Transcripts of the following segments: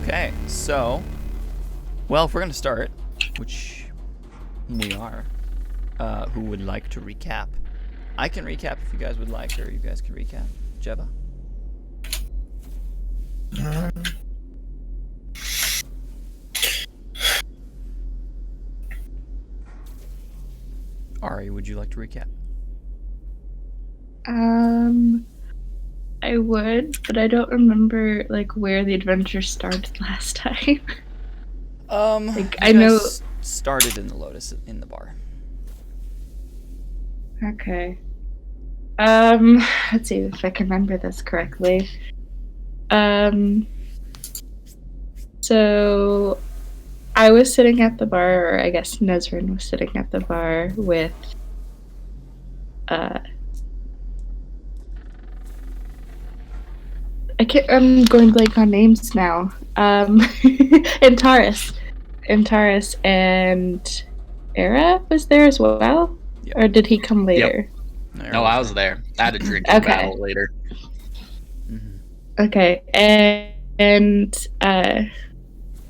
Okay, so, well, if we're going to start, which we are, who would like to recap? I can recap if you guys would like, or you guys can recap. Jeva? Ari, would you like to recap? I would, but I don't remember like where the adventure started last time. I know started in the Lotus in the bar. Okay. Let's see if I can remember this correctly. So I was sitting at the bar, or I guess Nezrin was sitting at the bar with I'm going blank on names now. Antares and Era was there as well? Yep. Or did he come later? Yep. No, I was there. I had a drinking battle later. Mm-hmm. Okay, and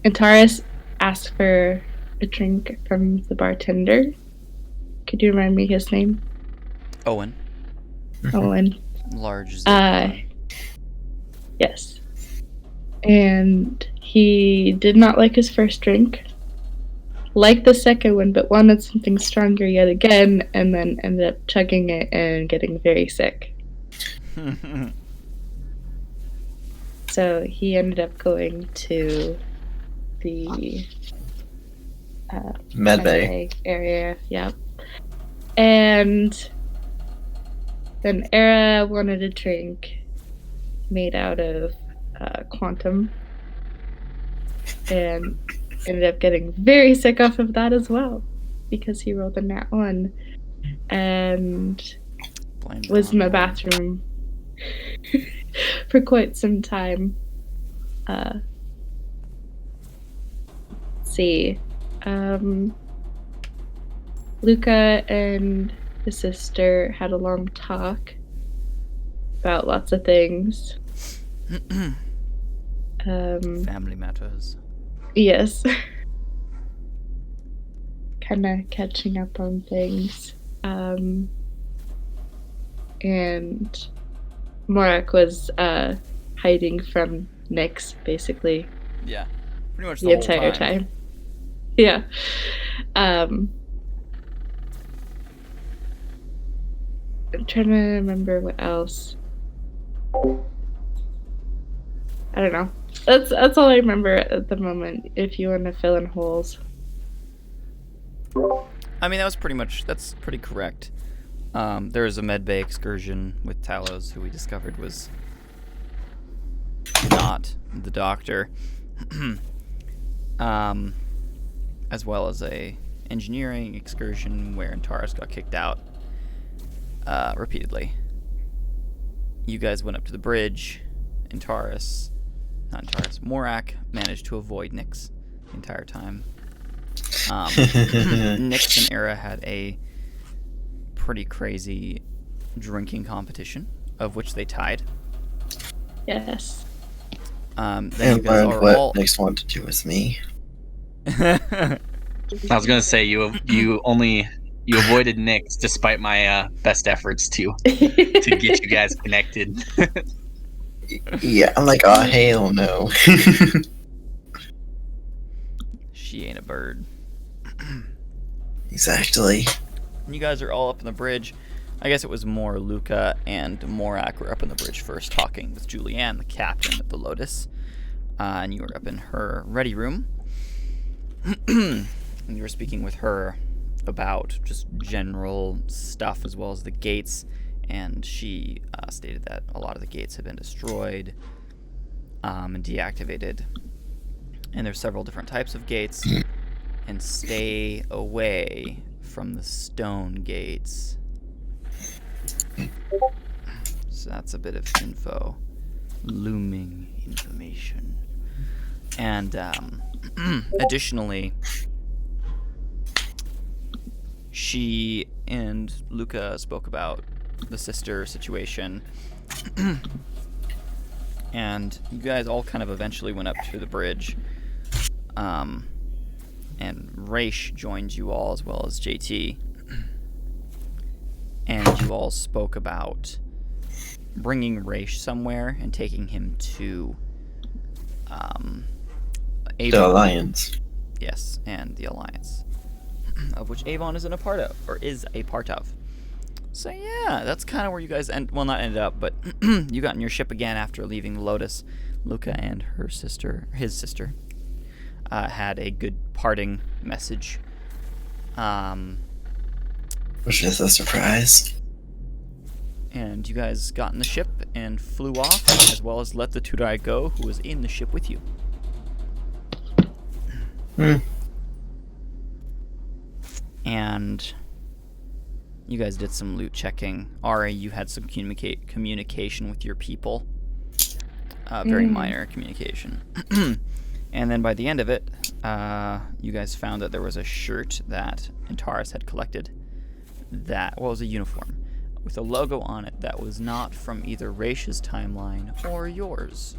Antares asked for a drink from the bartender. Could you remind me his name? Owen. Owen. Large. Yes. And he did not like his first drink, liked the second one, but wanted something stronger yet again, and then ended up chugging it and getting very sick. So he ended up going to the medbay area. Yep. And then Era wanted a drink made out of quantum, and ended up getting very sick off of that as well because he rolled a nat 1 and was in the bathroom for quite some time. Let's see. Luca and his sister had a long talk about lots of things. Family matters. Yes. Kind of catching up on things. And Morak was hiding from Nyx, basically. Yeah, pretty much the entire time. Yeah. I'm trying to remember what else. I don't know. That's all I remember at the moment, if you want to fill in holes. I mean, that's pretty correct. There was a medbay excursion with Talos, who we discovered was not the doctor. As well as a engineering excursion where Antares got kicked out repeatedly. You guys went up to the bridge. Morak managed to avoid Nyx the entire time. Nyx and Era had a pretty crazy drinking competition, of which they tied. Yes. Then you guys learned what Nyx wanted to do with me. I was gonna say you avoided Nyx despite my best efforts to get you guys connected. Yeah, I'm like, oh hell no. She ain't a bird. Exactly. You guys are all up on the bridge. I guess it was more Luca and Morak were up on the bridge first, talking with Julianne, the captain of the Lotus. And you were up in her ready room. And you were speaking with her about just general stuff as well as the gates. And she stated that a lot of the gates have been destroyed and deactivated. And there's several different types of gates. And stay away from the stone gates. So that's a bit of info. Looming information. And additionally, she and Luca spoke about the sister situation And you guys all kind of eventually went up to the bridge. And Raish joined you all as well as JT. And you all spoke about bringing Raish somewhere and taking him to Avon. The Alliance. Yes, and the Alliance, of which Avon isn't a part of, or is a part of. So yeah, that's kind of where you guys not ended up, but you got in your ship again after leaving Lotus. Luca and his sister, had a good parting message. Which is a surprise. And you guys got in the ship and flew off, as well as let the Tudai go, who was in the ship with you. And you guys did some loot checking. Ari, you had some communication with your people. Very minor communication. And then by the end of it, you guys found that there was a shirt that Antares had collected that was a uniform with a logo on it that was not from either Raish's timeline or yours.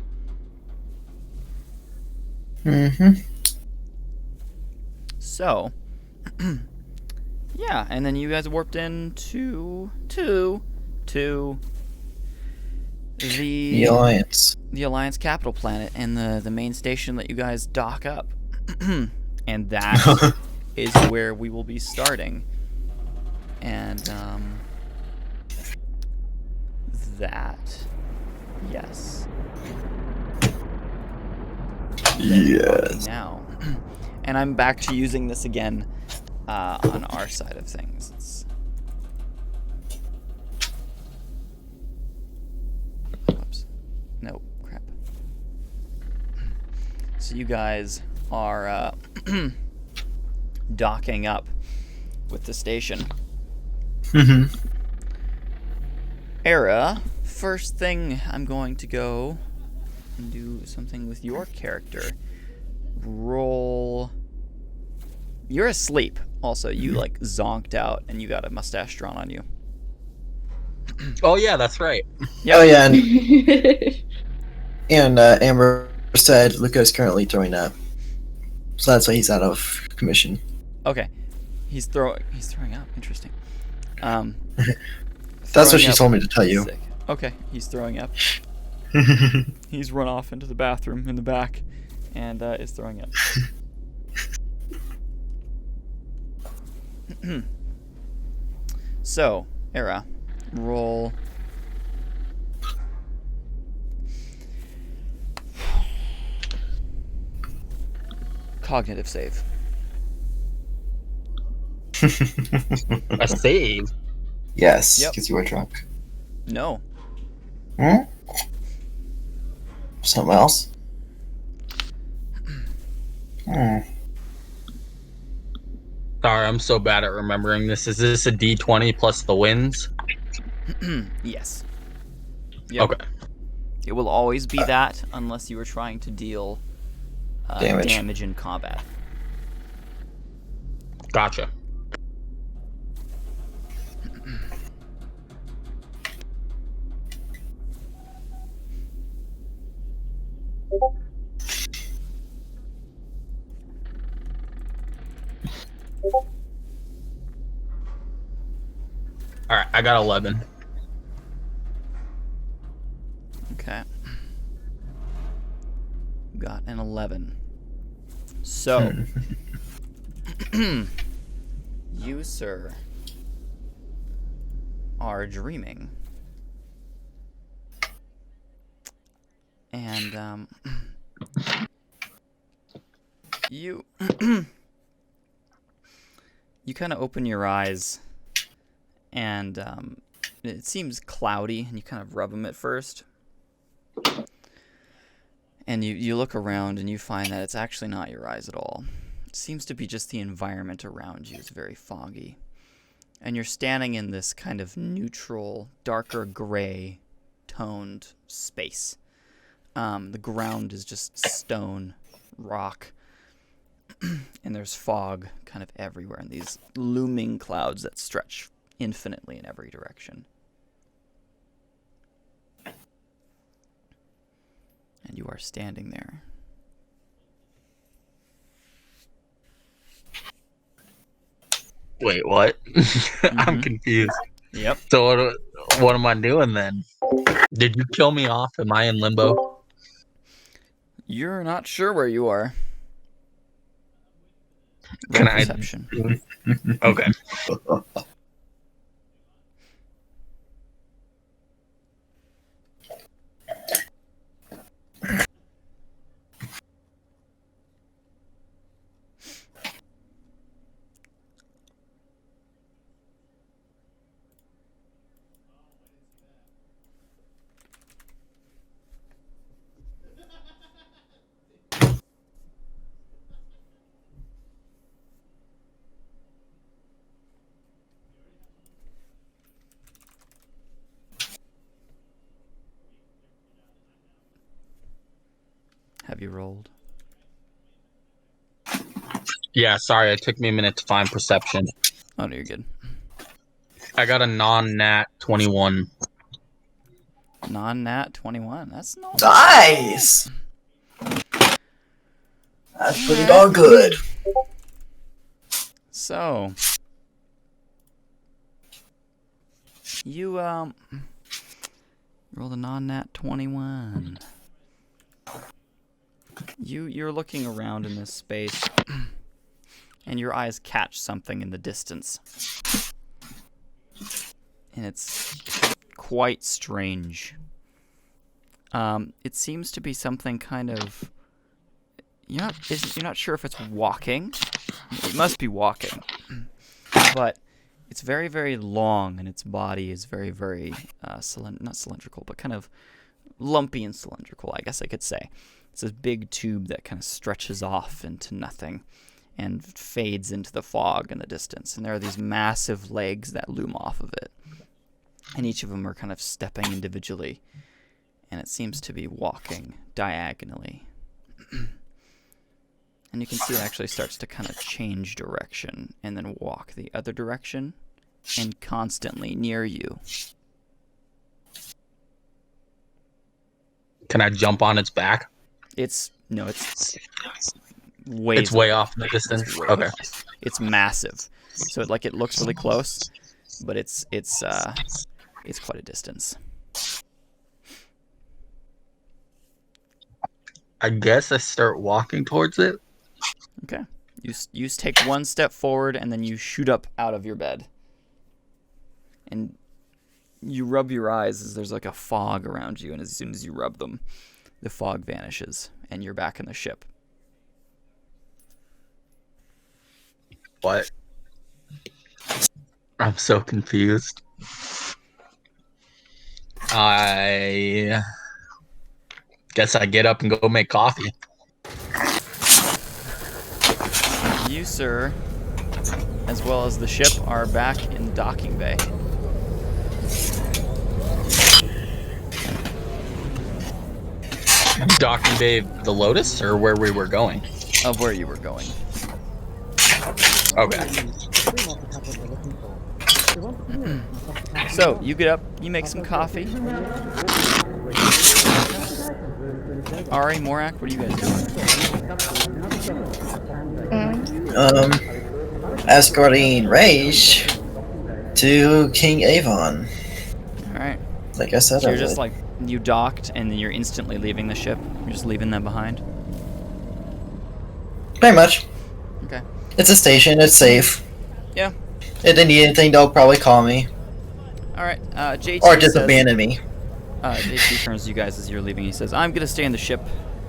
So, yeah, and then you guys warped into the Alliance. The Alliance capital planet and the main station that you guys dock up. And that is where we will be starting. And yes. Yes. Now, and I'm back to using this again on our side of things. Whoops. No, crap. So you guys are docking up with the station. Era, first thing I'm going to go and do something with your character. Roll. You're asleep. Also, you like zonked out and you got a mustache drawn on you. Oh yeah, that's right. Yep. Oh yeah, and Amber said Luca's currently throwing up, so that's why he's out of commission. Okay, he's throwing up. Interesting. That's what she told me to tell you. Sick. Okay, he's throwing up. He's run off into the bathroom in the back, and is throwing up. So, Era, roll. Cognitive save. A save? Yes, Yep. because you were drunk. No. Something else? Sorry, I'm so bad at remembering this. Is this a D20 plus the wins? Yes. Yep. Okay. It will always be that unless you are trying to deal damage in combat. Gotcha. Alright, I got 11. Okay. Got an 11. So, you, sir, are dreaming. And, you kind of open your eyes, and it seems cloudy, and you kind of rub them at first. And you look around, and you find that it's actually not your eyes at all. It seems to be just the environment around you is very foggy. And you're standing in this kind of neutral, darker gray toned space. The ground is just stone, rock, and there's fog kind of everywhere, and these looming clouds that stretch infinitely in every direction. you are standing there. Wait, what? I'm confused. Yep. So what am I doing then? Did you kill me off? Am I in limbo? You're not sure where you are. Can Roll I? perception. Okay. Have you rolled? Yeah, sorry, it took me a minute to find perception. Oh, no, you're good. I got a non-nat 21. Non-nat 21. That's not Nice! That's pretty darn good. So, you rolled a non-nat 21. You're looking around in this space, and your eyes catch something in the distance, and it's quite strange. It seems to be something kind of. You're not sure if it's walking. It must be walking, but it's very, very long, and its body is very, very not cylindrical, but kind of lumpy and cylindrical, I guess I could say. It's this big tube that kind of stretches off into nothing and fades into the fog in the distance. And there are these massive legs that loom off of it, and each of them are kind of stepping individually, and it seems to be walking diagonally. And you can see it actually starts to kind of change direction and then walk the other direction and constantly near you. Can I jump on its back? It's way off in the distance. Okay. Off. It's massive. So it looks really close, but it's quite a distance. I guess I start walking towards it. Okay. You take one step forward, and then you shoot up out of your bed. And you rub your eyes as there's like a fog around you, and as soon as you rub them, the fog vanishes, and you're back in the ship. What? I'm so confused. I guess I get up and go make coffee. You, sir, as well as the ship, are back in the docking bay. Docking bay of the Lotus, or where we were going? Of where you were going. Okay. So, you get up, you make some coffee. Ari, Morak, what are you guys doing? Escorting Rage to King Avon. Alright. Like I said, so you're just like, you docked and then you're instantly leaving the ship? You're just leaving them behind? Pretty much. Okay. It's a station, it's safe. Yeah. If they need anything, they'll probably call me. Alright, JT or just abandon me. JT turns to you guys as you're leaving. He says, I'm going to stay in the ship,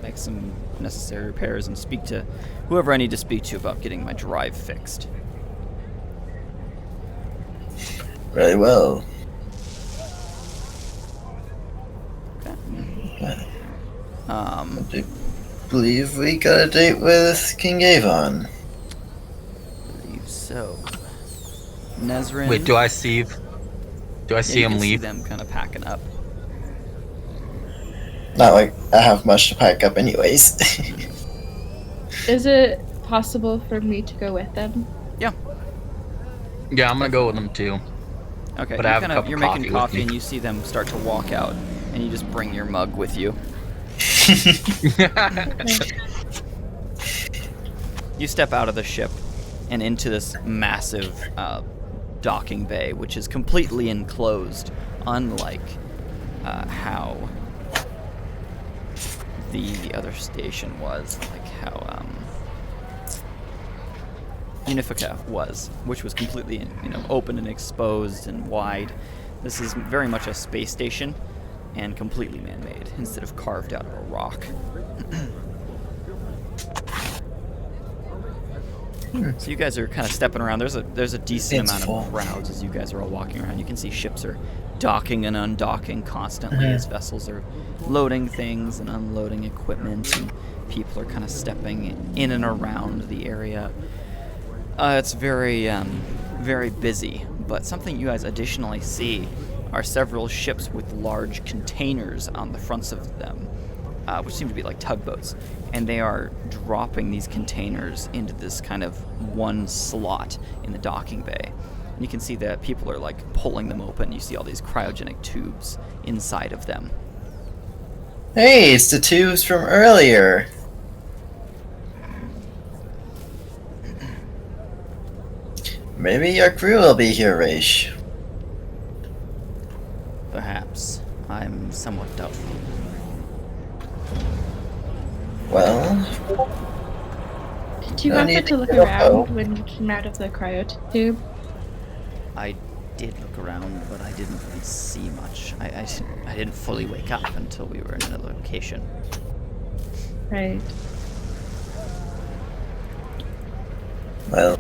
make some necessary repairs, and speak to whoever I need to speak to about getting my drive fixed. Very well. Okay. I do believe we got a date with King Avon. I believe so. Nezrin. Wait, do I see him leave? See them kind of packing up. Not like I have much to pack up anyways. Is it possible for me to go with them? Yeah. Yeah, I'm gonna go with them too. Okay, But you're making coffee and you see them start to walk out, and you just bring your mug with you. You step out of the ship and into this massive docking bay, which is completely enclosed, unlike how the other station was, like how Unifica was, which was completely, open and exposed and wide. This is very much a space station and completely man-made instead of carved out of a rock. So you guys are kind of stepping around. There's a decent amount of crowds as you guys are all walking around. You can see ships are docking and undocking constantly as vessels are loading things and unloading equipment, and people are kind of stepping in and around the area. It's very, very busy, but something you guys additionally see are several ships with large containers on the fronts of them, which seem to be like tugboats, and they are dropping these containers into this kind of one slot in the docking bay. And you can see that people are like pulling them open. You see all these cryogenic tubes inside of them. Hey, it's the tubes from earlier. Maybe your crew will be here, Raish. Perhaps. I'm somewhat doubtful. Well, Did you No bother need to look to go. around when you came out of the cryo tube? I did look around, but I didn't really see much. I didn't fully wake up until we were in another location. Right. well,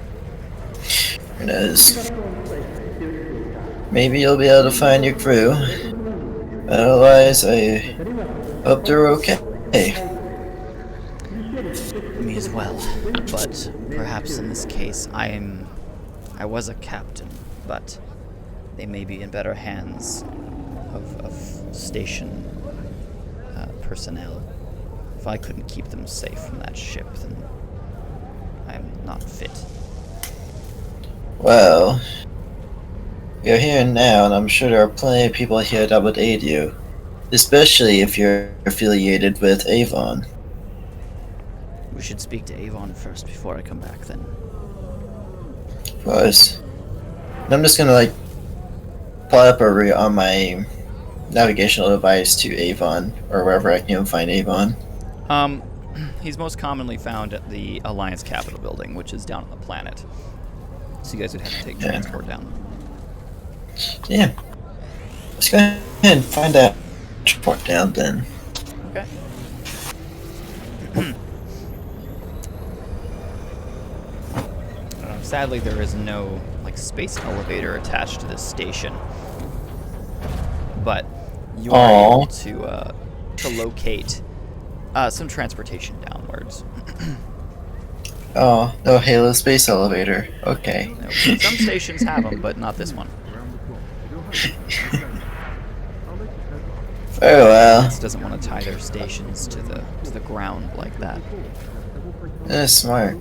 who knows? Maybe you'll be able to find your crew. Otherwise, I hope they're okay. Me as well, but perhaps in this case, I was a captain, but they may be in better hands of station personnel. If I couldn't keep them safe from that ship, then I'm not fit. Well, you're here now, and I'm sure there are plenty of people here that would aid you. Especially if you're affiliated with Avon. We should speak to Avon first before I come back, then. Of course. And I'm just gonna, plot up a route on my navigational device to Avon, or wherever I can find Avon. He's most commonly found at the Alliance Capital building, which is down on the planet. So you guys would have to take transport down. Yeah. Let's go ahead and find that transport down then. Okay. Sadly, there is no space elevator attached to this station, but you are able to locate some transportation downwards. Oh, no Halo space elevator. Okay. No, some stations have them, but not this one. Very well. This doesn't want to tie their stations to the ground like that. That's smart.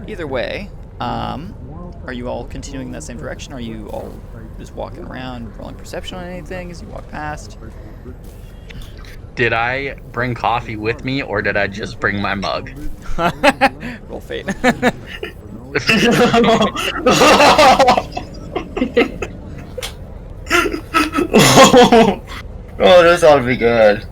Either way, are you all continuing in that same direction? Are you all just walking around, rolling perception on anything as you walk past? Did I bring coffee with me, or did I just bring my mug? Roll fate. Oh, this ought to be good.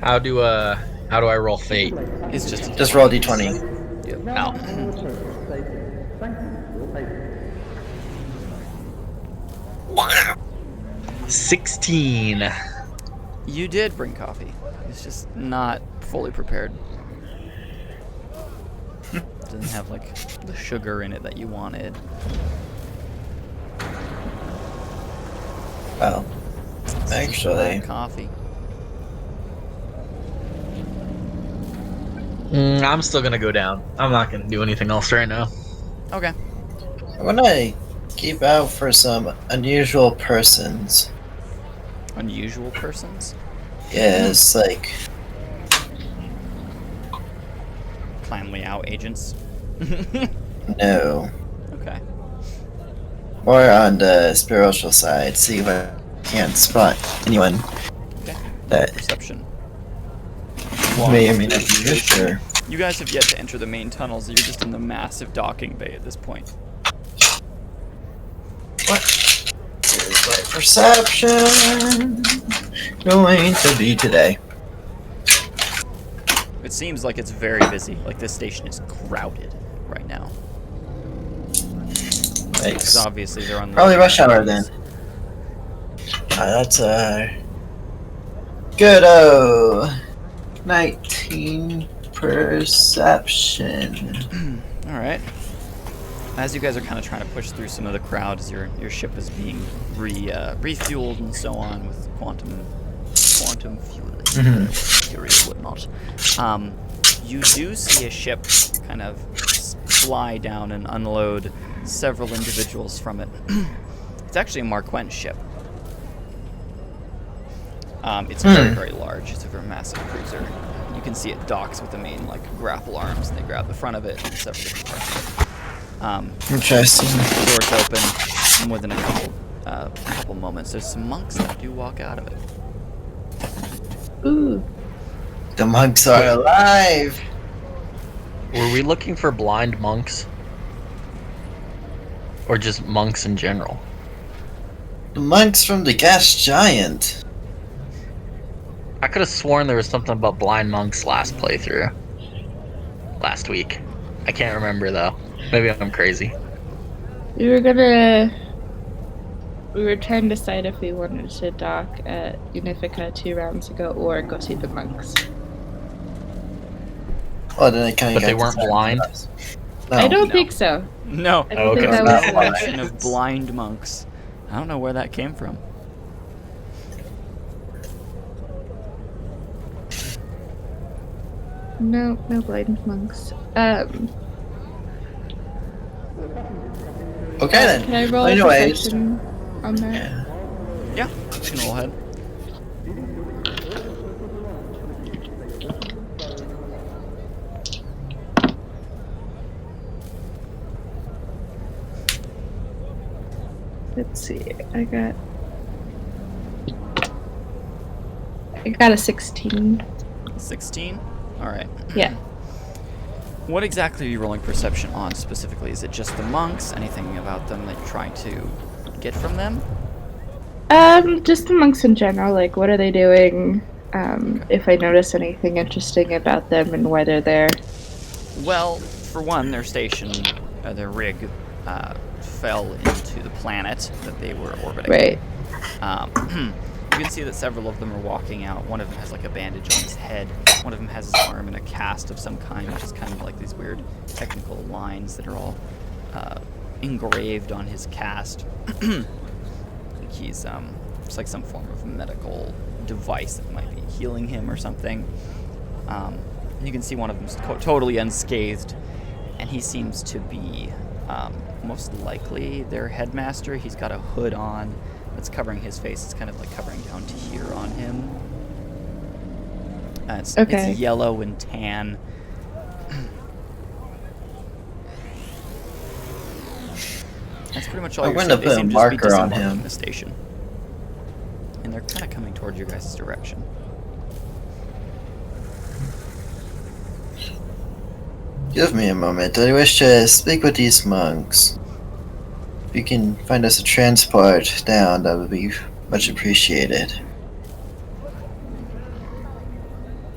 How do I roll fate? It's Just roll a d20. Yep. Out. 16. You did bring coffee. It's just not fully prepared. Doesn't have the sugar in it that you wanted. Well, actually, Coffee. I'm still gonna go down. I'm not gonna do anything else right now. Okay. when I keep out for some unusual persons. Unusual persons? Yes, like Clan Liao agents? no. Okay. More on the spiritual side. See if I can't spot anyone Okay. that Perception. may or may not be here. Sure. You guys have yet to enter the main tunnels. You're just in the massive docking bay at this point. What is my perception going to be today? It seems like it's very busy. Like this station is crowded right now. Because Nice. obviously they're on Probably rush hour then. That's good. 19 perception. All right. As you guys are kind of trying to push through some of the crowd, as your ship is being refueled and so on with quantum fueling, fury and whatnot. You do see a ship kind of fly down and unload several individuals from it. It's actually a Marquent ship. It's very, very large. It's a very massive cruiser. You can see it docks with the main grapple arms, and they grab the front of it and several different parts of it. Interesting. The doors open, and within a couple moments, there's some monks that do walk out of it. Ooh. The monks are alive. Were we looking for blind monks? Or just monks in general? The monks from the gas giant. I could have sworn there was something about blind monks last playthrough. Last week. I can't remember though. Maybe I'm crazy. We were trying to decide if we wanted to dock at Unifica 2 rounds ago or go see the monks. Well, then they kind of. But they weren't blind? No. I don't think so. No. I don't think Okay. that A was mention of blind monks. I don't know where that came from. No blind monks. Okay then. Can I roll Anyways. a perception on that? Yeah. Yeah, you can roll ahead. Let's see. I got a 16. 16? Alright. Yeah. What exactly are you rolling perception on specifically? Is it just the monks? Anything about them that you're trying to get from them? Just the monks in general. Like, what are they doing? If I notice anything interesting about them and why they're there. Well, for one, their station, their rig, fell into the planet that they were orbiting. Right. You can see that several of them are walking out. One of them has like a bandage on his head. One of them has his arm in a cast of some kind, which is kind of like these weird technical lines that are all engraved on his cast. He's it's like some form of medical device that might be healing him or something. You can see one of them's totally unscathed, and he seems to be most likely their headmaster. He's got a hood on that's covering his face. It's kind of like covering down to here on him. It's yellow and tan. That's pretty much all I'm you're going to seeing. They put a seem to just be marker on disembarking him. the station. And they're kind of coming towards your guys' direction. Give me a moment. I wish to speak with these monks. If you can find us a transport down, that would be much appreciated.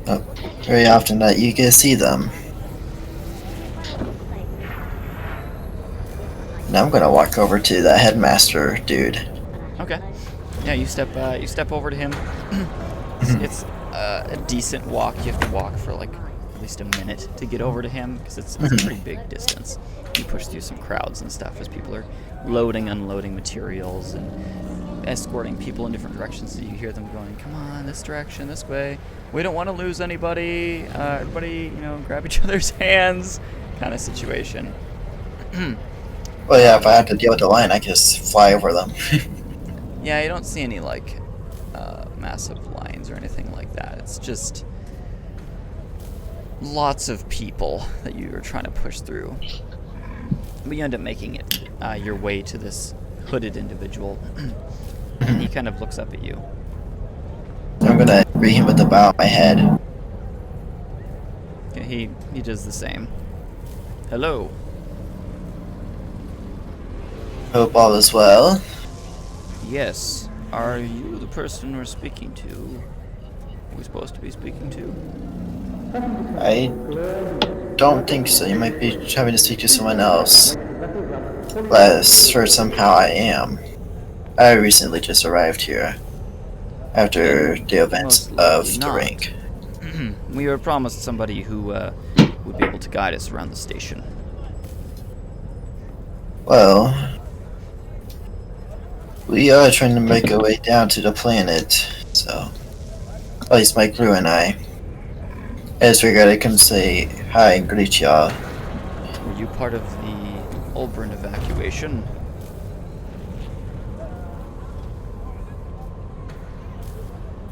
Not very often that you can see them. Now I'm gonna walk over to the headmaster dude. Okay. Yeah, you step over to him. It's a decent walk. You have to walk for like at least a minute to get over to him because it's a pretty big distance. You push through some crowds and stuff as people are loading, unloading materials and escorting people in different directions. So you hear them going, "Come on, this direction, this way. We don't want to lose anybody. Everybody, grab each other's hands," kind of situation. Well, yeah, if I have to deal with the line, I can just fly over them. Yeah, you don't see any, like, massive lines or anything like that. It's just lots of people that you are trying to push through. But you end up making it your way to this hooded individual. And he kind of looks up at you. I'm gonna greet him with the bow of my head. He does the same. Hello. Hope all is well. Yes. Are you the person we're speaking to? We're supposed to be speaking to? I don't think so. You might be having to speak to someone else. But sure, somehow I am. I recently just arrived here after the events Most of likely the not. rink. We were promised somebody who would be able to guide us around the station. Well, we are trying to make our way down to the planet, so at least my crew and I. I just figured I'd come say hi and greet y'all. Were you part of the Ulbrun evacuation?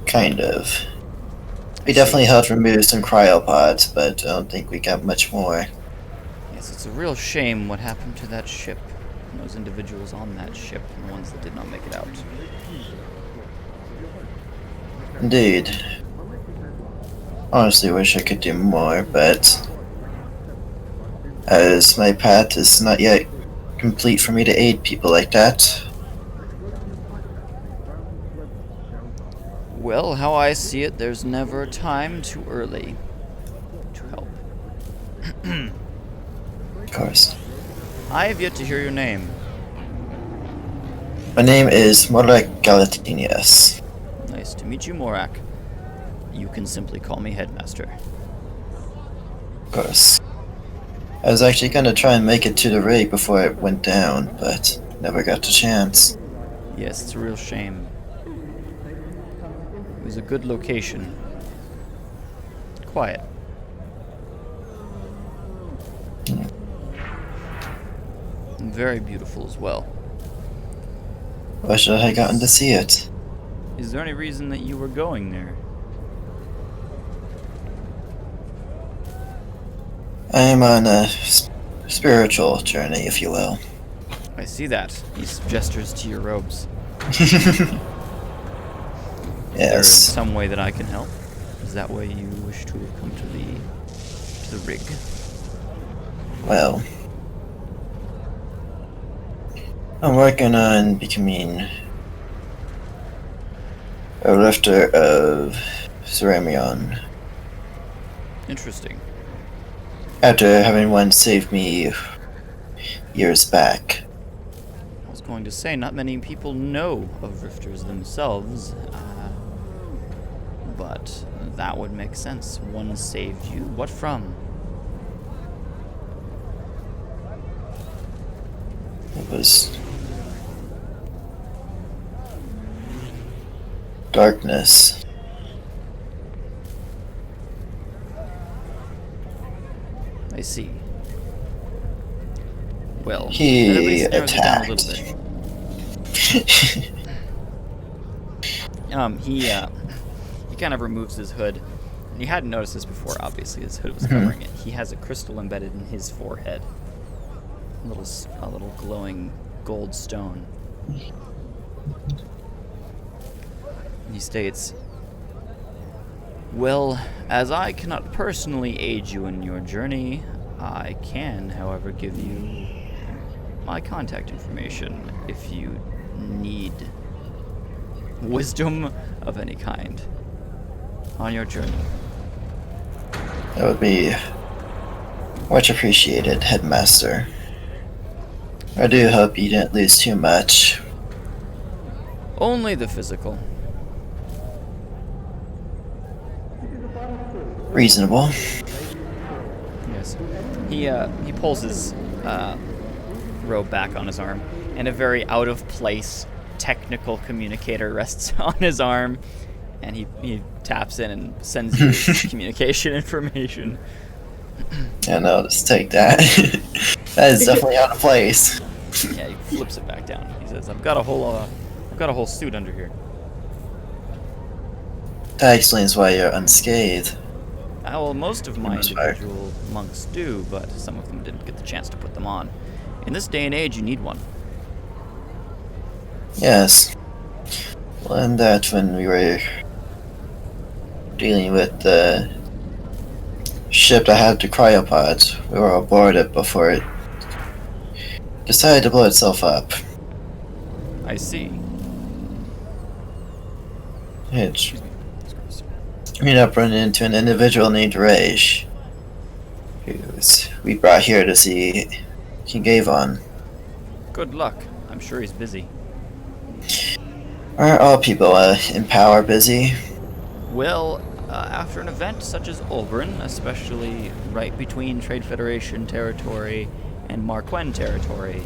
Kind of. We definitely helped remove some cryopods, but I don't think we got much more. Yes, it's a real shame what happened to that ship. And those individuals on that ship, and the ones that did not make it out. Indeed. Honestly wish I could do more, but as my path is not yet complete for me to aid people like that. Well, how I see it, there's never a time too early to help. Of course. I have yet to hear your name. My name is Morak Galatinius. Nice to meet you, Morak. You can simply call me Headmaster. Of course. I was actually gonna try and make it to the rig before it went down, but never got the chance. Yes, it's a real shame. It was a good location. Quiet. And very beautiful as well. Wish I had gotten to see it. Is there any reason that you were going there? I am on a spiritual journey, if you will. I see that. He gestures to your robes. Is there Yes. some way that I can help? Is that way you wish to have come to the rig? Well, I'm working on becoming a lifter of Ceramion. Interesting. After having one save me years back. I was going to say, not many people know of rifters themselves, but that would make sense. One saved you. What from? It was darkness. I see. Well, that at He least narrows it down a attacked. little bit. He kind of removes his hood. You hadn't noticed this before, obviously. His hood was covering it. He has a crystal embedded in his forehead. A little glowing gold stone. He states, "Well, as I cannot personally aid you in your journey, I can, however, give you my contact information if you need wisdom of any kind on your journey." That would be much appreciated, Headmaster. I do hope you didn't lose too much. Only the physical. Reasonable. Yes. He pulls his robe back on his arm, and a very out of place technical communicator rests on his arm, and he taps in and sends you communication information. Yeah, no, just take that. That is definitely out of place. Yeah, he flips it back down. He says, I've got a whole suit under here. That explains why you're unscathed. Well, most of my That's fair. individual monks do, but some of them didn't get the chance to put them on. In this day and age, you need one. Yes. Learned that when we were dealing with the ship that had the cryopods. We were aboard it before it decided to blow itself up. I see. It's we ended up running into an individual named Raish, we brought here to see King Avon. Good luck. I'm sure he's busy. Aren't all people in power busy? Well, after an event such as Ulbrin, especially right between Trade Federation territory and Marquen territory,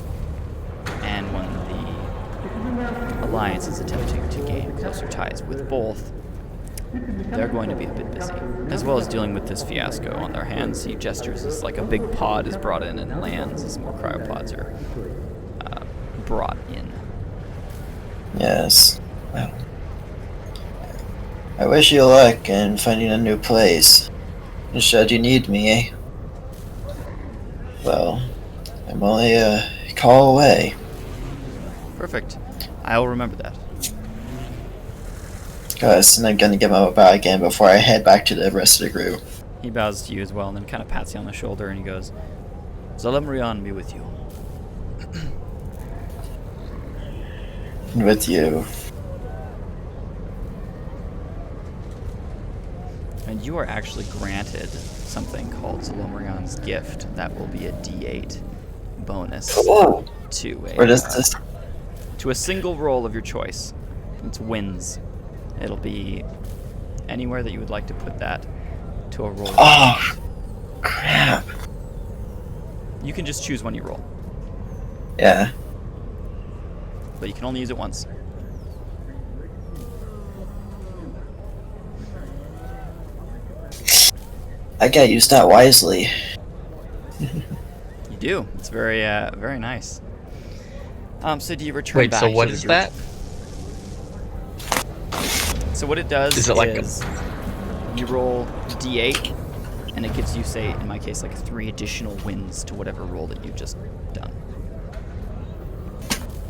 and when the Alliance is attempting to gain closer ties with both, they're going to be a bit busy, as well as dealing with this fiasco on their hands. He gestures as like a big pod is brought in and lands as more cryopods are brought in. Yes. Well, I wish you luck in finding a new place. Should you need me, well, I'm only a call away. Perfect. I'll remember that. And I'm gonna get my bow again before I head back to the rest of the group. He bows to you as well and then kind of pats you on the shoulder and he goes, Zalemrion be with you. With you. And you are actually granted something called Zalomrion's Gift. That will be a D8 bonus Oh, to where does this? to a single roll of your choice. It's wins. It'll be anywhere that you would like to put that to a roll. Oh, crap. You can just choose when you roll, Yeah. but you can only use it once. I gotta use that wisely. You do. It's very, very nice. So do you return Wait, back so what to the is group? that? So what it does Is it like you roll D8, and it gives you, say, in my case, like 3 additional wins to whatever roll that you've just done.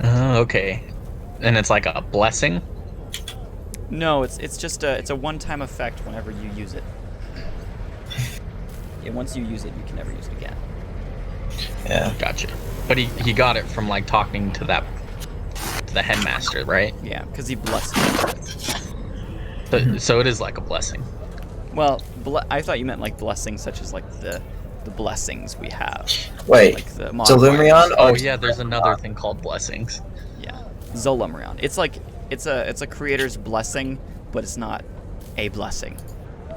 Okay. And it's like a blessing? No, it's just it's a one-time effect whenever you use it. Yeah, once you use it, you can never use it again. Yeah. Gotcha. But he got it from like talking to the headmaster, right? Yeah, because he blessed you. So it is like a blessing. Well, I thought you meant like blessings such as like the blessings we have. Wait. Like the Zalumrion? Oh yeah, there's another thing called blessings. Yeah, Zolumrion. It's like it's a creator's blessing, but it's not a blessing,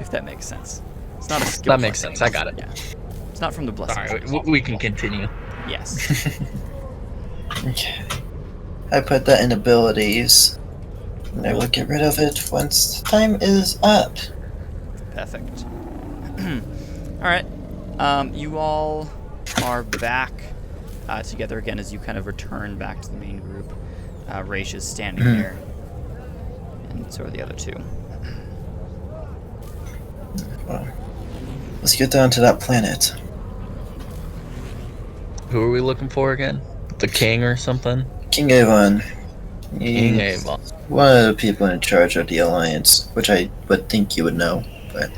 if that makes sense. It's not a skill. That makes blessing. sense. I got it. Yeah, it's not from the blessing. Alright, we can continue. Yes. Okay. I put that in abilities. And I will get rid of it once time is up. Perfect. All right. You all are back together again as you kind of return back to the main group. Raish is standing there, and so are the other two. Well, let's get down to that planet. Who are we looking for again? The king or something? King Avon. King He's Avon. one of the people in charge of the Alliance, which I would think you would know, but...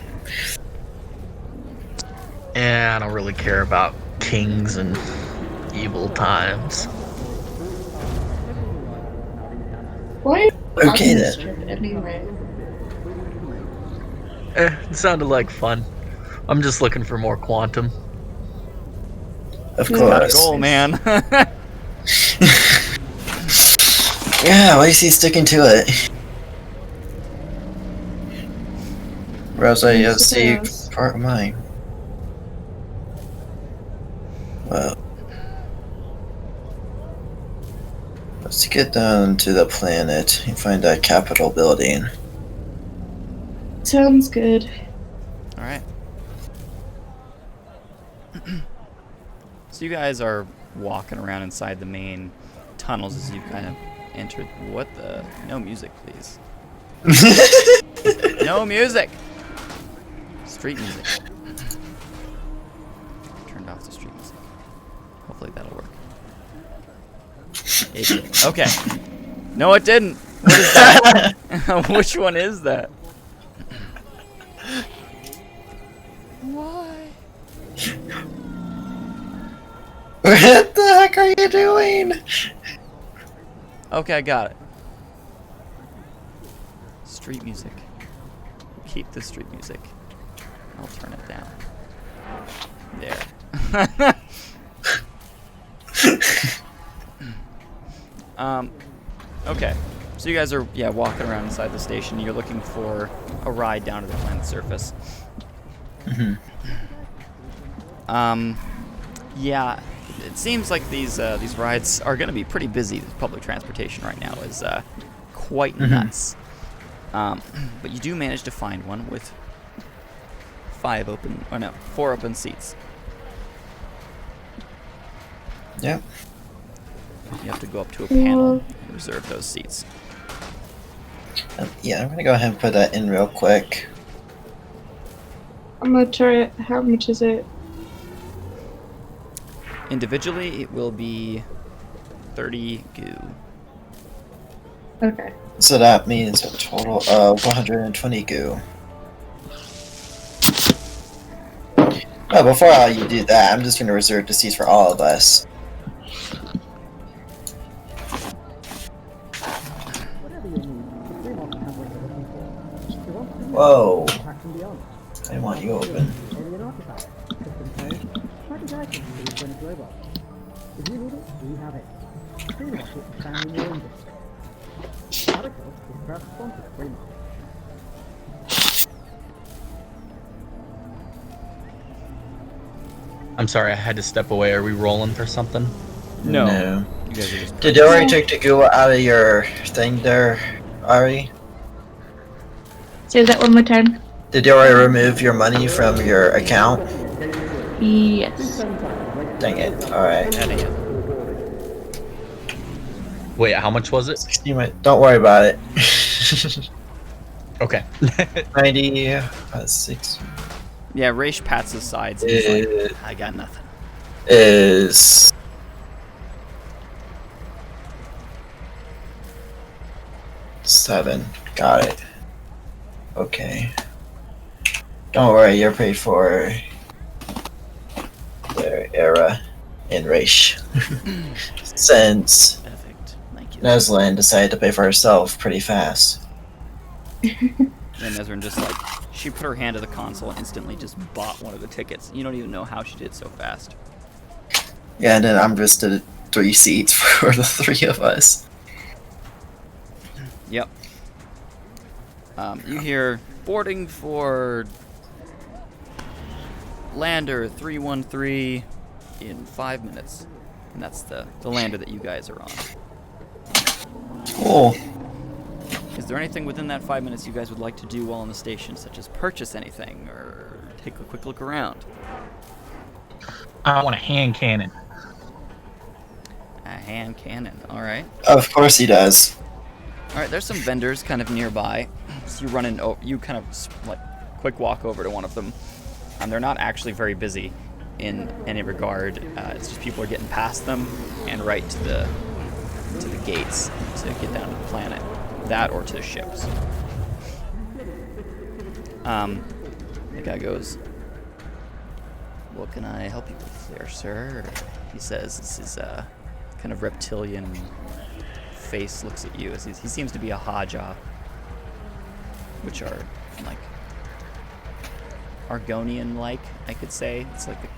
Yeah, I don't really care about kings and evil times. Why? Okay then. Trip anyway. It sounded like fun. I'm just looking for more quantum. Of Yeah. Got a course. goal, man. Yeah, why is he sticking to it? Whereas I see part of mine. Well, let's get down to the planet and find that Capitol building. Sounds good. All right. So you guys are walking around inside the main tunnels as you kind of entered. What the? No music, please. No music! Street music. Turned off the street music. Hopefully that'll work. It did. Okay. No, it didn't. What is that? Which one is that? Why? What the heck are you doing? Okay, I got it. Street music. Keep the street music. I'll turn it down. There. Okay. So you guys are, walking around inside the station. You're looking for a ride down to the planet's surface. Mm-hmm. Yeah, it seems like these rides are going to be pretty busy. Public transportation right now is quite nuts. But you do manage to find one with 4 open seats. Yep. You have to go up to a panel and reserve those seats. Yeah, I'm gonna go ahead and put that in real quick. I'm gonna try it. How much is it? Individually, it will be 30 goo. Okay. So that means a total of 120 goo. Oh, before you do that, I'm just gonna reserve the seats for all of us. Whoa. I want you open. I'm sorry, I had to step away. Are we rolling for something? No. You guys are just Did you already take the goo out of your thing there, Ari? Say that one more time. Did you already remove your money from your account? Yes. Dang it. Alright. adding it. Wait, how much was it? Don't worry about it. Okay. 90, 6 Yeah, Raish pats his sides and he's like, I got nothing. is 7. Got it. Okay. Don't worry, you're paid for their era in Raish. Since Perfect. Thank you. Neslan decided to pay for herself pretty fast. And Nesrin just she put her hand to the console and instantly just bought one of the tickets. You don't even know how she did so fast. Yeah, and then I'm just the 3 seats for the 3 of us. Yep. You hear boarding for Lander 313 in 5 minutes. And that's the lander that you guys are on. Cool. Is there anything within that 5 minutes you guys would like to do while on the station, such as purchase anything or take a quick look around? I want a hand cannon. A hand cannon, alright. Of course he does. Alright, there's some vendors kind of nearby. So you kind of quick walk over to one of them. They're not actually very busy in any regard. It's just people are getting past them and right to the gates to get down to the planet. That or to the ships. The guy goes, "What can I help you with there, sir?" He says, this is kind of reptilian face looks at you as he seems to be a Haja, which are like Argonian-like, I could say. It's like the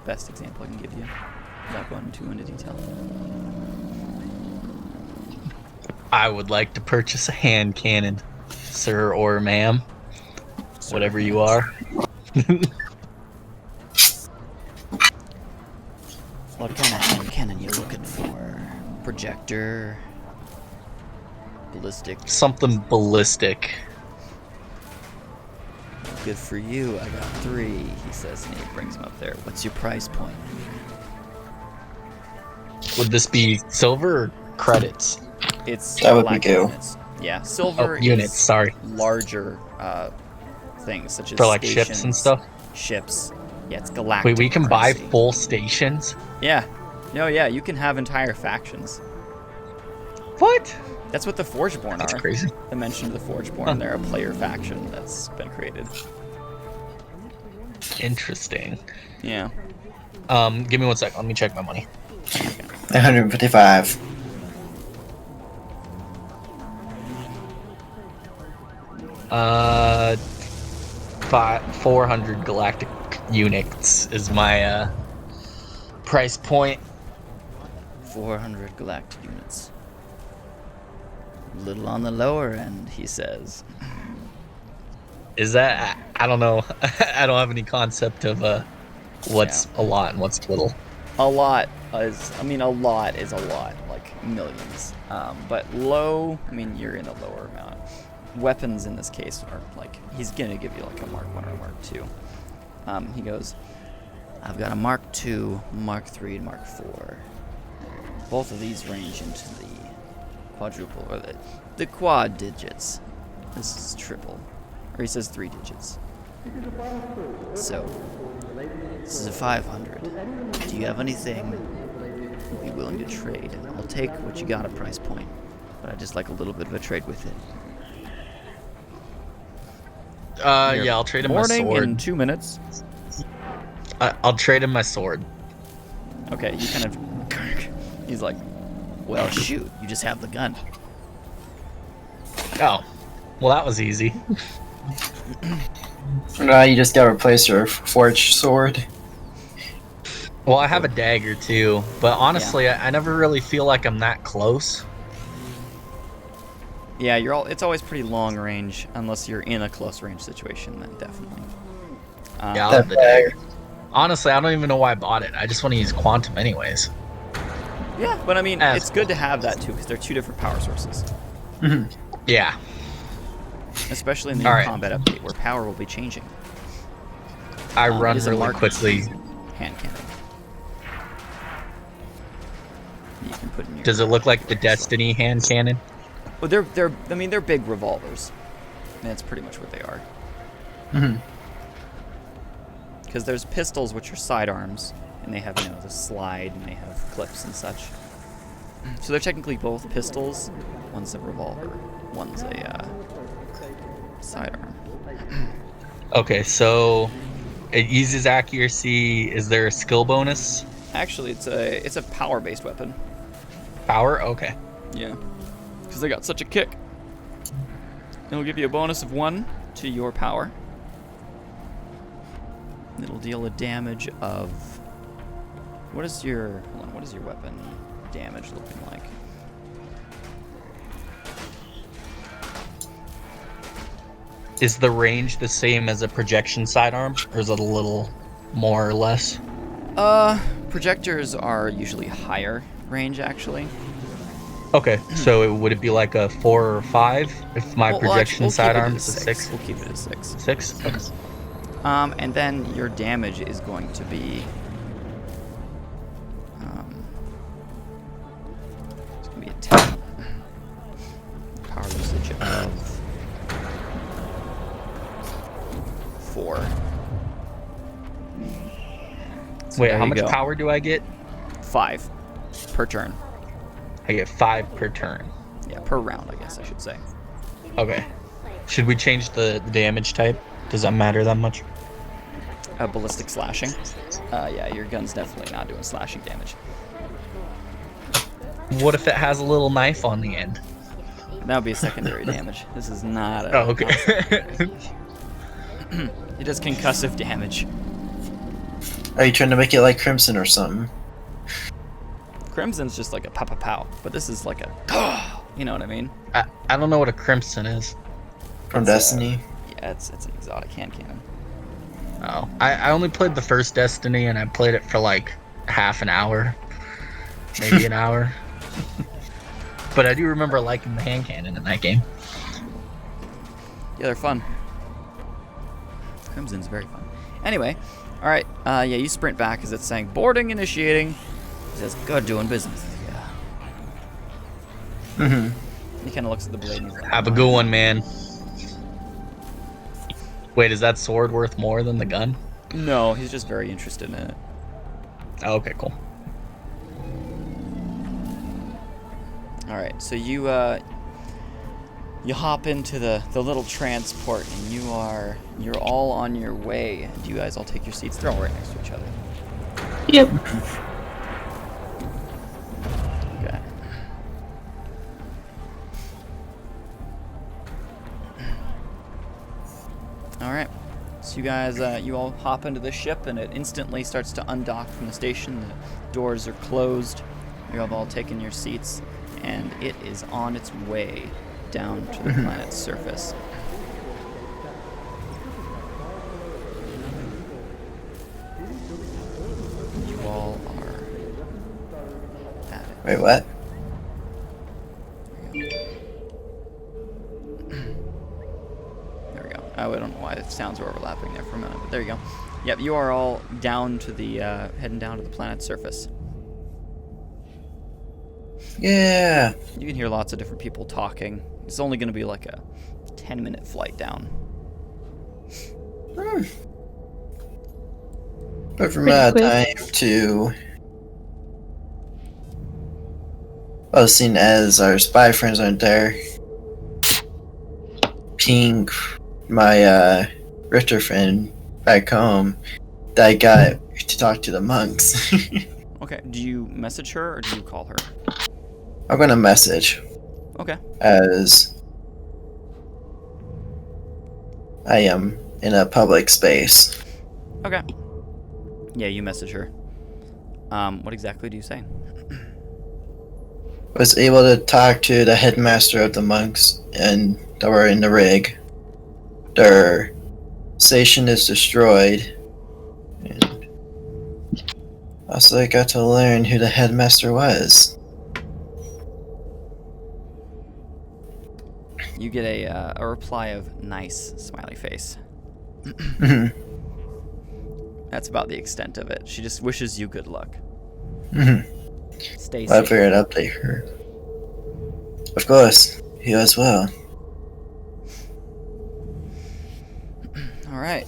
best example I can give you without going too into detail. I would like to purchase a hand cannon, sir or ma'am. Whatever you are. What kind of hand cannon you looking for? Projector? Ballistic? Something ballistic. Good for you, I got 3, he says, and he brings them up there. What's your price point? Would this be silver or credits? It's That would be galactic goo. units. Yeah, silver Units, is sorry. larger things such as For like stations, ships and stuff? Ships. Yeah, it's galactic. Wait, we can buy currency. full stations? Yeah. No, yeah, you can have entire factions. What? That's what the Forgeborn That's are. crazy. I mentioned the Forgeborn. Huh. They're a player faction that's been created. Interesting. Yeah. Give me 1 second. Let me check my money. 155. Uh, 400 galactic units is my price point. 400 galactic units. A little on the lower end, he says. Is that? I don't know. I don't have any concept of what's a lot and what's little. A lot is a lot, like millions. But low, I mean, you're in the lower amount. Weapons in this case are like, he's gonna give you like a Mark 1 or a Mark 2. He goes, I've got a Mark 2, Mark 3, and Mark 4. Both of these range into the quadruple, or the quad digits. This is triple. Or he says 3 digits. So, this is a 500. Do you have anything you'd be willing to trade? I'll take what you got at price point, but I just like a little bit of a trade with it. Yeah, I'll trade him my Morning sword. in 2 minutes. I'll trade him my sword. Okay, you kind of... He's like, well, shoot, you just have the gun. Oh, well, that was easy. Now you just gotta replace your forged sword. Well, I have a dagger too, but honestly, I never really feel like I'm that close. Yeah, it's always pretty long range, unless you're in a close range situation, then definitely. Yeah, I'll have the dagger. Honestly, I don't even know why I bought it. I just want to use quantum anyways. Yeah, but I mean, That's it's good to have that too, because they're 2 different power sources. Yeah. Especially in the new combat update, where power will be changing. I run it is a really Mark quickly. II hand cannon. You can put in your... Does it look like the Destiny hand cannon? Well, they're big revolvers. And that's pretty much what they are. Because there's pistols, which are sidearms, and they have, the slide, and they have clips and such. So they're technically both pistols. One's a revolver, one's a sidearm. Okay, so it uses accuracy. Is there a skill bonus? Actually, it's a power-based weapon. Power? Okay. Yeah. Because they got such a kick. It'll give you a bonus of 1 to your power. It'll deal a damage of... What is your weapon damage looking like? Is the range the same as a projection sidearm, or is it a little more or less? Projectors are usually higher range, actually. Okay, so would it be like a 4 or 5 if my projection we'll sidearm keep it is a at 6? We'll keep it at 6. 6? Okay. And then your damage is going to be... it's going to be a 10. Power usage of 4. So Wait, there how you much go. power do I get? 5 per turn. I get 5 per turn. Yeah, per round, I guess I should say. Okay. Should we change the damage type? Does that matter that much? Ballistic slashing. Yeah, your gun's definitely not doing slashing damage. What if it has a little knife on the end? That would be a secondary damage. This is not a... Oh, okay. It does concussive damage. Are you trying to make it like Crimson or something? Crimson's just like a pow-pow-pow, but this is like a... You know what I mean? I don't know what a crimson is. From Destiny? Yeah, it's an exotic hand cannon. Oh, I only played the first Destiny, and I played it for like half an hour, maybe an hour. But I do remember liking the hand cannon in that game. Yeah, they're fun. Crimson's very fun. Anyway, alright, yeah, you sprint back as it's saying, boarding initiating. He says, "Good doing business." Yeah. Mm-hmm. He kind of looks at the blade and he's like, Have a good one, man. Wait, is that sword worth more than the gun? no, he's just very interested in it. Oh, okay, cool. All right, so you hop into the little transport, and you're all on your way. And you guys all take your seats. They're all right next to each other. Yep. Okay. All right. So you guys, you all hop into the ship, and it instantly starts to undock from the station. The doors are closed. You have all taken your seats, and it is on its way down to the planet's surface. You all are at it. Wait, what? There we go. I don't know why the sounds were overlapping there for a minute, but there you go. Yep, you are all down to the, heading down to the planet's surface. Yeah. You can hear lots of different people talking. It's only going to be like a 10-minute flight down. But from Pretty quick. time to... Well, seeing as our spy friends aren't there, ping my Richter friend back home that I got to talk to the monks. Okay, do you message her or do you call her? I'm gonna message Okay. as I am in a public space. Okay. Yeah, you message her. What exactly do you say? Was able to talk to the headmaster of the monks and that were in the rig. Their station is destroyed. And also I got to learn who the headmaster was. You get a reply of nice smiley face. That's about the extent of it. She just wishes you good luck. Stay I safe. figured I'd update her. Of course, you as well. All right.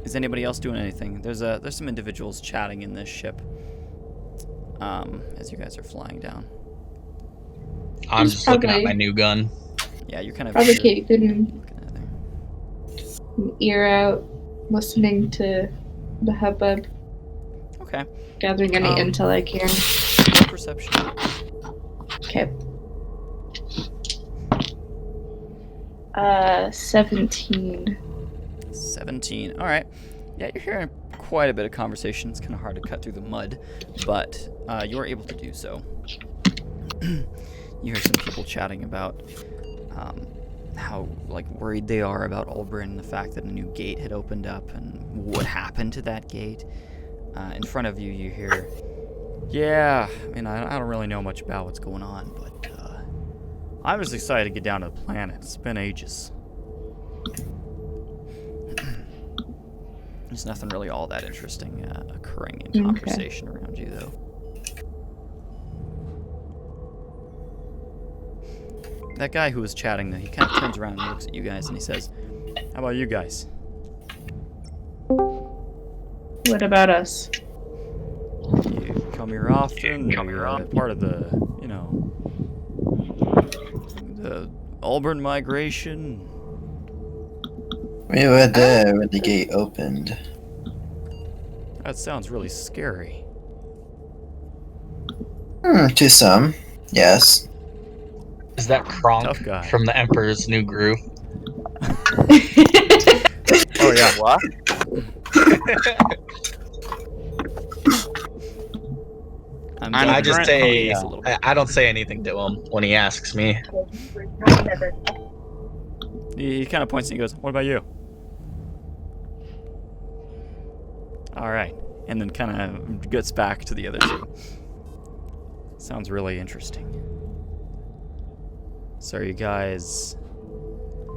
Is anybody else doing anything? There's some individuals chatting in this ship. As you guys are flying down. I'm just looking at Okay. my new gun. Yeah, you're kind of Probably looking keeping at there. an ear out, listening to the hubbub, Okay. gathering any intel I can. Roll perception. Okay. 17. 17. All right. Yeah, you're hearing quite a bit of conversation. It's kind of hard to cut through the mud, but you're able to do so. You hear some people chatting about how worried they are about Ulbrin and the fact that a new gate had opened up and what happened to that gate. In front of you, you hear, "Yeah, I mean, I don't really know much about what's going on, but I'm just excited to get down to the planet. It's been ages." There's nothing really all that interesting occurring in conversation around you, though. That guy who was chatting, though, he kind of turns around and looks at you guys and he says, "How about you guys?" What about us? You come here often? You're part of the, the Ulbrin migration? We were there when the gate opened. That sounds really scary. To some, yes. Is that Tough guy. Kronk from the Emperor's New Groove? Oh, yeah. What? I just say, a little bit. I don't say anything to him when he asks me. He kind of points and he goes, "What about you?" All right. And then kind of gets back to the other two. Sounds really interesting. So are you guys...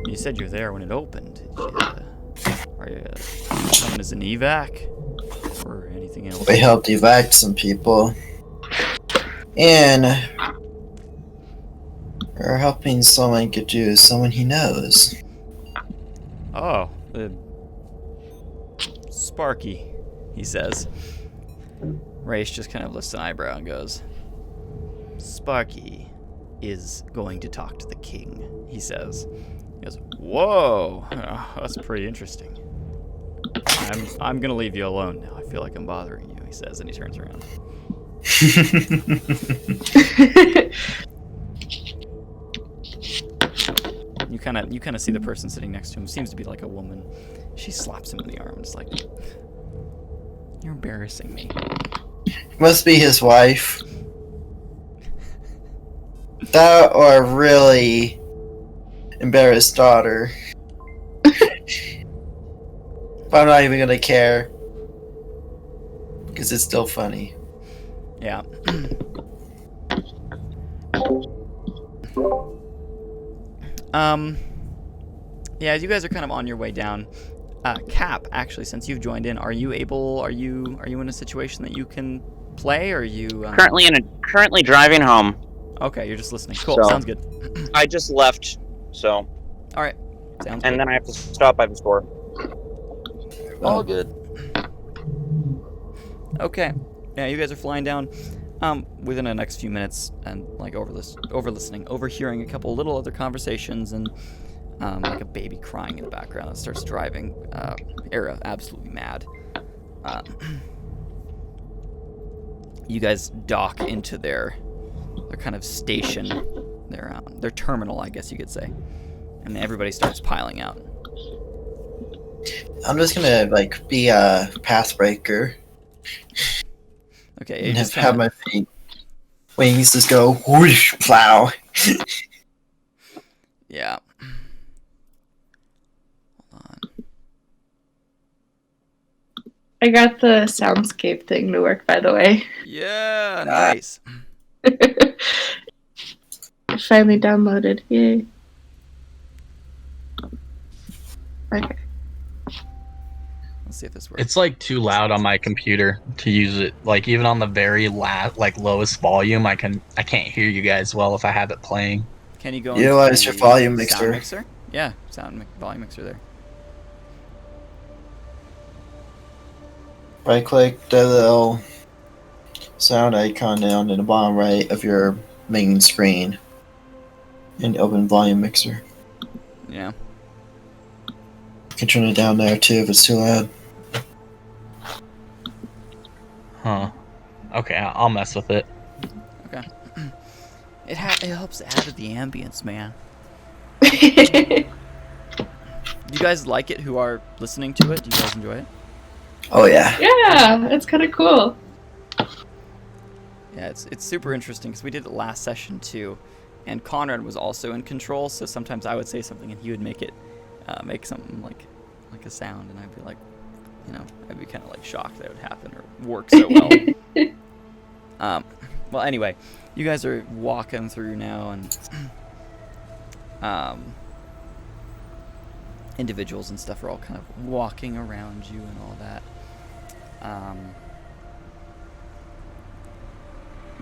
You said you were there when it opened. Are you coming as an evac? Or anything Anything else? We helped evac some people. And we're helping someone get to someone he knows. Oh, Sparky, he says. Raish just kind of lifts an eyebrow and goes, Sparky is going to talk to the king, he says. He goes, whoa, that's pretty interesting. I'm going to leave you alone now. I feel like I'm bothering you, he says, and he turns around. You kind of see the person sitting next to him. Seems to be like a woman. She slaps him in the arm, just like, you're embarrassing me. Must be his wife. That or a really embarrassed daughter. But I'm not even gonna care. Because it's still funny. Yeah. Yeah, as you guys are kind of on your way down, Cap, actually, since you've joined in, are you in a situation that you can play, or are you currently driving home? Okay, you're just listening. Cool, So, sounds good. I just left, so. All right, sounds And good. then I have to stop by the store. All good. Okay, yeah, you guys are flying down. Within the next few minutes, and like overhearing a couple little other conversations, and like a baby crying in the background that starts driving Era absolutely mad. You guys dock into their kind of station, their terminal, I guess you could say, and everybody starts piling out. I'm just gonna like be a path breaker. Okay, And have my feet wings just go whoosh, plow. Yeah. Hold on. I got the soundscape thing to work, by the way. Yeah, nice. I finally downloaded. Yay. Okay. Let's see if this works. It's like too loud on my computer to use it. Like even on the very lowest volume, I can't hear you guys well if I have it playing. Can you go Utilize into your volume sound mixer. Yeah, volume mixer there. Right click the little sound icon down in the bottom right of your main screen and open volume mixer. Yeah. You can turn it down there too if it's too loud. Huh. Okay, I'll mess with it. Okay. It helps add to the ambience, man. You guys like it who are listening to it? Do you guys enjoy it? Oh yeah. Yeah, it's kind of cool. Yeah, it's super interesting because we did it last session too, and Conrad was also in control. So sometimes I would say something and he would make make something like a sound, and I'd be like, I'd be kind of like shocked that it would happen or work so well. Well, anyway, you guys are walking through now, and individuals and stuff are all kind of walking around you and all that.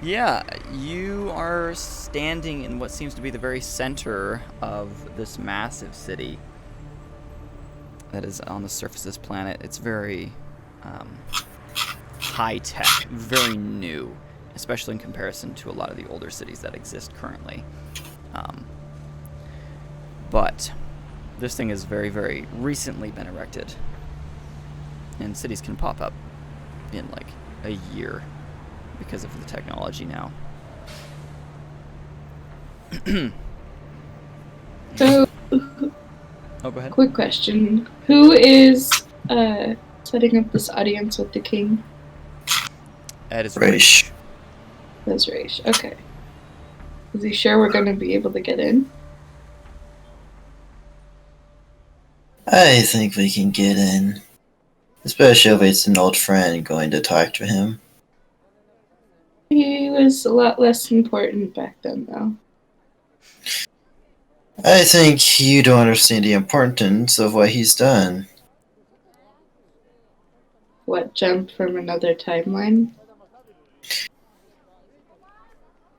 Yeah, you are standing in what seems to be the very center of this massive city that is on the surface of this planet. It's very high-tech, very new, especially in comparison to a lot of the older cities that exist currently. But this thing has very, very recently been erected, and cities can pop up in like a year because of the technology now. So, Oh, go ahead. quick question. Who is setting up this audience with the king? Ed is Raish. That's Raish. Okay. Is he sure we're going to be able to get in? I think we can get in. Especially if it's an old friend going to talk to him. He was a lot less important back then, though. I think you don't understand the importance of what he's done. What, jump from another timeline?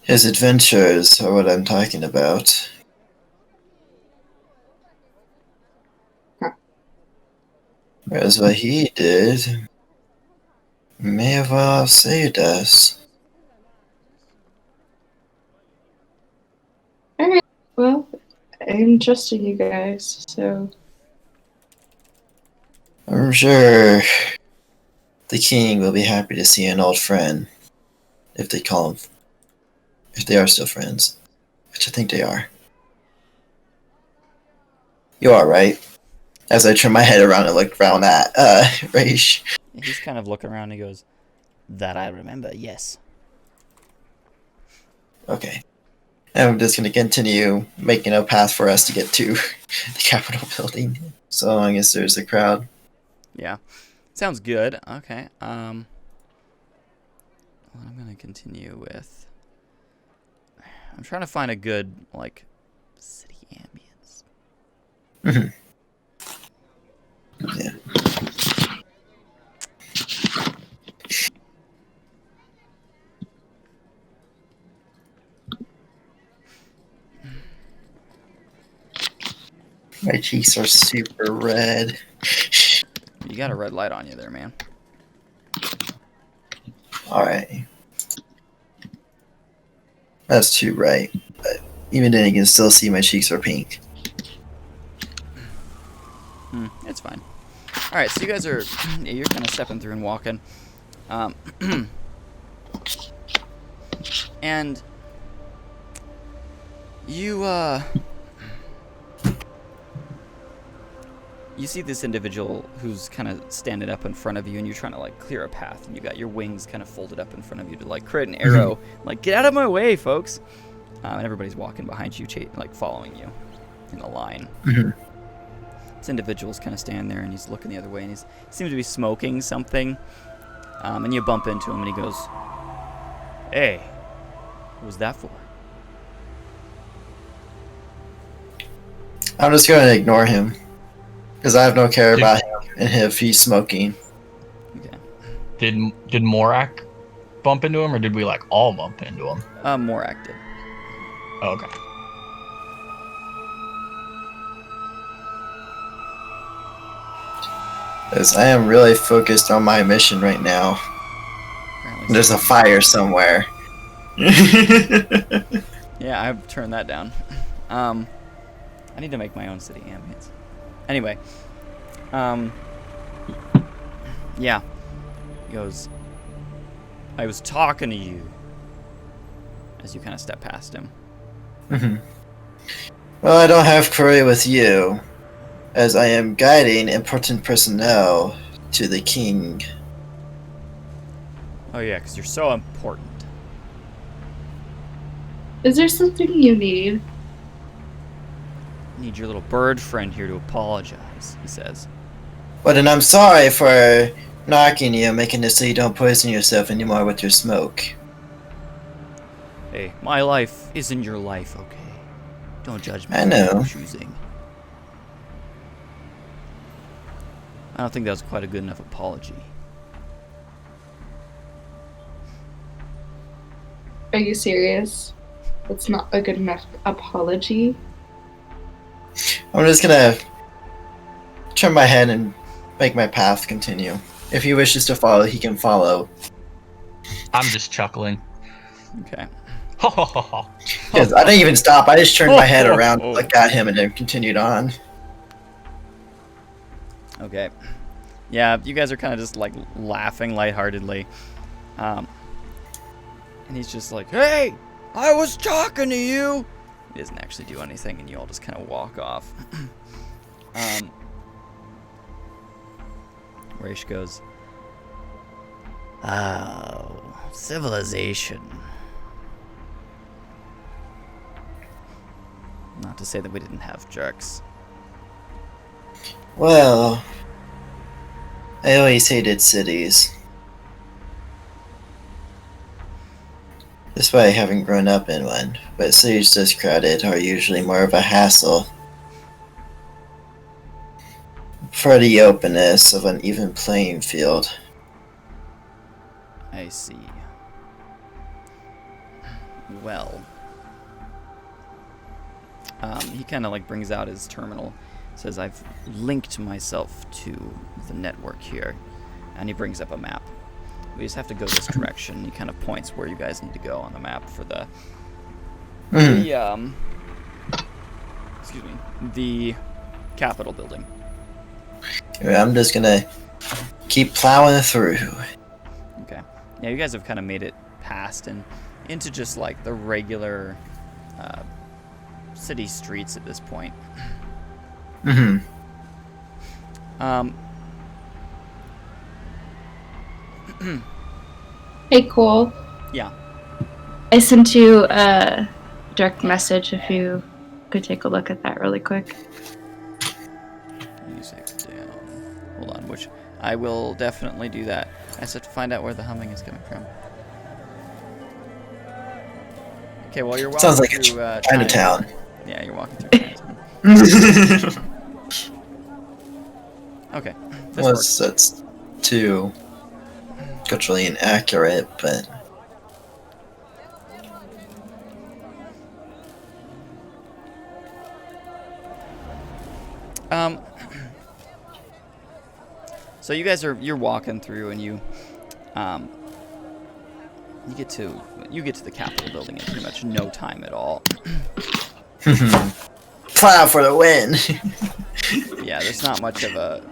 His adventures are what I'm talking about. Huh. Whereas what he did may have well saved us. Alright, well, I'm trusting you guys, so... I'm sure the king will be happy to see an old friend, if they call him, if they are still friends, which I think they are. You are, right? As I turn my head around and look around at Raish. He's kind of looking around and he goes, "That I remember, yes." Okay. And I'm just going to continue making a path for us to get to the Capitol building, so long as there's a crowd. Yeah. Sounds good. Okay. Well, I'm going to continue with... I'm trying to find a good, like, city ambience. Mm-hmm. Yeah. My cheeks are super red. You got a red light on you there, man. Alright. That's too bright. But even then, you can still see my cheeks are pink. It's fine. Alright, so you guys are... You're kind of stepping through and walking. And... You see this individual who's kind of standing up in front of you, and you're trying to, like, clear a path, and you got your wings kind of folded up in front of you to, like, create an arrow. Like, get out of my way, folks! And everybody's walking behind you, like, following you in a line. This individual's kind of standing there, and he's looking the other way, and he seems to be smoking something. And you bump into him, and he goes, "Hey, what was that for?" I'm just going to ignore him. Because I have no care about him and if he's smoking. Okay. Did Morak bump into him, or did we like all bump into him? More active. Oh, okay. Because I am really focused on my mission right now. Apparently There's a fire somewhere. Yeah, I've turned that down. I need to make my own city ambience. Anyway, yeah. He goes, "I was talking to you," as you kind of step past him. Well, I don't have query with you, as I am guiding important personnel to the king. Oh yeah, because you're so important. Is there something you need? Need your little bird friend here to apologize, he says. Well, then I'm sorry for knocking you, making it so you don't poison yourself anymore with your smoke. Hey, my life isn't your life, okay? Don't judge me I for know. your choosing. I don't think that was quite a good enough apology. Are you serious? That's not a good enough apology. I'm just gonna turn my head and make my path continue. If he wishes to follow, he can follow. I'm just chuckling. Okay. Because I didn't even stop. I just turned my head around, looked at him, and then continued on. Okay. Yeah, you guys are kind of just like laughing lightheartedly. And he's just like, "Hey, I was talking to you." He doesn't actually do anything, and you all just kind of walk off. Raish goes, "Oh, civilization. Not to say that we didn't have jerks." Well, I always hated cities. Despite having grown up in one, but cities this crowded are usually more of a hassle. For the openness of an even playing field. I see. Well, he kind of like brings out his terminal, says, I've linked myself to the network here, and he brings up a map. We just have to go this direction. He kind of points where you guys need to go on the map for the the Capitol building. I'm just gonna keep plowing through. Okay. Yeah, you guys have kind of made it past and into just like the regular city streets at this point. Hey, Cole. Yeah. I sent you a direct message if you could take a look at that really quick. Music down. Hold on, which I will definitely do that. I just have to find out where the humming is coming from. Okay, well, you're walking Sounds like through Chinatown. Yeah, you're walking through Chinatown. Okay. This Well, works. that's too culturally inaccurate, but So you guys you're walking through and you get to the Capitol building in pretty much no time at all. plow for the win. Yeah, there's not much of a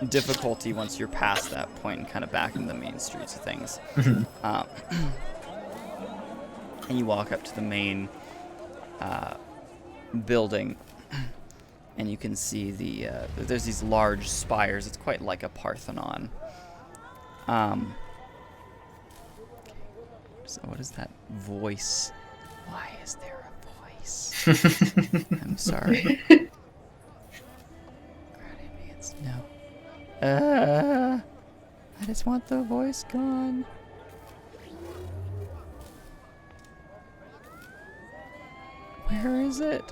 difficulty once you're past that point and kind of back in the main streets of things. And you walk up to the main building, and you can see there's these large spires. It's quite like a Parthenon. So what is that voice? Why is there a voice? I'm sorry. Ambience, no. I just want the voice gone. Where is it?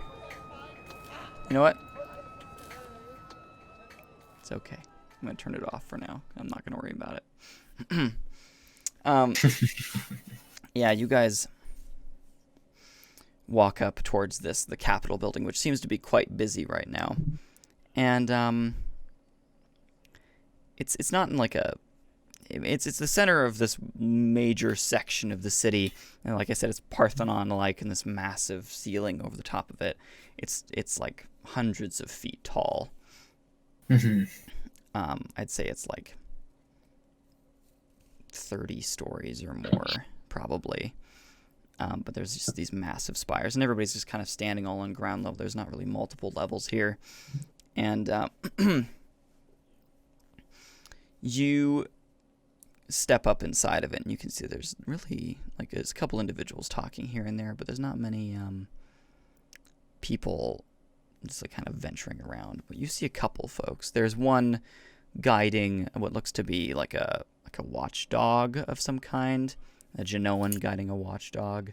You know what? It's okay. I'm gonna turn it off for now. I'm not gonna worry about it. Yeah, you guys walk up towards the Capitol building, which seems to be quite busy right now. And it's not in like it's the center of this major section of the city, and like I said, it's Parthenon-like, and this massive ceiling over the top of it. It's like hundreds of feet tall. I'd say it's like 30 stories or more, probably. But there's just these massive spires, and everybody's just kind of standing all on ground level. There's not really multiple levels here. And you step up inside of it, and you can see there's really, like, there's a couple individuals talking here and there, but there's not many people just like kind of venturing around. But you see a couple folks. There's one guiding what looks to be like a watchdog of some kind. A Genoan guiding a watchdog.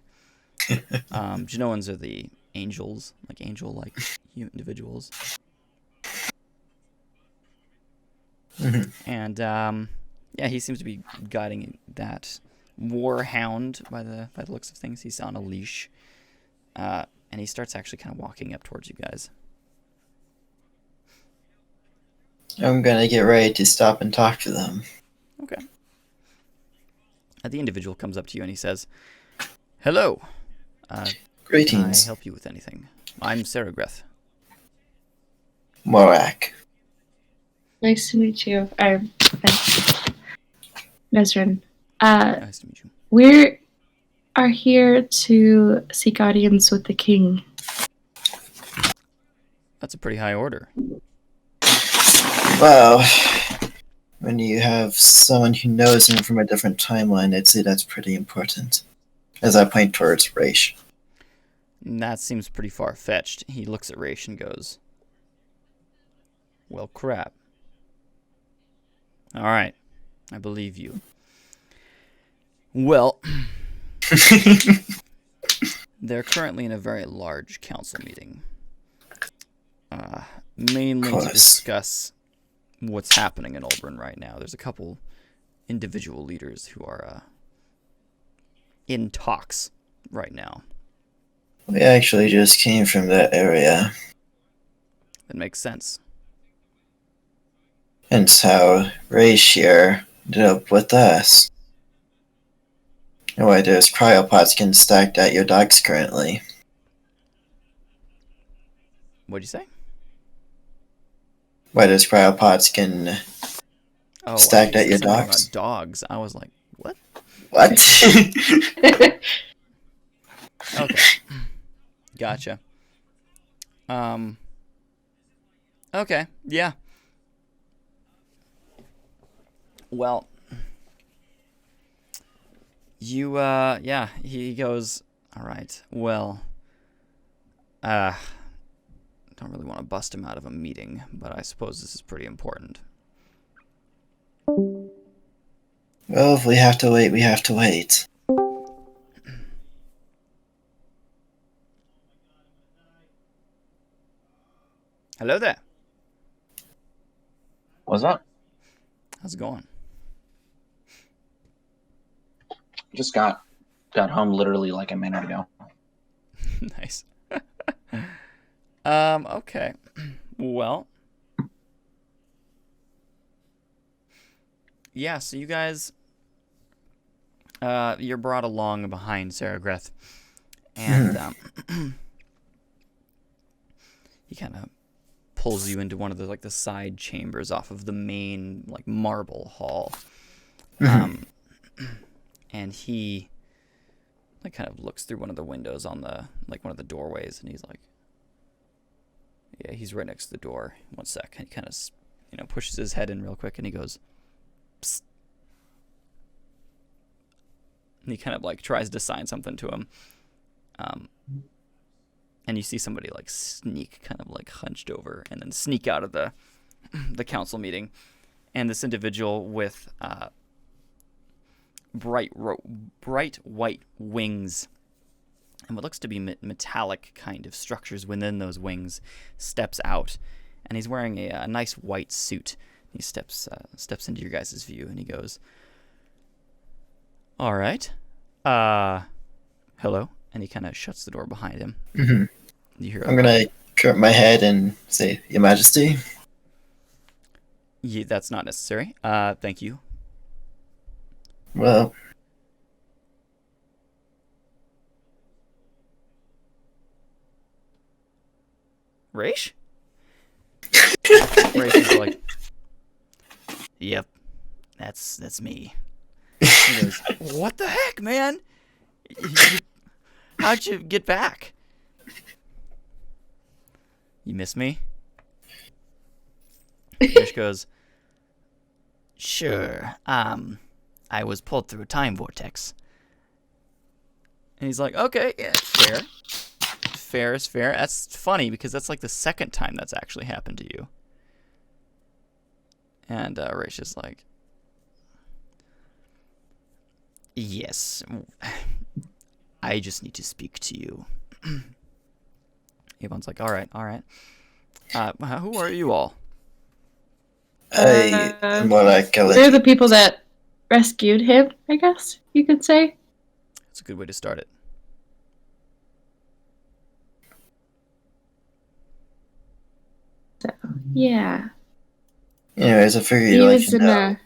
Genoans are the angels, like angel-like individuals. And yeah, he seems to be guiding that warhound by the looks of things. He's on a leash, and he starts actually kind of walking up towards you guys. I'm gonna get ready to stop and talk to them. Okay. The individual comes up to you and he says, "Hello. Greetings. Can I help you with anything? I'm Saragreth." Morak. Nice to meet you. I'm Nezrin. Nice to meet you. We are here to seek audience with the king. That's a pretty high order. Well, when you have someone who knows him from a different timeline, I'd say that's pretty important. As I point towards Raish. That seems pretty far-fetched. He looks at Raish and goes, "Well, crap. All right, I believe you. Well, they're currently in a very large council meeting, mainly to discuss what's happening in Ulbrin right now. There's a couple individual leaders who are in talks right now. We actually just came from that area. That makes sense. Hence how Rayshire ended up with us. And why there's cryopods getting stacked at your docks currently. What'd you say? Why there's cryopods getting stacked at your docks. About dogs. I was like, what? What? Okay. Gotcha. Okay, yeah. Well, yeah, he goes, all right, well, don't really want to bust him out of a meeting, but I suppose this is pretty important. Well, if we have to wait, we have to wait. Hello there. What's up? How's it going? Just got home literally like a minute ago. Nice. Okay. Well. Yeah, so you guys, you're brought along behind Saragreth, and he kind of pulls you into one of the side chambers off of the main marble hall, and he kind of looks through one of the windows on the one of the doorways, and he's like, yeah, he's right next to the door. 1 sec. He kind of pushes his head in real quick, and he goes, psst. And he kind of tries to sign something to him. And you see somebody sneak, kind of hunched over, and then sneak out of the council meeting. And this individual with bright white wings and what looks to be metallic kind of structures within those wings steps out, and he's wearing a nice white suit. He steps into your guys' view, and he goes, all right, hello, and he kind of shuts the door behind him. You hear I'm gonna turn my head and say, Your Majesty. Yeah, that's not necessary. Thank you. Well, Raish? Raish is like, yep, that's me. He goes, what the heck, man? How'd you get back? You miss me? Raish goes, sure, I was pulled through a time vortex. And he's like, okay, yeah, fair. Fair is fair. That's funny because that's the second time that's actually happened to you. And Raish is like, yes, I just need to speak to you. Avon's like, all right. Who are you all? I am more like They're the people that rescued him, I guess you could say. It's a good way to start it. So, yeah. Anyways, I figured you'd like to know.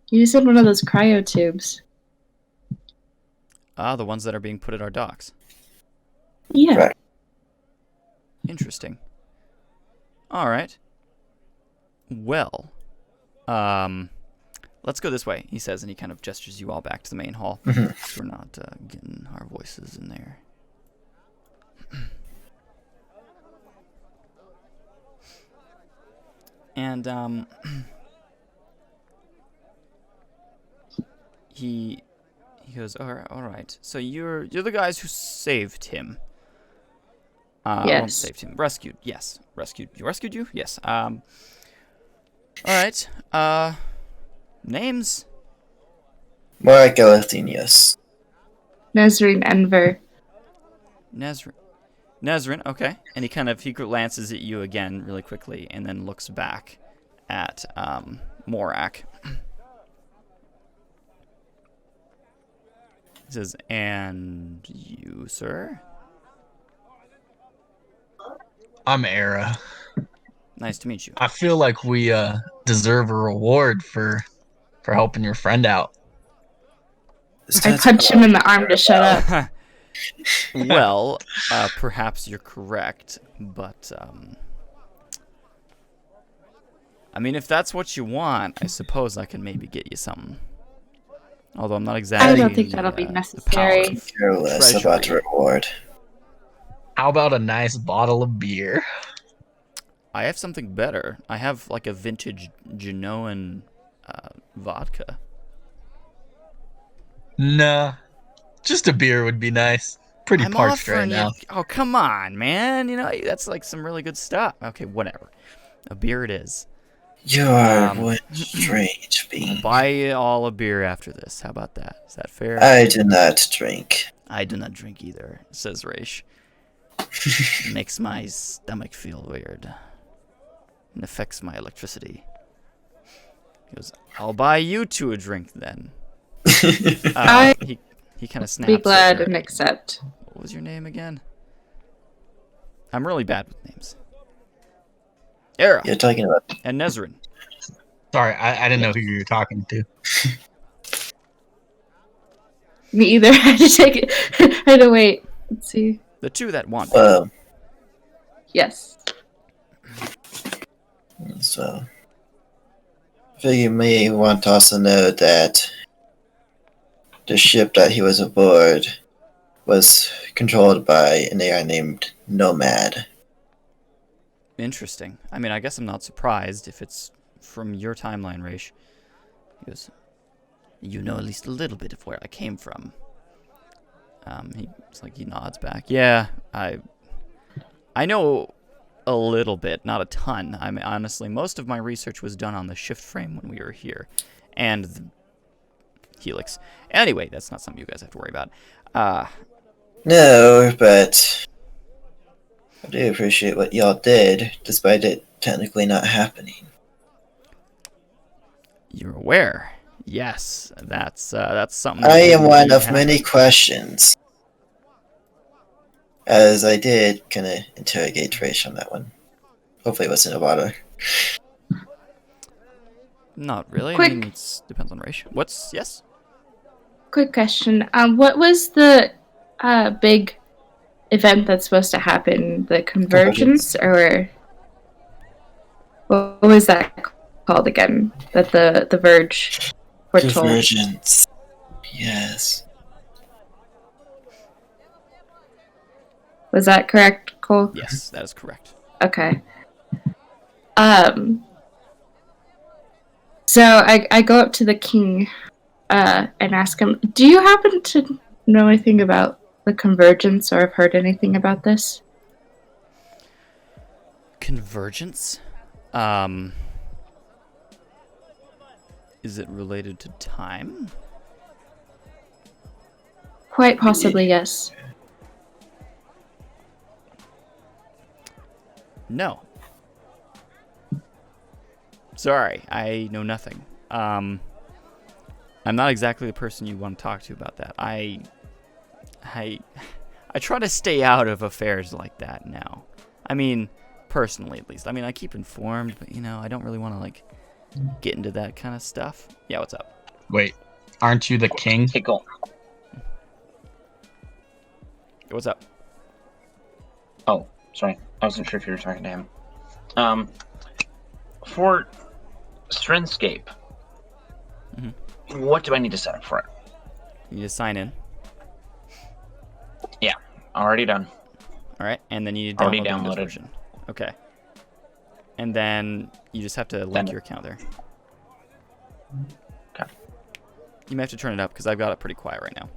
He was in one of those cryo tubes. Ah, the ones that are being put at our docks. Yeah. Right. Interesting. All right. Well, let's go this way, he says, and he kind of gestures you all back to the main hall. So we're not getting our voices in there. And he goes, all right. So you're the guys who saved him. Yes. Saved him. Rescued. Yes. Rescued. You rescued you? Yes. All right. Names? More like Elethinius. Nezrine Enver. Nezrin, okay. And he glances at you again really quickly and then looks back at Morak. He says, and you, sir? I'm Era. Nice to meet you. I feel like we deserve a reward for helping your friend out. I punch him in the arm to shut up. Well, perhaps you're correct, but I mean, if that's what you want, I suppose I can maybe get you something. Although I'm not exactly. I don't think that'll be necessary. Careless about the reward. How about a nice bottle of beer? I have something better. I have like a vintage Genoan vodka. Nah, just a beer would be nice. Pretty I'm parched right offering now. you. Oh, come on, man. You know, that's like some really good stuff. Okay, whatever. A beer it is. You're one strange being. I'll buy you all a beer after this. How about that? Is that fair? I do not drink. I do not drink either, says Raish. Makes my stomach feel weird. And affects my electricity. He goes, I'll buy you two a drink then. He kind of snaps. Be glad and accept. What was your name again? I'm really bad with names. Era. You're talking about. And Nezrin. Sorry, I didn't know who you were talking to. Me either. I had to take it. I had to wait. Let's see. The two that won. Yes. So, I figure you may want to also know that the ship that he was aboard was controlled by an AI named Nomad. Interesting. I mean, I guess I'm not surprised if it's from your timeline, Raish. He goes, you know at least a little bit of where I came from. He nods back. Yeah, I know a little bit, not a ton. I mean, honestly, most of my research was done on the shift frame when we were here, and the Helix. Anyway, that's not something you guys have to worry about. No, but I do appreciate what y'all did, despite it technically not happening. You're aware? Yes, that's something. I am one of many questions, as I did kind of interrogate Raish on that one. Hopefully it wasn't a water. Not really. Quick. I mean, it depends on Raish. Yes? Quick question. What was the big event that's supposed to happen? The convergence, or what was that called again? That the Verge foretold. Convergence. Yes. Was that correct, Cole? Yes, that is correct. Okay. So I go up to the king and ask him, do you happen to know anything about the convergence, or have heard anything about this? Convergence? Is it related to time? Quite possibly, yes. No. Sorry, I know nothing. I'm not exactly the person you want to talk to about that. I try to stay out of affairs like that now. I mean, personally at least. I mean, I keep informed, but I don't really want to get into that kind of stuff. Yeah, what's up? Wait, aren't you the king? Hey, go. What's up? Oh, sorry. I wasn't sure if you were talking to him. For Strenscape, what do I need to set up for it? You need to sign in. Yeah, already done. All right, and then you download the Windows version. Okay. And then you just have to link your account there. Okay. You may have to turn it up because I've got it pretty quiet right now.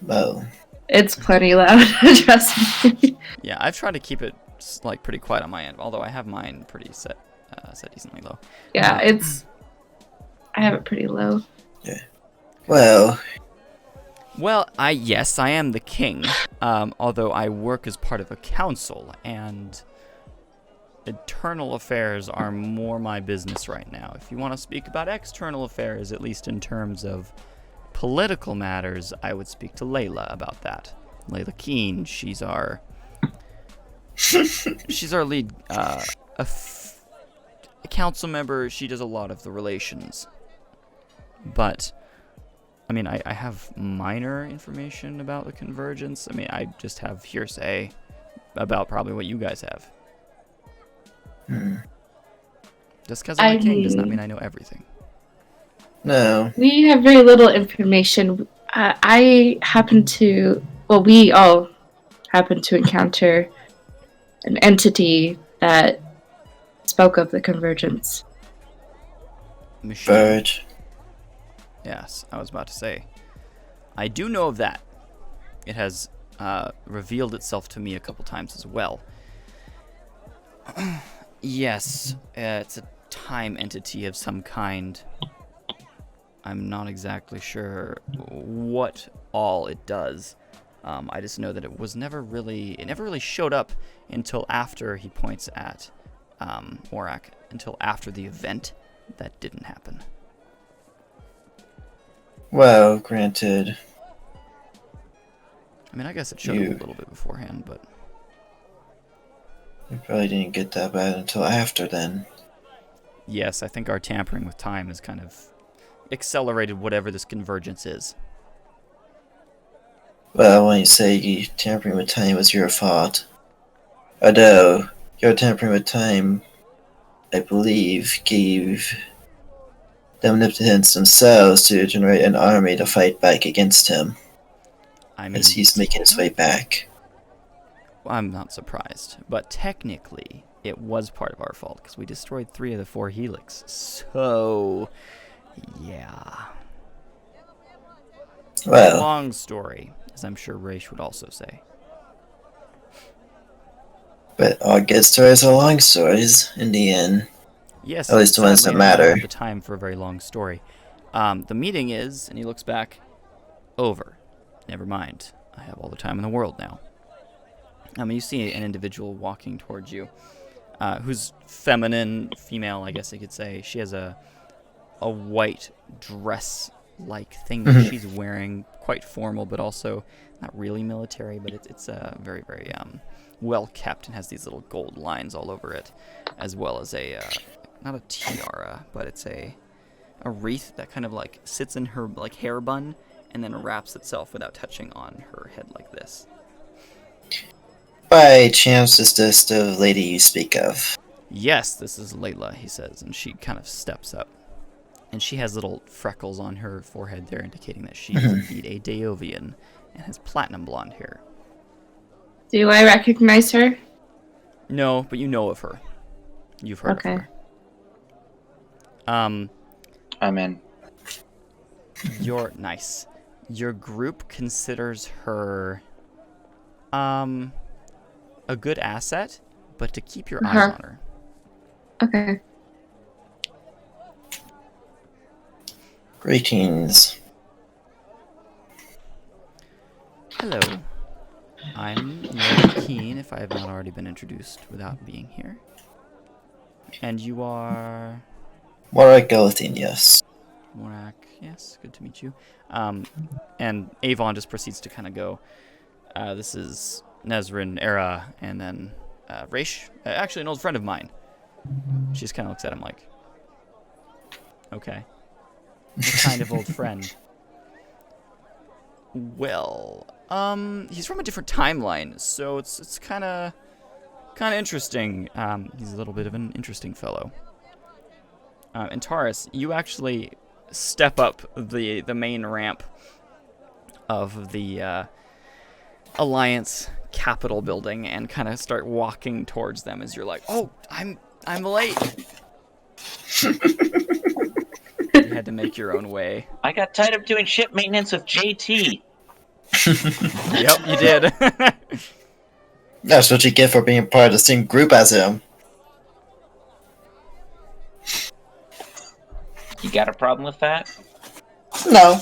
Oh. It's plenty loud, trust me. Yeah, I've tried to keep it pretty quiet on my end, although I have mine pretty set decently low. Yeah, I have it pretty low. Yeah. Well, yes, I am the king, although I work as part of a council, and internal affairs are more my business right now. If you want to speak about external affairs, at least in terms of political matters, I would speak to Layla about that. Layla Keane, she's our lead a council member. She does a lot of the relations. But, I mean, I have minor information about the convergence. I mean, I just have hearsay about probably what you guys have. Just because I'm a king does not mean I know everything. No. We have very little information. We all happened to encounter an entity that spoke of the convergence. Machine. Bird. Yes, I was about to say. I do know of that. It has revealed itself to me a couple times as well. Yes, it's a time entity of some kind. I'm not exactly sure what all it does. I just know that it never really showed up until after he points at Morak, until after the event. That didn't happen. Well, granted. I mean, I guess it showed up a little bit beforehand, but... You probably didn't get that bad until after then. Yes, I think our tampering with time has kind of accelerated whatever this convergence is. Well, when you say you tampering with time was your fault. Although, your tampering with time, I believe, gave the omnipotents themselves to generate an army to fight back against him. I mean, as he's making his way back. I'm not surprised, but technically it was part of our fault because we destroyed 3 of the 4 helix. So, yeah. Well, long story, as I'm sure Raish would also say. But all good stories are long stories in the end. Yes, at least the ones that sadly, I don't matter. have the time for a very long story. The meeting is, and he looks back, over. Never mind. I have all the time in the world now. You see an individual walking towards you, who's female, I guess you could say. She has a white dress-like thing that she's wearing, quite formal, but also not really military, but it's very, very well kept and has these little gold lines all over it, as well as not a tiara, but it's a wreath that kind of like sits in her like hair bun and then wraps itself without touching on her head like this. By chance, is this the lady you speak of? Yes, this is Layla, he says, and she kind of steps up. And she has little freckles on her forehead there indicating that she is indeed a Daovian and has platinum blonde hair. Do I recognize her? No, but you know of her. You've heard of her. I'm in. You're nice. Your group considers her a good asset, but to keep your eyes on her. Okay. Greetings. Hello. I'm Layla Keane, if I have not already been introduced without being here. And you are... Morak Galathin, yes. Morak, yes, good to meet you. And Avon just proceeds to kind of go, this is Nezrin, Era, and then Raish. Actually, an old friend of mine. She just kind of looks at him like, okay. What kind of old friend? Well, he's from a different timeline, so it's kind of interesting. He's a little bit of an interesting fellow. And Taurus, you actually step up the main ramp of the Alliance Capitol building and kind of start walking towards them as you're like, oh, I'm late. You had to make your own way. I got tired of doing ship maintenance with JT. Yep, you did. That's what you get for being part of the same group as him. You got a problem with that? No.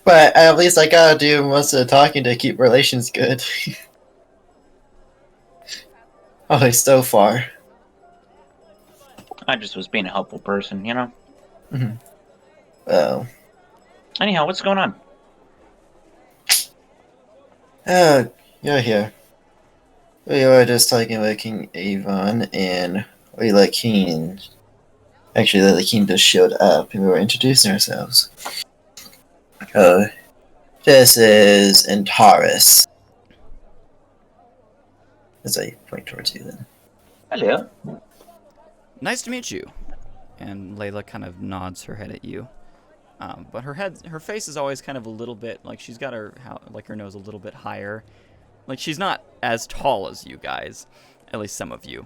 But at least I gotta do most of the talking to keep relations good. Oh, so far. I just was being a helpful person, you know? Mm-hmm. Well, Anyhow, what's going on? you're here. We were just talking about King Avon and Layla Keane. Actually, Layla Keane just showed up and we were introducing ourselves. This is Antares. As I point towards you then. Hello. Nice to meet you. And Layla kind of nods her head at you. But her face is always kind of a little bit, like she's got her nose a little bit higher. Like she's not as tall as you guys, at least some of you.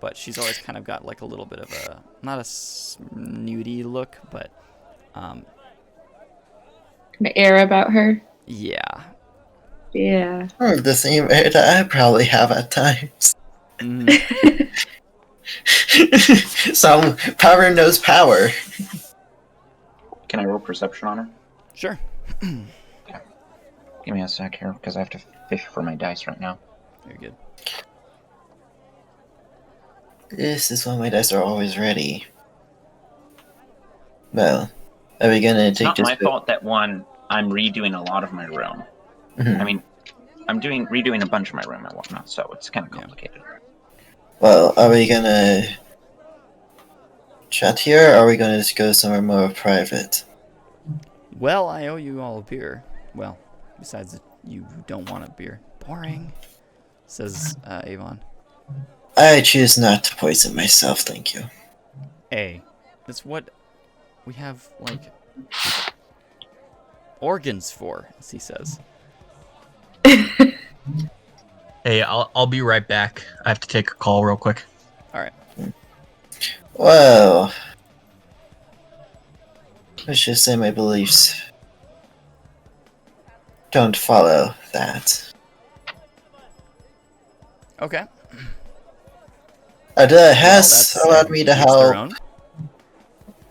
But she's always kind of got like a little bit of a, not a snooty look, but An air about her. yeah. Yeah. The same air that I probably have at times. Mm, Some power knows power. Can I roll perception on her? sure. Give me a sec here, because I have to fish for my dice right now. Very good. This is why my dice are always ready. Well, are we gonna It's take not this? my fault that I'm redoing a lot of my room. Mhm. I mean, I'm redoing a bunch of my room and whatnot, so it's kind of complicated. Well, are we gonna chat here, or are we gonna just go somewhere more private? Well, I owe you all a beer. Well, besides that you don't want a beer. Boring, says Avon. I choose not to poison myself, thank you. Hey, that's what we have, like, organs for, as he says. Hey, I'll be right back. I have to take a call real quick. Alright. Well, let's just say my beliefs don't follow that. Okay. It has That's, allowed me to each their help. own.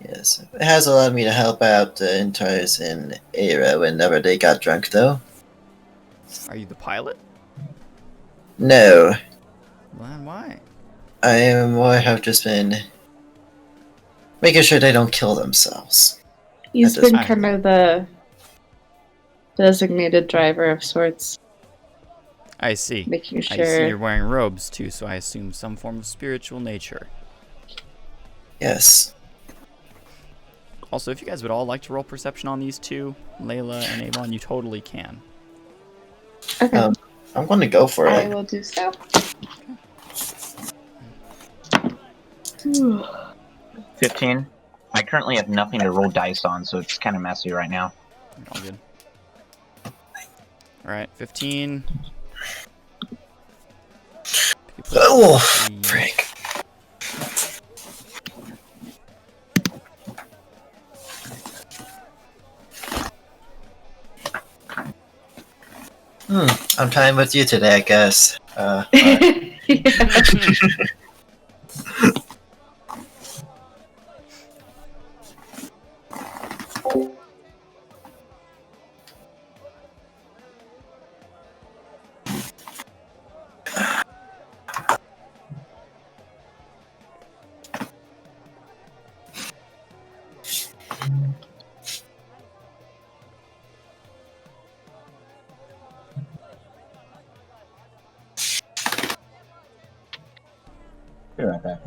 Yes, it has allowed me to help out the Entars in Era whenever they got drunk, though. Are you the pilot? No, Well, then why? I am more have just been making sure they don't kill themselves. He's That does been matter. kind of the designated driver of sorts, I see. making I see sure. you're wearing robes, too, so I assume some form of spiritual nature. Yes. Also, if you guys would all like to roll perception on these two, Layla and Avon, you totally can. Okay, I'm going to go for I it. will do so. 15. I currently have nothing to roll dice on, so it's kind of messy right now. All good. Alright, 15. Oh, Three. frick. I'm playing with you today, I guess. Be right back.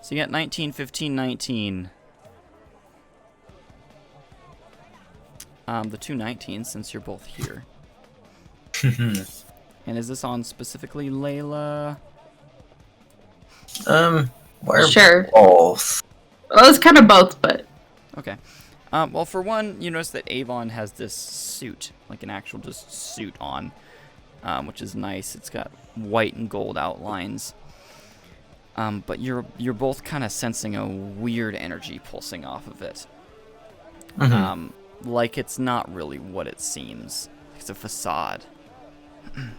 So you got 19, 15, 19. The two 19s, since you're both here. And is this on specifically Layla? We're Sure. both. Well, it's kind of both, but Okay. Well, for one, you notice that Avon has this suit, like an actual just suit on. which is nice. It's got white and gold outlines. But you're both kind of sensing a weird energy pulsing off of it. Like it's not really what it seems. It's a facade.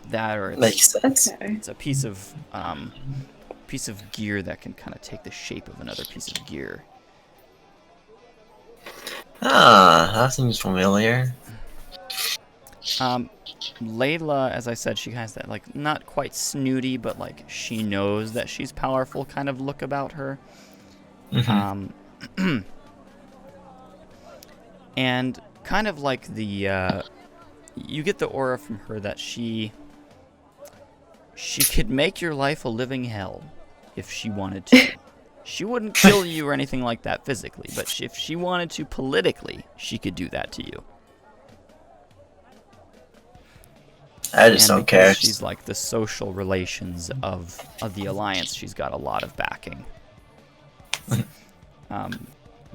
That or Makes sense. it's a piece of gear that can kind of take the shape of another piece of gear. Ah, that seems familiar. Layla, as I said, she has that like not quite snooty, but like she knows that she's powerful kind of look about her. And kind of like the you get the aura from her that she could make your life a living hell if she wanted to. She wouldn't kill you or anything like that physically, but if she wanted to politically, she could do that to you. I just And don't care. because she's like the social relations of the Alliance, she's got a lot of backing.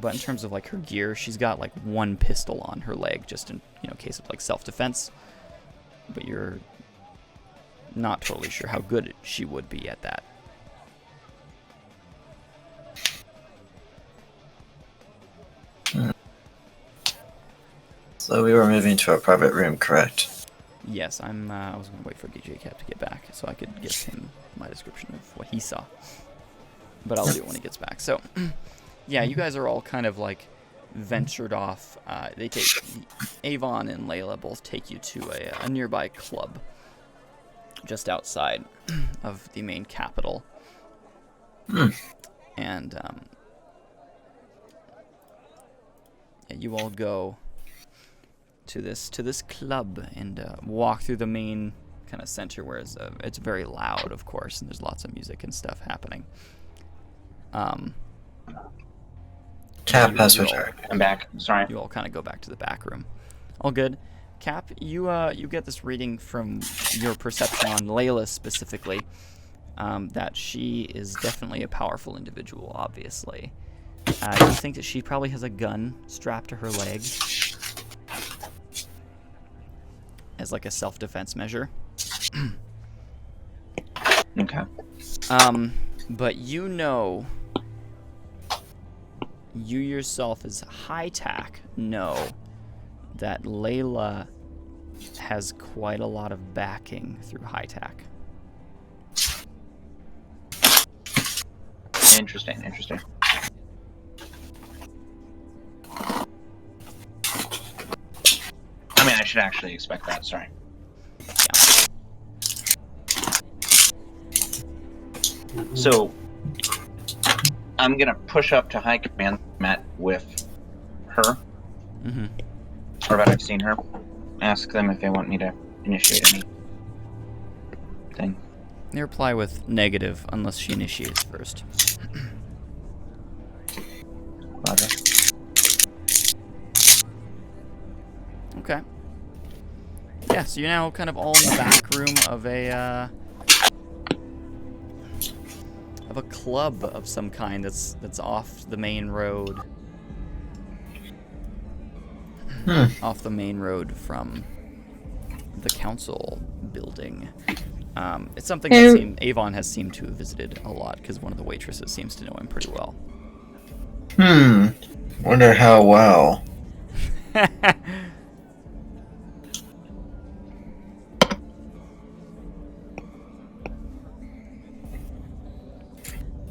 But in terms of like her gear, she's got like one pistol on her leg, just in case of like self-defense. But you're not totally sure how good she would be at that. So we were moving to a private room, correct? Yes, I was gonna wait for DJ Cap to get back so I could give him my description of what he saw. But I'll do it when he gets back. So, yeah, you guys are all kind of like ventured off. They take Avon and Layla both take you to a nearby club just outside of the main capital. And yeah, you all go to this club and walk through the main kind of center, where it's very loud, of course, and there's lots of music and stuff happening. Cap has returned. I'm back. Sorry. You all kind of go back to the back room. All good. Cap, you get this reading from your perception on Layla specifically, that she is definitely a powerful individual, obviously. You think that she probably has a gun strapped to her leg as like a self-defense measure. Okay. But you yourself as high-tack know that Layla has quite a lot of backing through high-tack. Interesting. I mean, I should actually expect that. Sorry. Yeah. So, I'm gonna push up to high command, met with her, or that I've seen her. Ask them if they want me to initiate anything. They reply with negative unless she initiates first. Roger. Okay. Yeah, so you're now kind of all in the back room of a club of some kind that's off the main road. Off the main road from the council building. It's something that Avon has seemed to have visited a lot because one of the waitresses seems to know him pretty well. Wonder how well.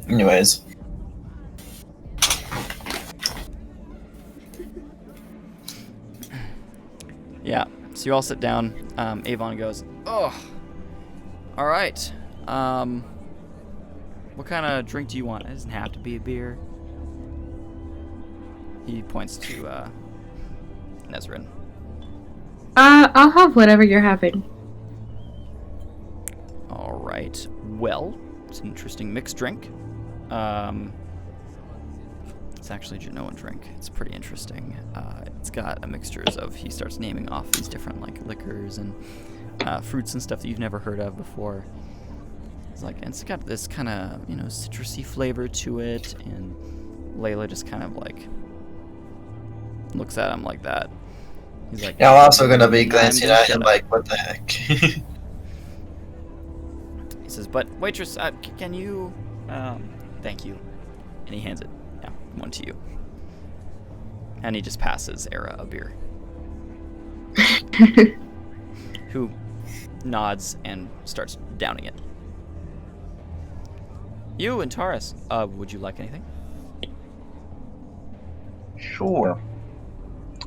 Anyways. Yeah, so you all sit down. Avon goes, "Oh, all right. What kind of drink do you want? It doesn't have to be a beer." He points to Nezrin. I'll have whatever you're having. All right. Well, it's an interesting mixed drink. It's actually a Genoan drink. It's pretty interesting. It's got a mixtures of, he starts naming off these different like liquors and fruits and stuff that you've never heard of before. It's like, and it's got this kind of, citrusy flavor to it, and Layla just kind of like looks at him like that. He's like, Yeah, I'm also gonna be glancing at him like, what the heck? But waitress, can you? Thank you. And he hands it. Yeah, one to you. And he just passes Era a beer. Who nods and starts downing it. You and Taurus, would you like anything? Sure.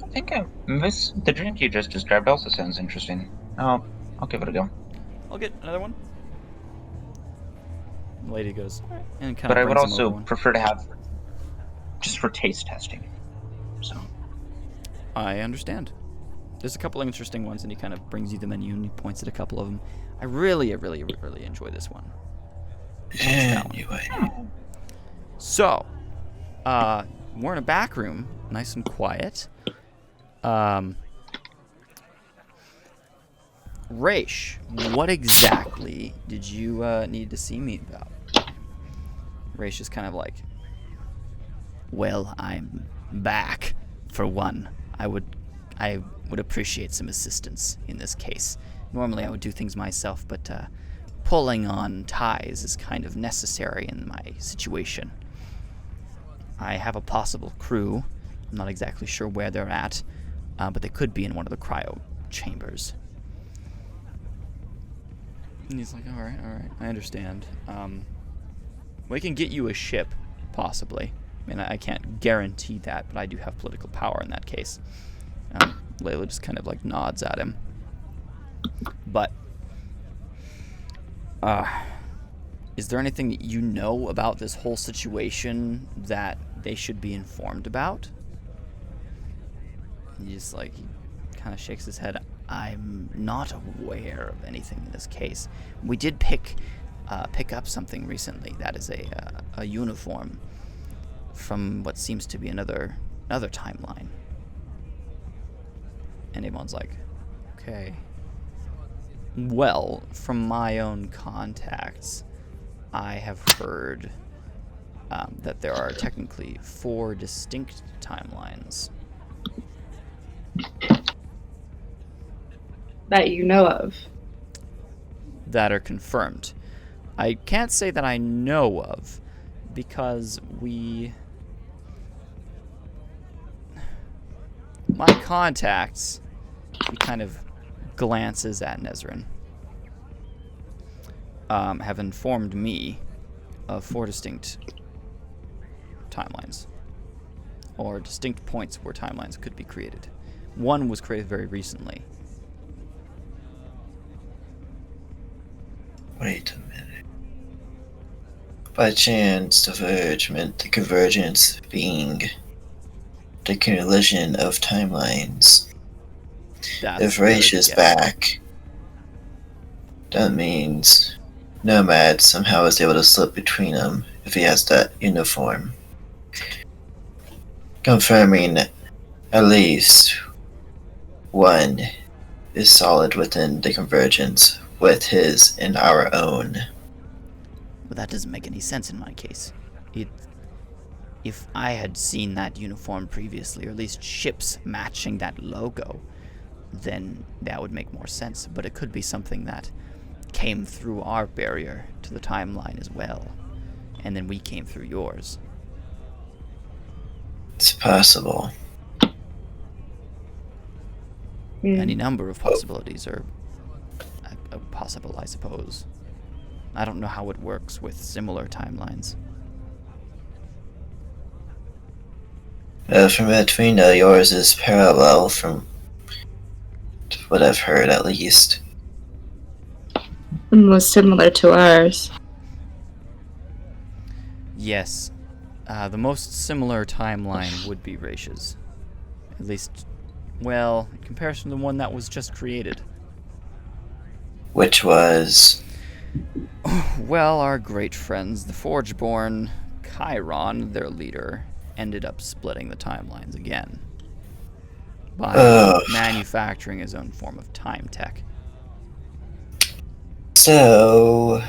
I think the drink you just described also sounds interesting. I'll give it a go. I'll get another one. The lady goes, all right, and kind But of I would brings him also over one. prefer to have just for taste testing. So I understand. There's a couple of interesting ones, and he kind of brings you the menu and he points at a couple of them. I really enjoy this one. Anyway. So, we're in a back room, nice and quiet. Raish, what exactly did you need to see me about? Raish is kind of like, well, I'm back, for one. I would appreciate some assistance in this case. Normally I would do things myself, but pulling on ties is kind of necessary in my situation. I have a possible crew. I'm not exactly sure where they're at, but they could be in one of the cryo chambers. And he's like, all right, I understand. We can get you a ship, possibly. I mean, I can't guarantee that, but I do have political power in that case. Layla just kind of like nods at him. But, is there anything that you know about this whole situation that they should be informed about? And he kind of shakes his head. I'm not aware of anything in this case. We did pick up something recently. That is a uniform from what seems to be another timeline. And Avon's like, okay. Well, from my own contacts, I have heard that there are technically 4 distinct timelines. That you know of. That are confirmed. I can't say that I know of, because my contacts, he kind of glances at Nezrin, have informed me of 4 distinct timelines, or distinct points where timelines could be created. One was created very recently. Wait a minute. By chance, diverge meant the convergence being the collision of timelines. If Raish is back, that means Nomad somehow is able to slip between them if he has that uniform. Confirming at least one is solid within the convergence with his and our own. But that doesn't make any sense in my case. If I had seen that uniform previously, or at least ships matching that logo, then that would make more sense. But it could be something that came through our barrier to the timeline as well, and then we came through yours. It's possible. Any number of possibilities are possible, I suppose. I don't know how it works with similar timelines. From what we know, yours is parallel from what I've heard, at least. And was similar to ours. Yes. The most similar timeline would be Raish's. At least, well, in comparison to the one that was just created. Which was? Well, our great friends, the Forgeborn, Chiron, their leader, ended up splitting the timelines again. By manufacturing his own form of time tech. So,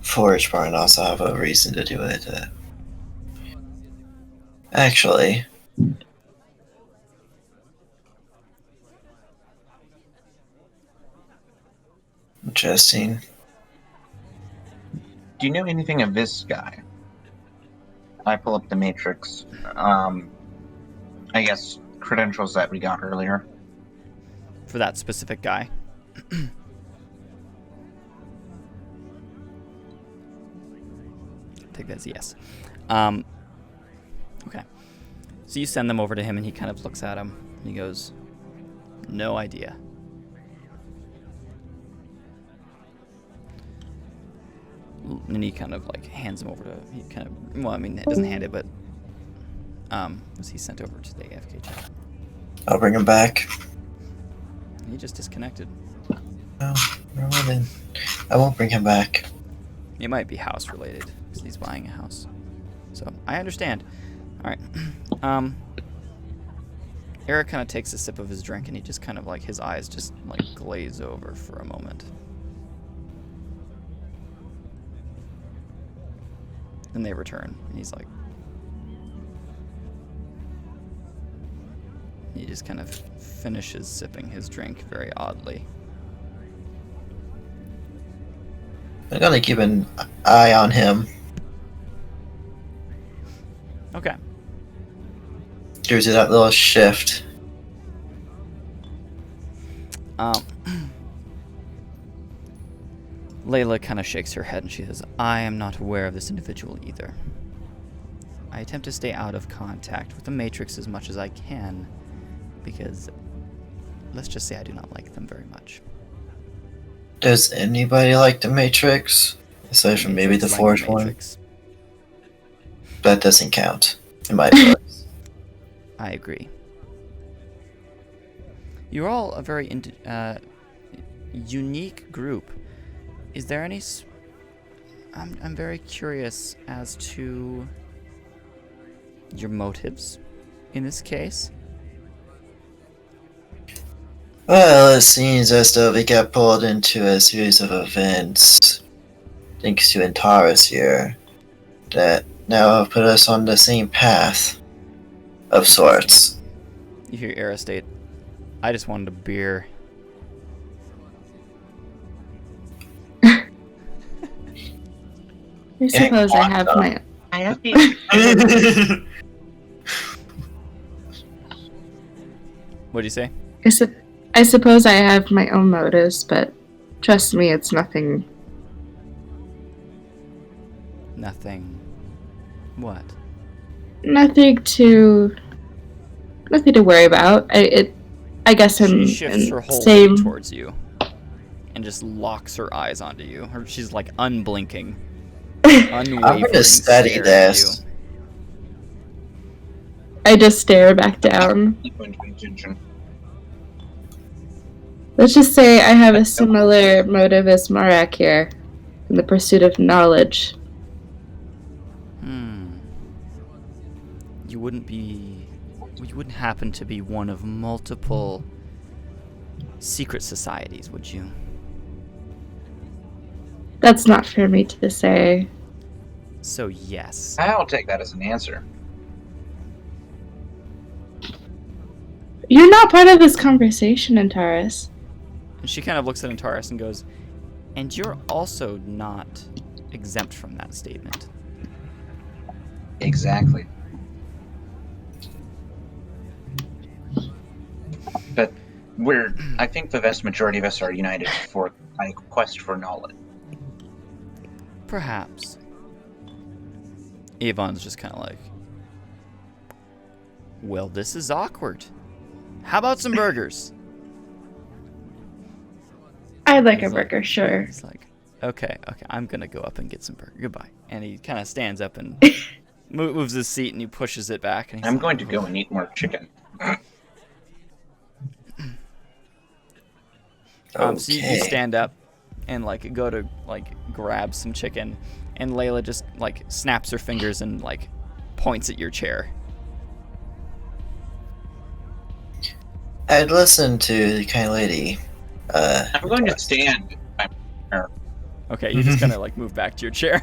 Forgeborn also have a reason to do it. Actually, interesting. Do you know anything of this guy? I pull up the matrix. I guess credentials that we got earlier. For that specific guy. I think that's yes. Okay. So you send them over to him, and he kind of looks at him, and he goes, "No idea." And he kind of like hands him over to, he kind of, well, I mean, it doesn't hand it, but was he sent over to the AFK chat? I'll bring him back. He just disconnected. No, well then. I won't bring him back. It might be house related because he's buying a house. So I understand. All right. Eric kind of takes a sip of his drink, and he just kind of like, his eyes just like glaze over for a moment. And they return, and he's like, he just kind of finishes sipping his drink very oddly. I'm gonna keep an eye on him. Okay. Gives you that little shift. Layla kind of shakes her head and she says, "I am not aware of this individual either. I attempt to stay out of contact with the Matrix as much as I can because, let's just say, I do not like them very much." Does anybody like the Matrix? Aside from maybe the Like fourth one? Matrix. That doesn't count, in my books. I agree. You're all a very unique group. Is there any... I'm very curious as to your motives in this case. Well, it seems as though we got pulled into a series of events, thanks to Antares here, that now have put us on the same path of sorts. You hear Era state, "I just wanted a beer." I suppose I have my... I have the... What'd you say? I suppose I have my own motives, but trust me, it's nothing. Nothing. What? Nothing to worry about. I guess She in shifts her whole same. weight towards you and just locks her eyes onto you. She's like unblinking, unwavering. I'm gonna study stare at this. you. I just stare back down. attention. Let's just say I have a similar motive as Marak here, in the pursuit of knowledge. You wouldn't happen to be one of multiple secret societies, would you? That's not for me to say. So yes. I'll take that as an answer. You're not part of this conversation, Antares. And she kind of looks at Antares and goes, "And you're also not exempt from that statement." Exactly. But I think the vast majority of us are united for a quest for knowledge. Perhaps. Avon's just kind of like, "Well, this is awkward. How about some burgers?" I'd like a He's like- burger, sure. He's like, okay, I'm gonna go up and get some burger. Goodbye. And he kind of stands up and moves his seat and he pushes it back. And he's I'm like, going to go and eat more chicken. So you stand up and like go to like grab some chicken, and Layla just like snaps her fingers and like points at your chair. I'd listen to the kind lady. I'm going to stand. Okay, you're just gonna like move back to your chair.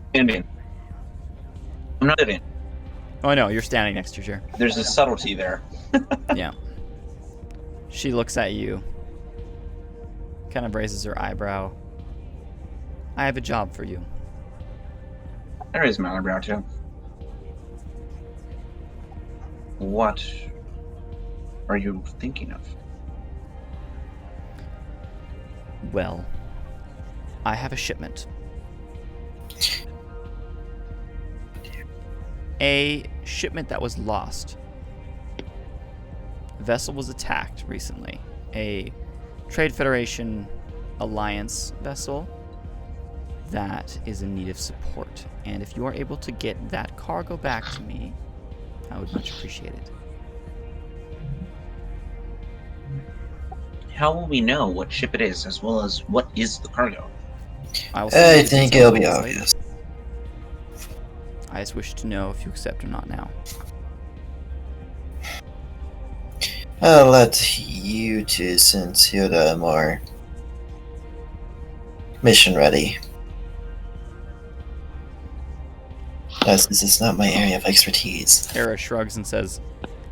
Standing. I'm not sitting. Oh no, you're standing next to your chair. There's a subtlety there. Yeah. She looks at you, kind of raises her eyebrow, I have a job for you. I raise my eyebrow too. What are you thinking of? Well, I have a shipment. A shipment that was lost. A vessel was attacked recently. A Trade Federation Alliance vessel that is in need of support. And if you are able to get that cargo back to me, I would much appreciate it. How will we know what ship it is, as well as what is the cargo? I will send you I the think details it'll be later. obvious. I just wish to know if you accept or not now. I'll let you two, since you're the more mission ready. As this is not my area of expertise. Hera shrugs and says,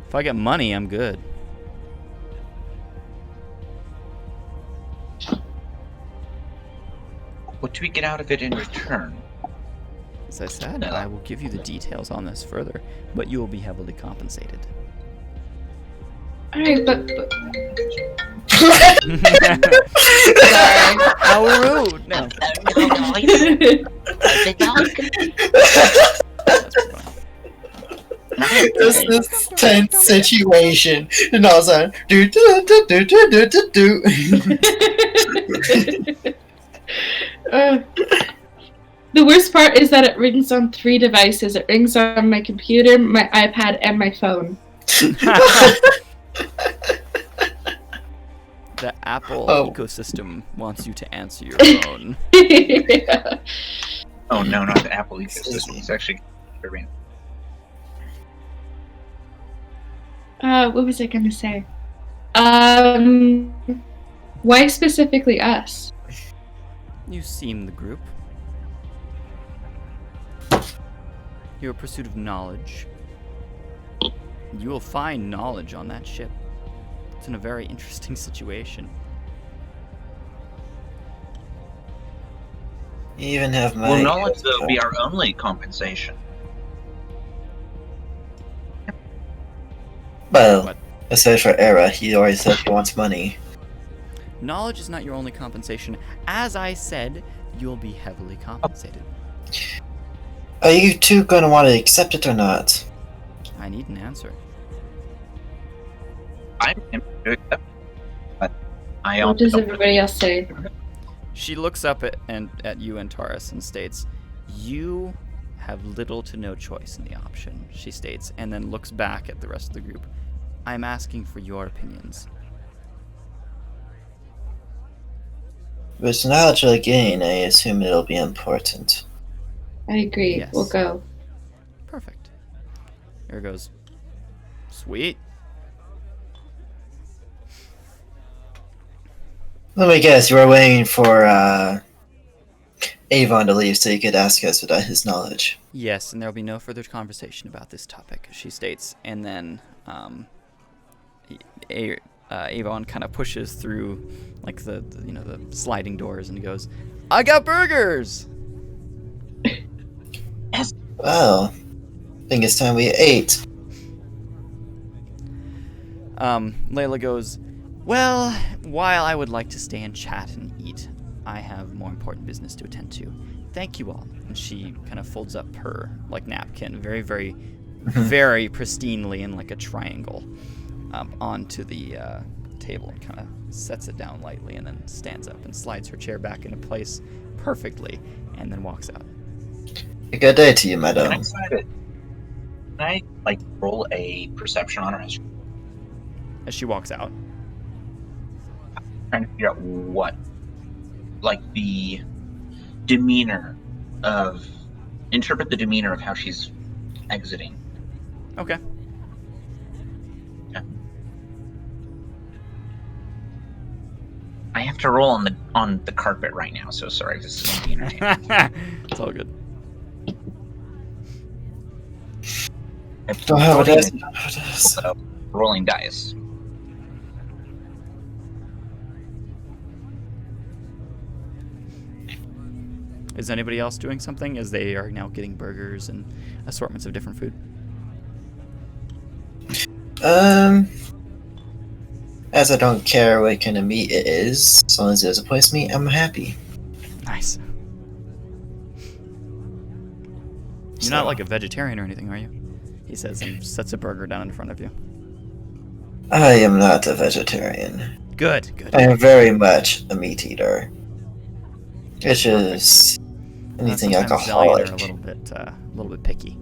if I get money, I'm good. What do we get out of it in return? As I said, I will give you the details on this further, but you will be heavily compensated. Alright, but How rude! No. That's pretty funny. This tense situation, and all of a sudden, do do do do do do do. The worst part is that it rings on 3 devices. It rings on my computer, my iPad, and my phone. The Apple Oh. ecosystem wants you to answer your phone. Yeah. Oh no, not the Apple ecosystem. It's actually disturbing. What was I gonna say? Why specifically us? You seem the group. Your pursuit of knowledge. You will find knowledge on that ship. It's in a very interesting situation. You even have my. Will knowledge though be our only compensation? Well, What? aside for Era, he already said he wants money. Knowledge is not your only compensation. As I said, you'll be heavily compensated. Are you two going to want to accept it or not? I need an answer. I'm tempted to accept, but I What does also everybody else say? She looks up at you and Taurus and states, "You have little to no choice in the option," she states, and then looks back at the rest of the group. "I'm asking for your opinions." With knowledge I gain, I assume it'll be important. I agree. Yes. We'll go. Perfect. Here goes. Sweet. Let me guess, you were waiting for Avon to leave so you could ask us without his knowledge. Yes, and there will be no further conversation about this topic, she states, and then Avon kind of pushes through like the sliding doors and he goes, "I got burgers." Well, I think it's time we ate. Layla goes, "Well, while I would like to stay and chat and eat, I have more important business to attend to. Thank you all." And she kind of folds up her like napkin, very, very, very pristinely in like a triangle, onto the table and kind of sets it down lightly, and then stands up and slides her chair back into place perfectly, and then walks out. A good day to you, Can madam. I like roll a perception on her? I'm As she walks out, trying to figure out what, like the demeanor of, interpret the demeanor of how she's exiting. okay. I have to roll on the carpet right now, so sorry. This is going to be entertaining. It's all good. Don't have a Rolling- dice. Don't have a dice. So, rolling dice. Is anybody else doing something as they are now getting burgers and assortments of different food? As I don't care what kind of meat it is, as long as it is a place meat, I'm happy. Nice. You're not like a vegetarian or anything, are you? He says and sets a burger down in front of you. I am not a vegetarian. Good. I am very much a meat eater. It's just anything alcoholic. Are a little bit picky.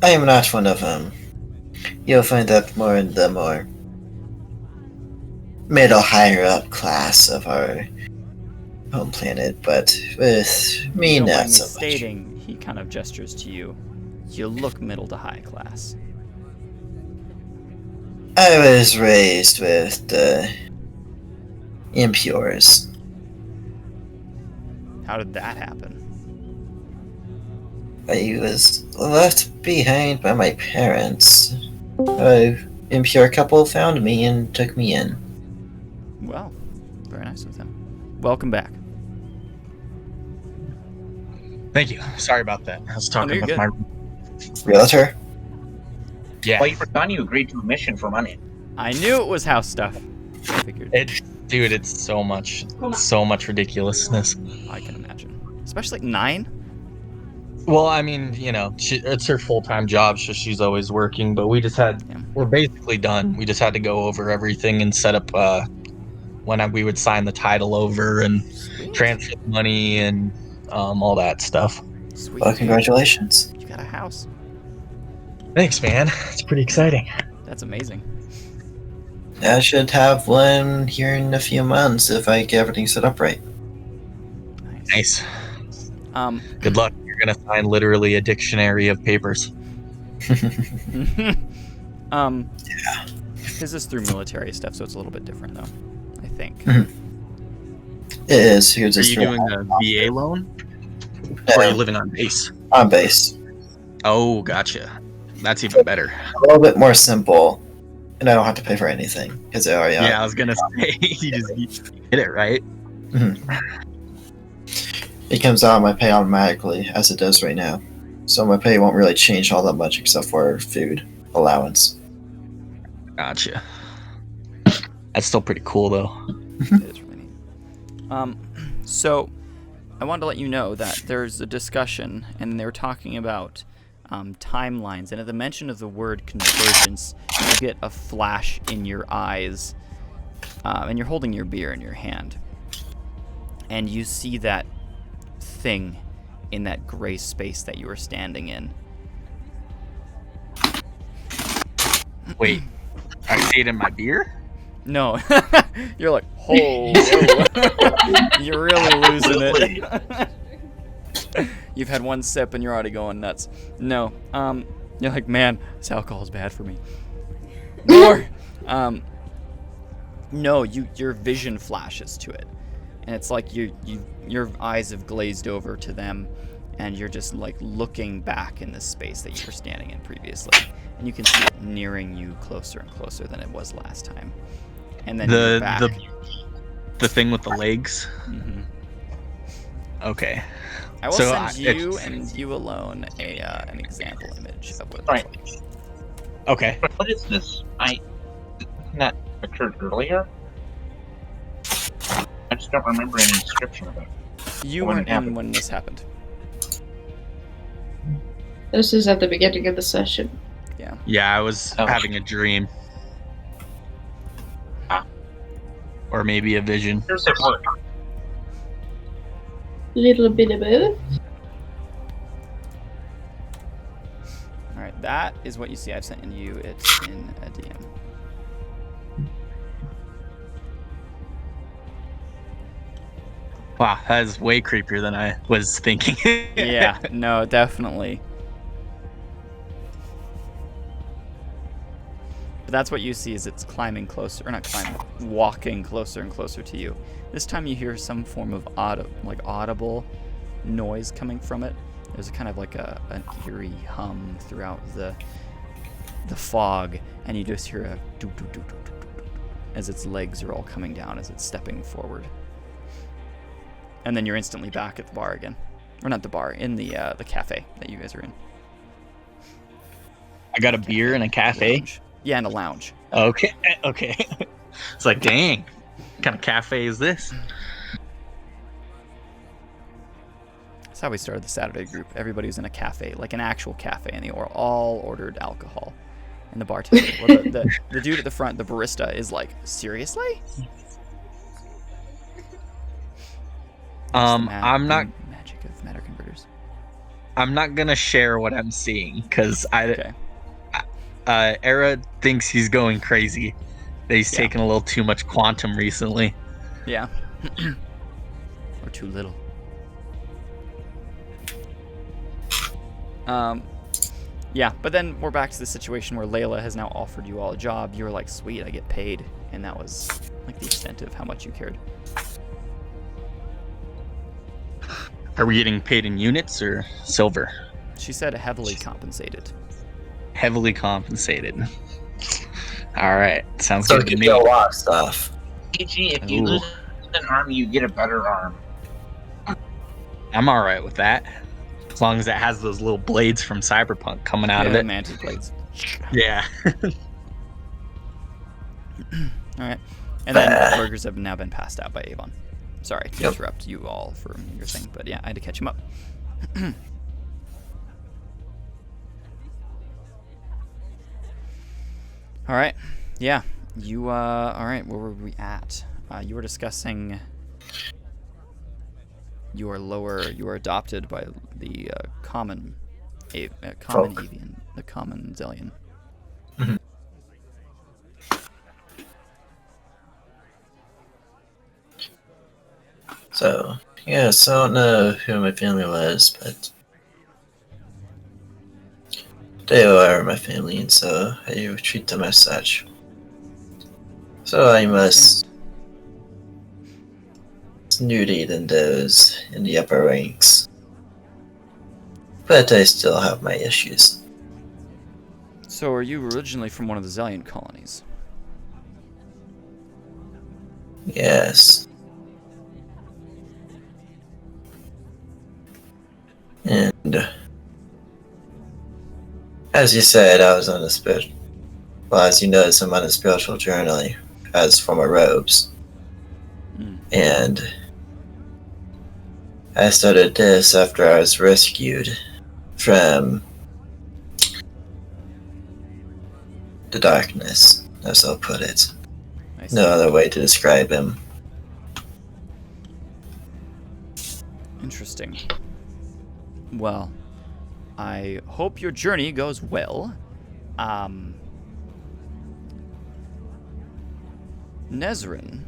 I am not one of them. You'll find that more in the more middle higher up class of our home planet, but with me, not so much. Stating, he kind of gestures to you. You look middle to high class. I was raised with the impures. How did that happen? I was left behind by my parents. An impure couple found me and took me in. Well, very nice of them. Welcome back. Thank you. Sorry about that. I was talking with my realtor. Yeah. Well, you forgot you agreed to a mission for money. I knew it was house stuff. I figured. Dude, it's so much ridiculousness. I can imagine. Especially 9? Well, I mean, you know, it's her full-time job, so she's always working, but we're basically done. We just had to go over everything and set up when we would sign the title over and transfer the money and all that stuff. Sweet. Well, congratulations. You got a house. Thanks, man. It's pretty exciting. That's amazing. I should have one here in a few months if I get everything set up right. Nice. Um, Good luck. You're gonna sign literally a dictionary of papers. Yeah. Yeah. This is through military stuff, so it's a little bit different, though. I think. It is. Are you doing a VA loan? Or are you living on base? On base. Oh, gotcha. That's even better. A little bit more simple, and I don't have to pay for anything because they already. Yeah, I was gonna say you just hit it right. It comes out of my pay automatically as it does right now, so my pay won't really change all that much except for food allowance. Gotcha. That's still pretty cool though. It is really neat. So I wanted to let you know that there's a discussion, and they're talking about timelines, and at the mention of the word convergence, you get a flash in your eyes, and you're holding your beer in your hand, and you see that thing in that gray space that you were standing in. Wait, I see it in my beer? No. You're like, oh, you're really losing it. You've had one sip and you're already going nuts. No. You're like, man, this alcohol's bad for me. More. No, your vision flashes to it. And it's like your eyes have glazed over to them, and you're just like looking back in this space that you were standing in previously. And you can see it nearing you closer and closer than it was last time. And then you're back. The thing with the legs? Mm-hmm. Okay. I will send you and you alone an example image of what it looks like. Okay. What is this? That occurred earlier? I just don't remember any description of it. You weren't in when this happened. This is at the beginning of the session. Yeah. Yeah, I was having a dream. Or maybe a vision. Here's it work. Little bit of both. Alright, that is what you see. I've sent you it in a DM. Wow, that is way creepier than I was thinking. Yeah, no, definitely. But that's what you see is it's climbing closer, or not climbing, walking closer and closer to you. This time you hear some form of audible noise coming from it. There's kind of like an eerie hum throughout the fog, and you just hear a doo doo doo doo doo as its legs are all coming down as it's stepping forward. And then you're instantly back at the bar again. Or not the bar, in the cafe that you guys are in. I got a beer in a cafe? Lounge. Yeah, in a lounge. Okay. It's like, dang. What kind of cafe is this? That's how we started the Saturday group. Everybody was in a cafe, like an actual cafe, and they all ordered alcohol. And the bartender, well, the dude at the front, the barista, is like, seriously? I'm not... Magic of matter converters. I'm not gonna share what I'm seeing, because Okay. Era thinks he's going crazy. That he's taken a little too much quantum recently. Yeah. Or too little. Yeah, but then we're back to the situation where Layla has now offered you all a job. You were like, sweet, I get paid. And that was like the extent of how much you cared. Are we getting paid in units or silver? She said heavily compensated. Heavily compensated. All right, sounds So good to you me. get a lot of stuff. PG, if you lose an arm, you get a better arm. I'm all right with that, as long as it has those little blades from Cyberpunk coming out of it. Mantis blades. Yeah. All right. And then burgers have now been passed out by Avon. Sorry to interrupt you all for your thing, but yeah, I had to catch him up. All right. Yeah. You, all right, where were we at? You were discussing you were adopted by the common avian, the common Zillion. Mm-hmm. So, yes, I don't know who my family was, but they are my family, and so I treat them as such. So I must snooty than those in the upper ranks. But I still have my issues. So are you originally from one of the Zillion colonies? Yes. And as you said, I was on a spiritual. Well, as you notice, I'm on a spiritual journey as for my robes. And I started this after I was rescued from the darkness, as I'll put it. No other way to describe him. Interesting. Well, I hope your journey goes well. Nezrin.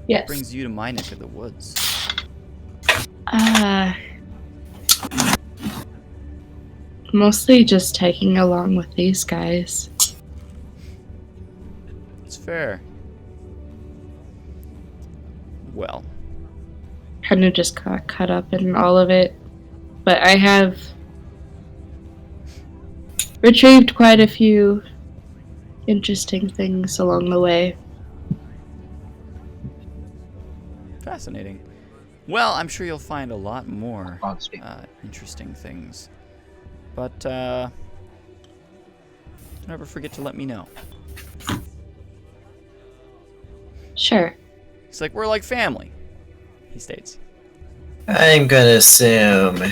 Yes. Brings you to my neck of the woods. Mostly just tagging along with these guys. It's fair. Well. Kind of just got caught up in all of it. But I have retrieved quite a few interesting things along the way. Fascinating. Well, I'm sure you'll find a lot more interesting things. But, never forget to let me know. Sure. He's like, we're like family, he states. I'm gonna assume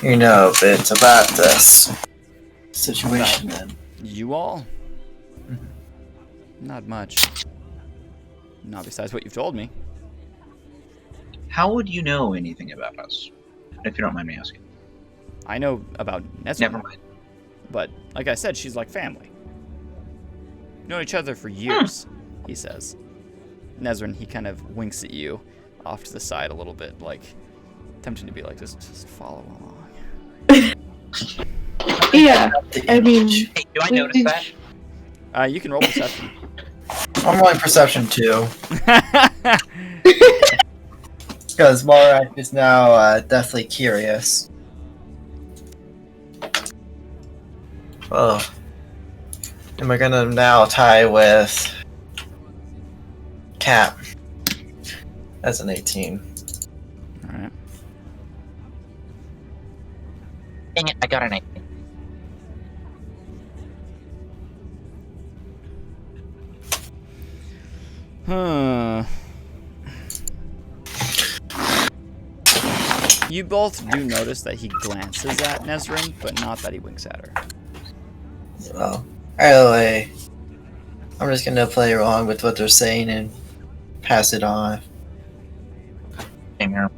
you know a bit about this situation then. You all? Not much. Not besides what you've told me. How would you know anything about us, if you don't mind me asking? I know about Nezrin. Never mind. But, like I said, she's like family. Known each other for years, he says. Nezrin, he kind of winks at you off to the side a little bit, like, tempting to be like, just follow along. Yeah, I mean... Hey, do I notice that? You can roll perception. I'm rolling perception too. Because Morak is now deathly curious. Oh. And we're gonna now tie with Cap. That's an 18. Dang it, I got an 8. Huh. You both do notice that he glances at Nezrin, but not that he winks at her. Well, either way, I'm just gonna play along with what they're saying and pass it on. Same here.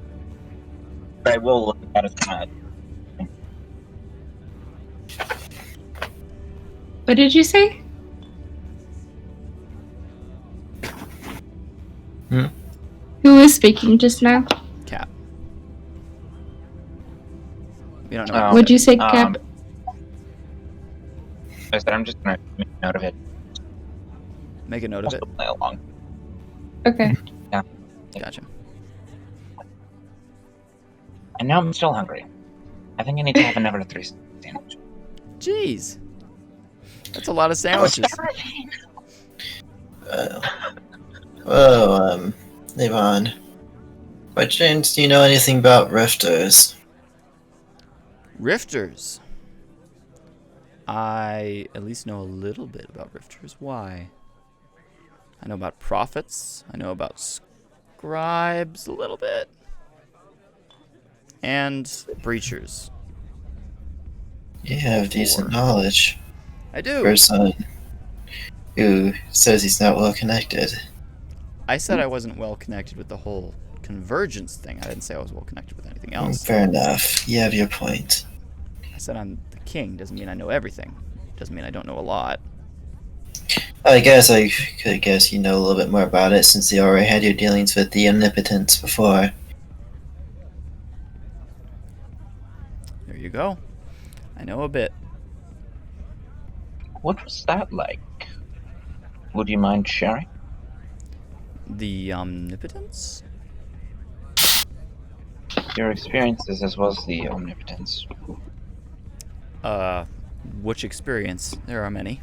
But I will look at his mat. What did you say? Who was speaking just now? Cap. You don't know. What'd you say, Cap? I said I'm just gonna make a note of it. Make a note of it. Play along. Okay. Yeah. Gotcha. And now I'm still hungry. I think I need to have another 3 sandwich. Jeez. That's a lot of sandwiches. Avon, by chance, do you know anything about rifters? Rifters? I at least know a little bit about rifters. Why? I know about prophets. I know about scribes a little bit. And breachers. You have decent knowledge. I do. For someone who says he's not well connected. I said I wasn't well connected with the whole convergence thing. I didn't say I was well connected with anything else. Fair enough. You have your point. I said I'm the king. Doesn't mean I know everything. Doesn't mean I don't know a lot. I guess I could guess you know a little bit more about it since you already had your dealings with the omnipotence before. There you go. I know a bit. What was that like? Would you mind sharing? The omnipotence? Your experiences as well as the omnipotence. Which experience? There are many.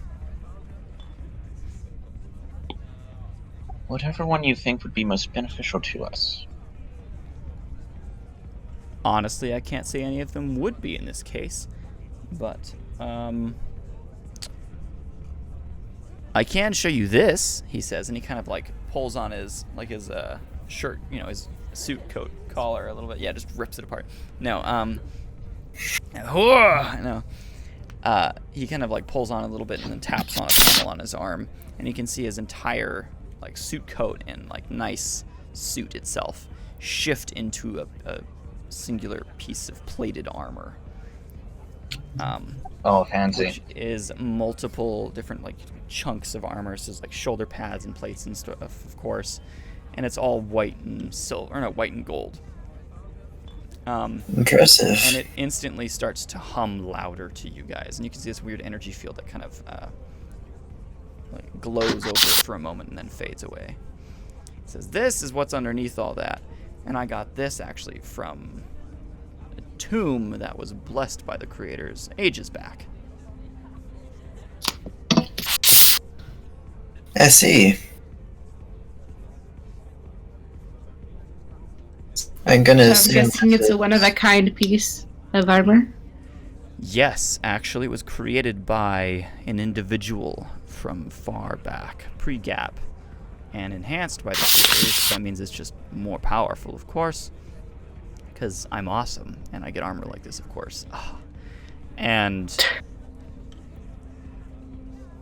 Whatever one you think would be most beneficial to us. Honestly, I can't say any of them would be in this case, but I can show you this, he says, and he kind of like pulls on his shirt, you know, his suit coat collar a little bit. Yeah, just rips it apart. No, he kind of like pulls on a little bit and then taps on a panel on his arm, and you can see his entire like suit coat and like nice suit itself shift into a singular piece of plated armor. Oh, fancy. Which is multiple different like chunks of armor, so there's like shoulder pads and plates and stuff, of course, and it's all white and silver, or no, white and gold. Impressive. And it instantly starts to hum louder to you guys, and you can see this weird energy field that kind of like glows over it for a moment and then fades away. It says, "This is what's underneath all that, and I got this actually from a tomb that was blessed by the creators ages back." I see. I'm gonna So I'm guessing it's a one-of-a-kind piece of armor. Yes, actually, it was created by an individual from far back, pre-Gap, and enhanced by the creators. That means it's just more powerful, of course, because I'm awesome, and I get armor like this, of course. And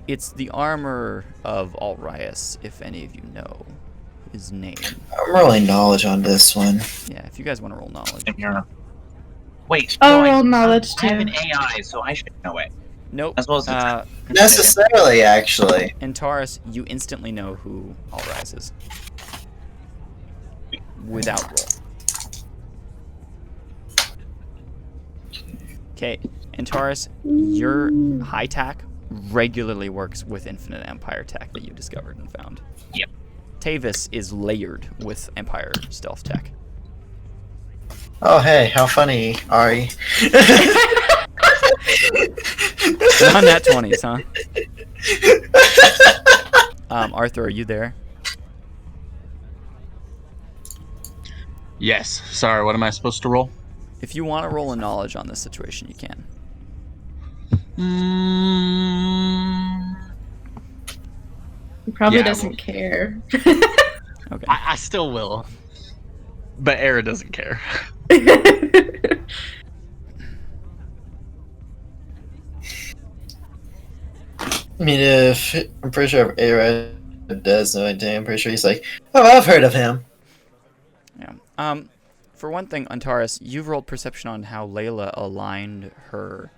it's the armor of Alrias, if any of you know his name. I'm rolling knowledge on this one. Yeah, if you guys want to roll knowledge. Wait. I'll roll knowledge I have too. an AI, so I should know it. Nope. As well as Necessarily, actually. And Taurus, you instantly know who Alrias is. Without roll. Okay, and Taurus, your high tack regularly works with Infinite Empire tech that you discovered and found. Yep. Tavis is layered with Empire stealth tech. Oh, hey, how funny, Ari. On that 20s, huh? Arthur, are you there? Yes. Sorry, what am I supposed to roll? If you want to roll a knowledge on this situation, you can. He probably doesn't care. Okay. I still will. But Era doesn't care. I mean, I'm pretty sure if Era does know anything, I'm pretty sure he's like, oh, I've heard of him. Yeah. For one thing, Antares, you've rolled perception on how Layla aligned her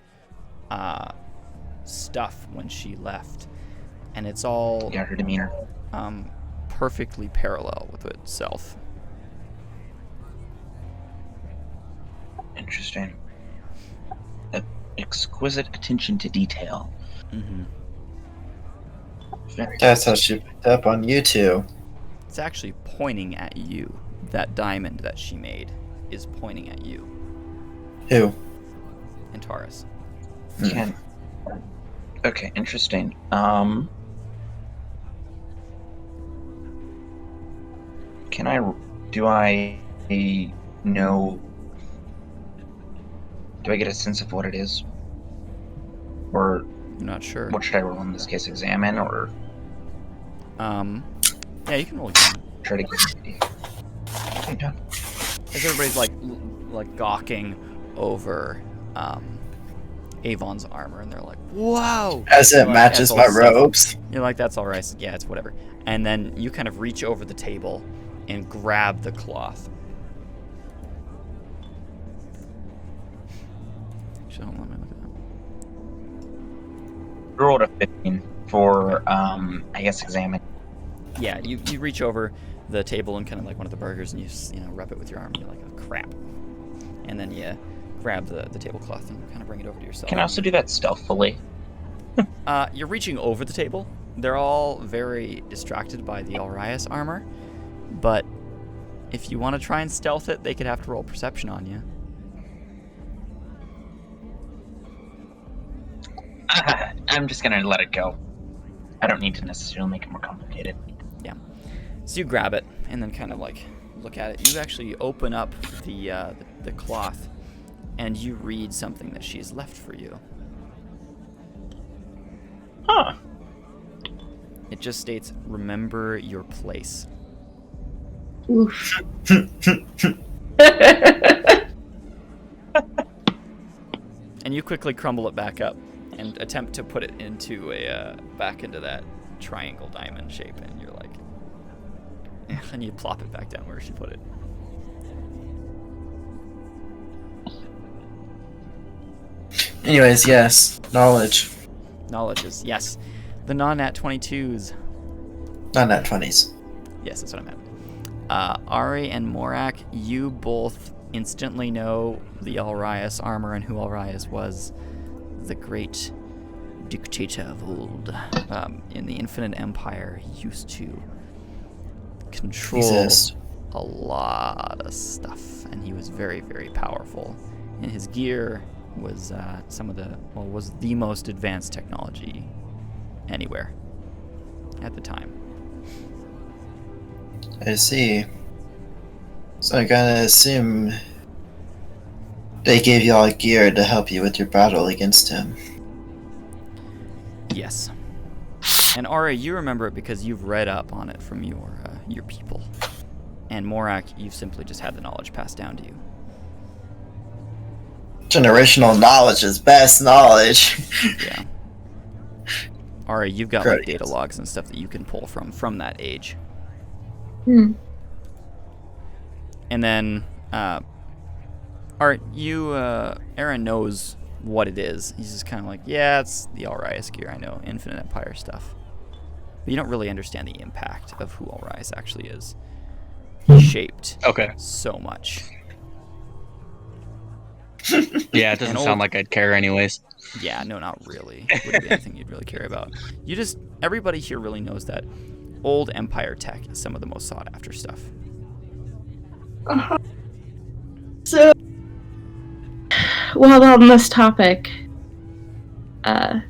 stuff when she left, and it's all her demeanor perfectly parallel with itself. Interesting. Exquisite attention to detail. Mm-hmm. That's how she picked up on you two. It's actually pointing at you. That diamond that she made is pointing at you. Who? Antares. Okay, interesting. Do I get a sense of what it is? Or I'm not sure. what should I roll in this case? Examine or yeah, you can roll again. try to get an idea? Okay, done. As everybody's like gawking over Avon's armor, and they're like, "Whoa!" As it Like, matches that's my all stuff. robes. You're like, "That's all right. Yeah, it's whatever." And then you kind of reach over the table and grab the cloth. Actually, hold on, let me look at that. Rolled a 15 for I guess examine. Yeah, you reach over the table and kind of like one of the burgers, and you rub it with your arm, and you're like, "Oh crap!" And then you grab the tablecloth and kind of bring it over to yourself. Can I also do that stealthily? You're reaching over the table. They're all very distracted by the Alrias armor, but if you want to try and stealth it, they could have to roll perception on you. I'm just gonna let it go. I don't need to necessarily make it more complicated. Yeah. So you grab it and then kind of like look at it. You actually open up the cloth and you read something that she's left for you. Huh. It just states, "Remember your place." Oof. And you quickly crumble it back up and attempt to put it into back into that triangle diamond shape, and you're like, and you plop it back down where she put it. Anyways, yes. Knowledge. Knowledge is, yes. The non-nat 22s. Not nat 20s. Yes, that's what I meant. Ari and Morak, you both instantly know the Alrias armor and who Alrias was. The great dictator of old. In the Infinite Empire, he used to control a lot of stuff, and he was very, very powerful. And his gear was was the most advanced technology anywhere at the time. I see. So I gotta assume they gave you all gear to help you with your battle against him. Yes. And Ari, you remember it because you've read up on it from your people. And Morak, you've simply just had the knowledge passed down to you. Generational knowledge is best knowledge. Yeah. Ari, you've got like data logs and stuff that you can pull from that age. Hmm. And then, Art, Aaron knows what it is. He's just kind of like, yeah, it's the Alrias gear, I know, Infinite Empire stuff. But you don't really understand the impact of who Alrias actually is. He shaped so much. Yeah, it doesn't sound like I'd care anyways. Yeah, no, not really. It wouldn't be anything you'd really care about. Everybody here really knows that old Empire tech is some of the most sought after stuff. So, while on this topic, I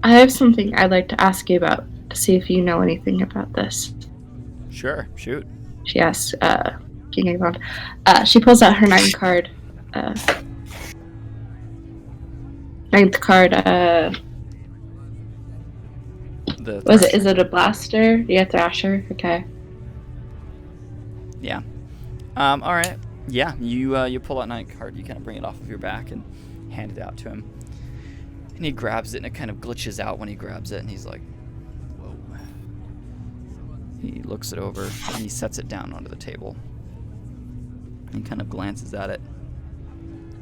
have something I'd like to ask you about to see if you know anything about this. Sure, shoot. She asks King Avon. She pulls out her 9 card ninth card. Is it a blaster? Yeah, Thrasher. Okay. Yeah. All right. Yeah. You pull out ninth card. You kind of bring it off of your back and hand it out to him. And he grabs it, and it kind of glitches out when he grabs it, and he's like, "Whoa." He looks it over, and he sets it down onto the table. And kind of glances at it.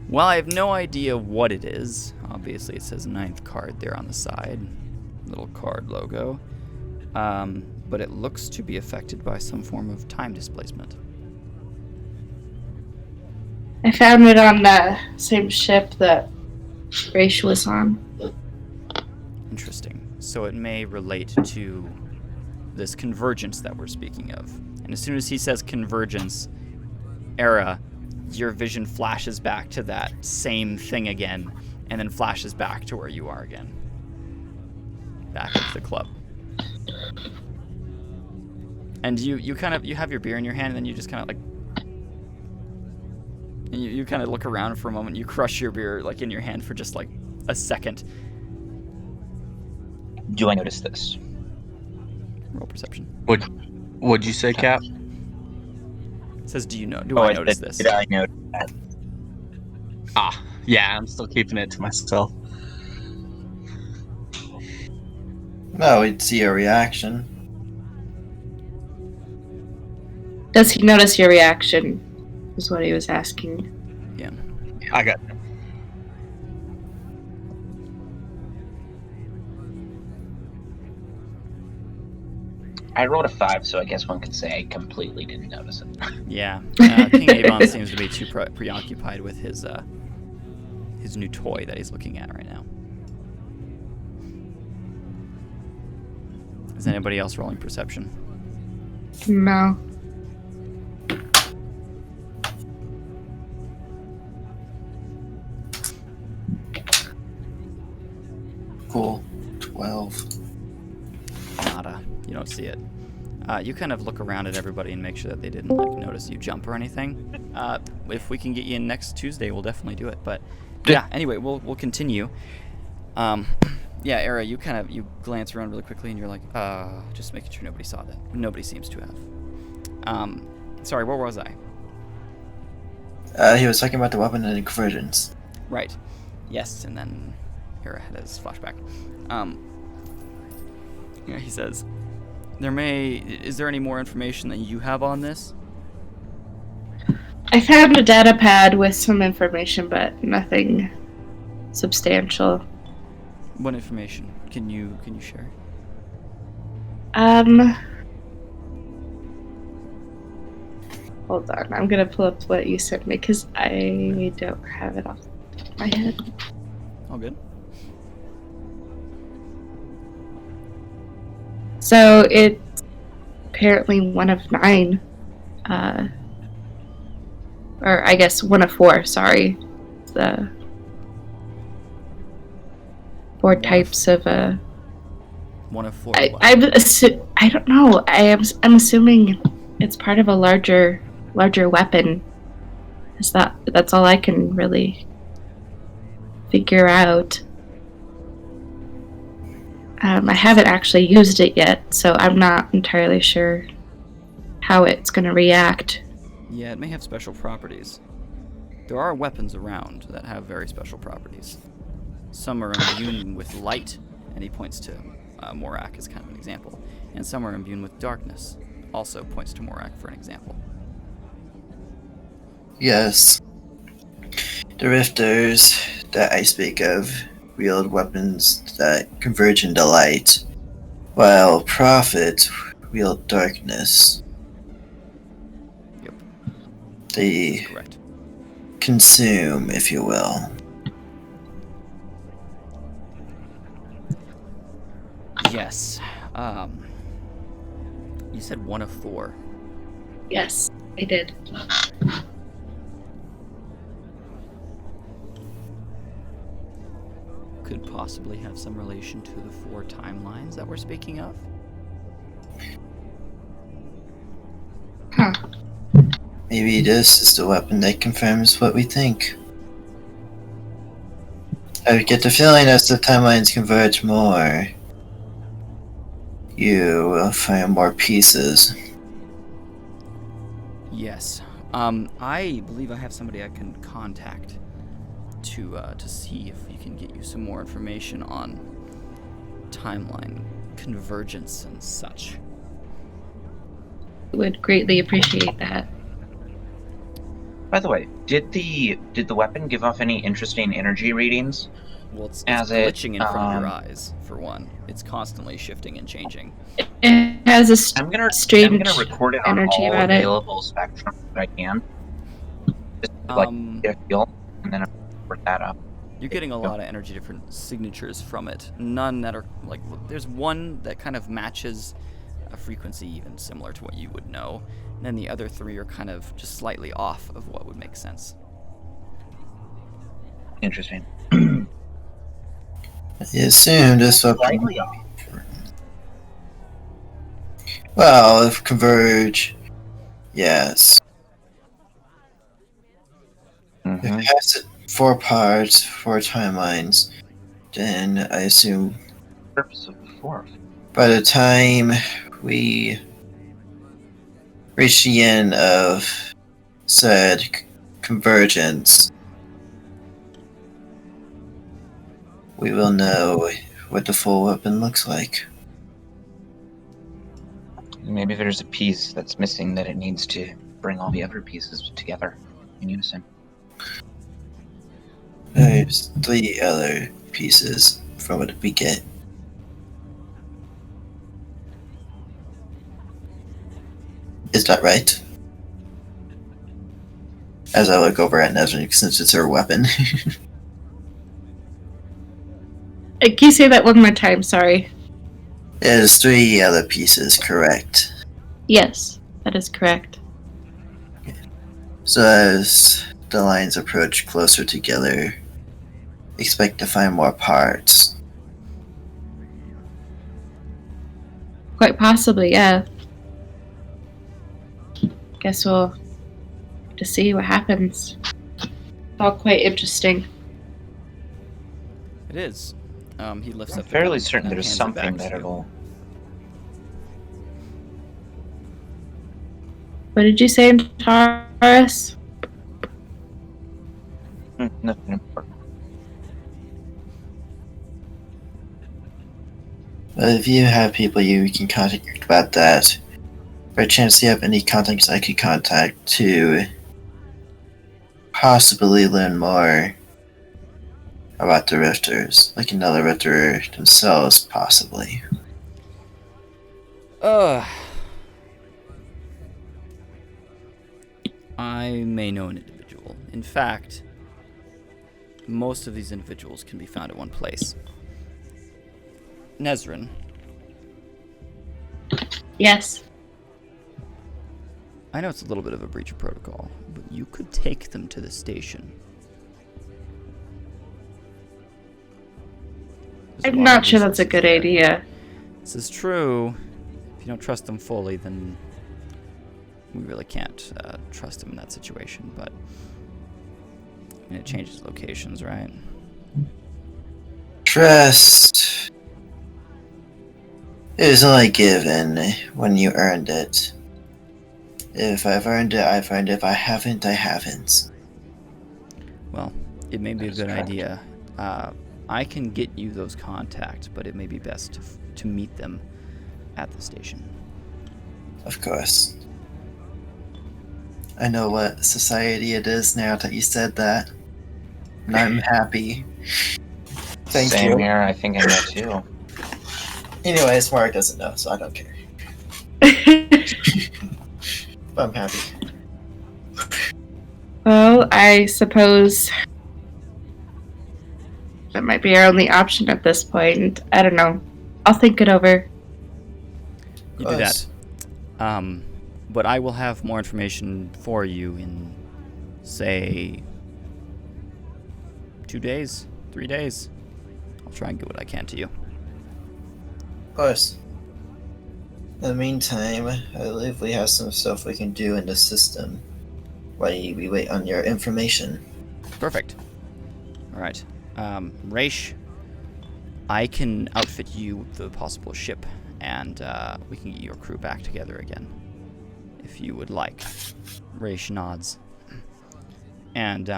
Well, I have no idea what it is. Obviously, it says ninth card there on the side. Little card logo. But it looks to be affected by some form of time displacement. I found it on the same ship that Raish was on. Interesting. So it may relate to this convergence that we're speaking of. And as soon as he says convergence, Era, your vision flashes back to that same thing again, and then flashes back to where you are again. Back into the club. And you have your beer in your hand, and then you just kind of like, and you kind of look around for a moment. You crush your beer like in your hand for just like a second. Do I notice this? Roll perception. What'd you say, Cap? It says, do I notice this? Did I notice that? Yeah, I'm still keeping it to myself. Well, we'd see a reaction. Does he notice your reaction? Is what he was asking. Yeah. I got it. I rolled a 5, so I guess one could say I completely didn't notice it. Yeah. King Avon seems to be too preoccupied with his new toy that he's looking at right now. Is anybody else rolling perception? No. Cool. 12. Nada. You don't see it. You kind of look around at everybody and make sure that they didn't like notice you jump or anything. If we can get you in next Tuesday, we'll definitely do it. But yeah, anyway, we'll continue. Yeah, Era, you glance around really quickly and you're like, just making sure nobody saw that. Nobody seems to have. Sorry, where was I? He was talking about the weapon and the convergence. Right. Yes, and then Era had his flashback. Yeah, he says, is there any more information that you have on this? I found a data pad with some information, but nothing substantial. What information can you share? Hold on, I'm gonna pull up what you sent me because I don't have it off my head. All good. So it's apparently one of 9, or I guess one of 4. Sorry, the 4 types of One of 4. I don't know. I'm assuming it's part of a larger weapon. That's all I can really figure out. I haven't actually used it yet, so I'm not entirely sure how it's going to react. Yeah, it may have special properties. There are weapons around that have very special properties. Some are immune with light, and he points to Morak as kind of an example. And some are immune with darkness, also points to Morak for an example. Yes. The Rifters that I speak of wield weapons that converge into light, while Prophet wield darkness. Yep. They Correct. consume, if you will. Yes. You said one of 4. Yes, I did. Could possibly have some relation to the 4 timelines that we're speaking of. Huh. Maybe this is the weapon that confirms what we think. I get the feeling as the timelines converge more, you will find more pieces. Yes. I believe I have somebody I can contact to see if we can get you some more information on timeline convergence and such. Would greatly appreciate that. By the way, did the weapon give off any interesting energy readings? Well, it's As glitching it, in front of your eyes, for one. It's constantly shifting and changing. It has a I'm gonna strange record it on energy all about it. available spectrum that I can. Just to, like get a feel, and then I'll report that up. You're getting a lot of energy different signatures from it. None that are like, there's one that kind of matches a frequency even similar to what you would know, and then the other three are kind of just slightly off of what would make sense. Interesting. I assume this weapon. Slightly off. Well, if converge, yes. Mm-hmm. If it has 4 parts, 4 timelines, then I assume Purpose of the fourth. by the time we reach the end of said convergence, we will know what the full weapon looks like. Maybe there's a piece that's missing that it needs to bring all the other pieces together in unison. There's 3 other pieces from what we get. Is that right? As I look over at Nesrin, since it's her weapon. Can you say that one more time? Sorry. There's 3 other pieces, correct? Yes, that is correct. So as the lines approach closer together, expect to find more parts. Quite possibly, yeah. Guess we'll have to see what happens. It's all quite interesting. It is. He lifts I'm up. fairly the gun certain and there's hands it something back that to you. it'll. What did you say, Taurus? Nothing important. But if you have people you can contact about that, by chance you have any contacts I could contact to possibly learn more about the Rifters, like another Rifter themselves, possibly. I may know an individual. In fact, most of these individuals can be found at one place. Nesrin, Yes. I know it's a little bit of a breach of protocol, but you could take them to the station. There's a I'm lot not of sure that's a resources good there. idea. This is true. If you don't trust them fully, then we really can't trust them in that situation. But I mean, it changes locations, right? Trust is only given when you earned it. If I've earned it, I've earned it. If I haven't, I haven't. Well, it may be a That is good correct. idea. I can get you those contacts, but it may be best to meet them at the station. Of course. I know what society it is now that you said that. And I'm happy. Thank Same you. here. I think I know too. Anyways, Mark doesn't know, so I don't care. But I'm happy. Well, I suppose that might be our only option at this point. I don't know. I'll think it over. You do that. But I will have more information for you in, say, 2 days, 3 days. I'll try and get what I can to you. Of course. In the meantime, I believe we have some stuff we can do in the system while we wait on your information. Perfect. All right. Raish, I can outfit you with the possible ship, and we can get your crew back together again, if you would like. Raish nods. And,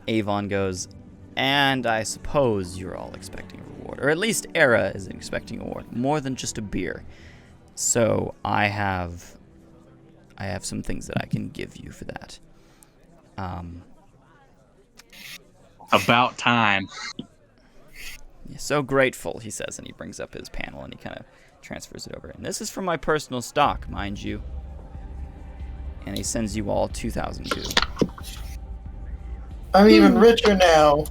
Avon goes, and I suppose you're all expecting a reward. Or at least Era is expecting a reward. More than just a beer. So I have some things that I can give you for that. About time. So grateful, he says, and he brings up his panel and he kind of transfers it over. And this is from my personal stock, mind you. And he sends you all 2,000 goo. I'm even richer now.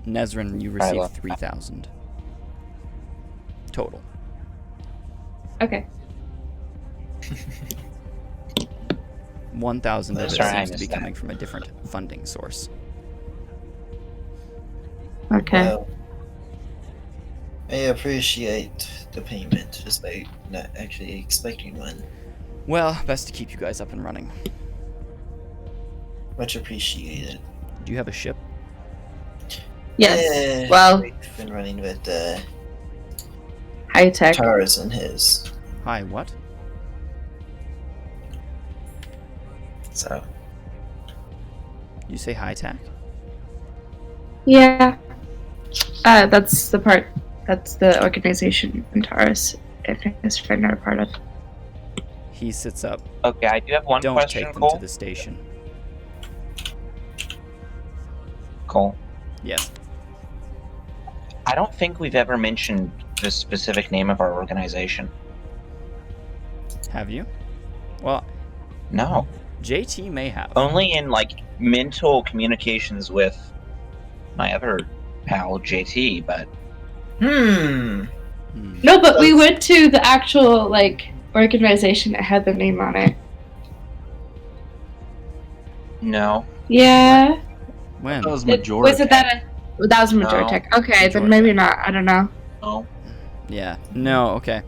Nezrin, you receive 3,000 total. Okay. 1,000 of it Sorry, I seems to be missed that. coming from a different funding source. Okay. Well, I appreciate the payment, despite not actually expecting one. Well, best to keep you guys up and running. Much appreciated. Do you have a ship? Yes. Well, we've been running with high tech. Taurus and his. Hi, what? So You say high tech? Yeah. That's the part. That's the organization Taurus and his friend are a part of. He sits up. Okay, I do have one Don't question, take them Cole. to the station. Cole, Yes. I don't think we've ever mentioned the specific name of our organization. Have you? Well, No. JT may have. Only in, like, mental communications with my other pal, JT, but... Hmm. No, but we went to the actual like organization that had the name on it. No. Yeah. When? That was Was it that? That was Majoritech. Okay, then maybe not. I don't know. No. Yeah. No, okay.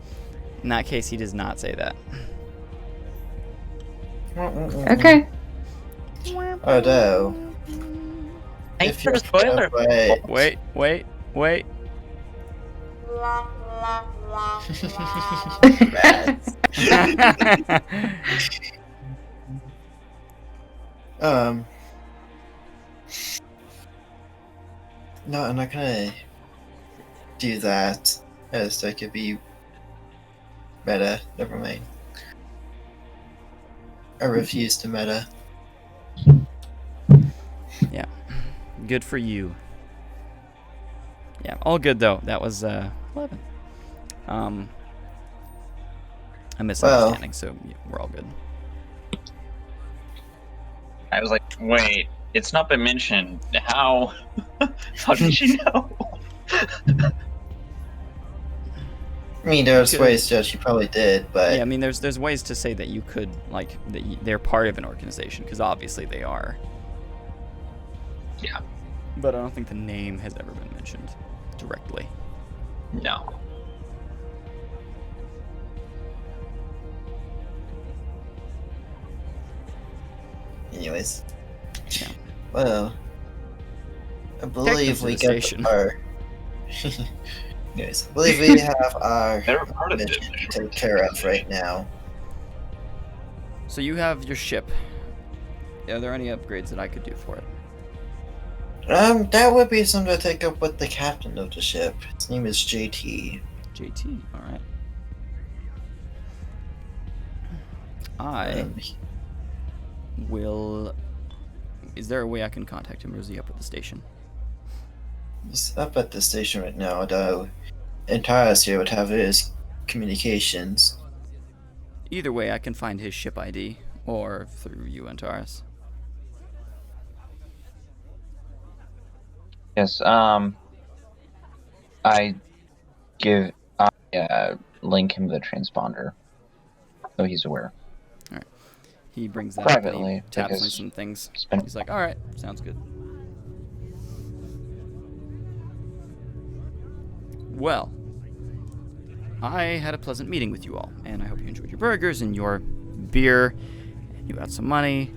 In that case, he does not say that. Okay. Although, Thanks if for you're the spoiler. Wait. No, I'm not gonna do that, as that could be meta. Never mind. I refuse to meta. Yeah. Good for you. Yeah, all good though. That was 11. A misunderstanding, so yeah, we're all good. I was like, wait, it's not been mentioned. How? How did you know? I mean, there's ways that you probably did, but Yeah, I mean, there's ways to say that you could, like, that they're part of an organization, because obviously they are. Yeah. But I don't think the name has ever been mentioned directly. No. anyways. Yeah. Well, I believe to we the got station. our. Anyways, I believe we have our They're part of mission this. to take care of right now. So you have your ship. Are there any upgrades that I could do for it? That would be something to take up with the captain of the ship. His name is JT. JT, alright. I will... Is there a way I can contact him, or is he up at the station? He's up at the station right now, though. Antares here would have his communications. Either way, I can find his ship ID, or through you, Antares. Yes, I link him the transponder, so he's aware. He brings that up and Privately, he taps on because some things. it's been- He's like, alright, sounds good. Well, I had a pleasant meeting with you all, and I hope you enjoyed your burgers and your beer, and you got some money,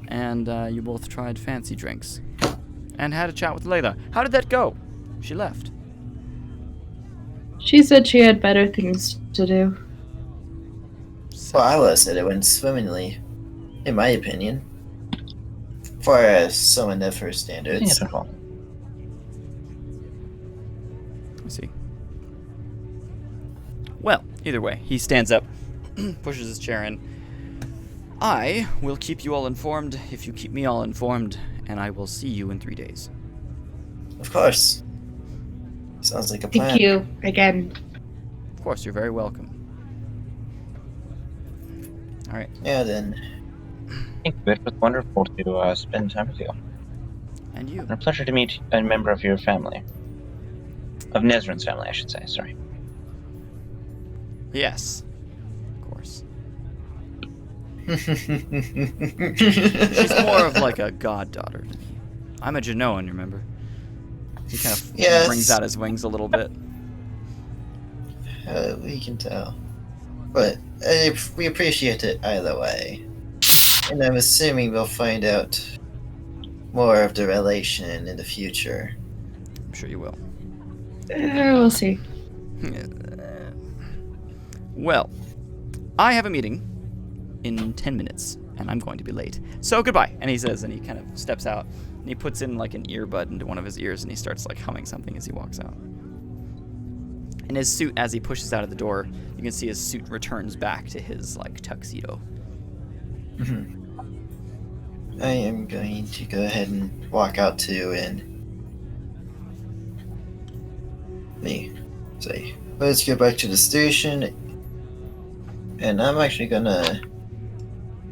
and you both tried fancy drinks, and had a chat with Layla. How did that go? She left. She said she had better things to do. Well, I said it went swimmingly, in my opinion. For someone of her standards. Beautiful. I see. Well, either way, he stands up, pushes his chair in. I will keep you all informed if you keep me all informed, and I will see you in 3 days. Of course. Sounds like a plan. Thank you again. Of course, you're very welcome. All right. Yeah, then. Thank you. It was wonderful to spend time with you. And you. And a pleasure to meet a member of your family. Of Nezrin's family, I should say. Sorry. Yes. Of course. She's She's more of like a goddaughter to me. I'm a Genoan, remember? He kind of Yes. brings out his wings a little bit. We can tell. But we appreciate it either way. And I'm assuming we'll find out more of the relation in the future. I'm sure you will. We'll see. Well, I have a meeting in 10 minutes, and I'm going to be late. So goodbye. And he says, and he kind of steps out, and he puts in like an earbud into one of his ears, and he starts like humming something as he walks out. And his suit, as he pushes out of the door, you can see his suit returns back to his like tuxedo. I am going to go ahead and walk out too and say, let's get back to the station. And I'm actually gonna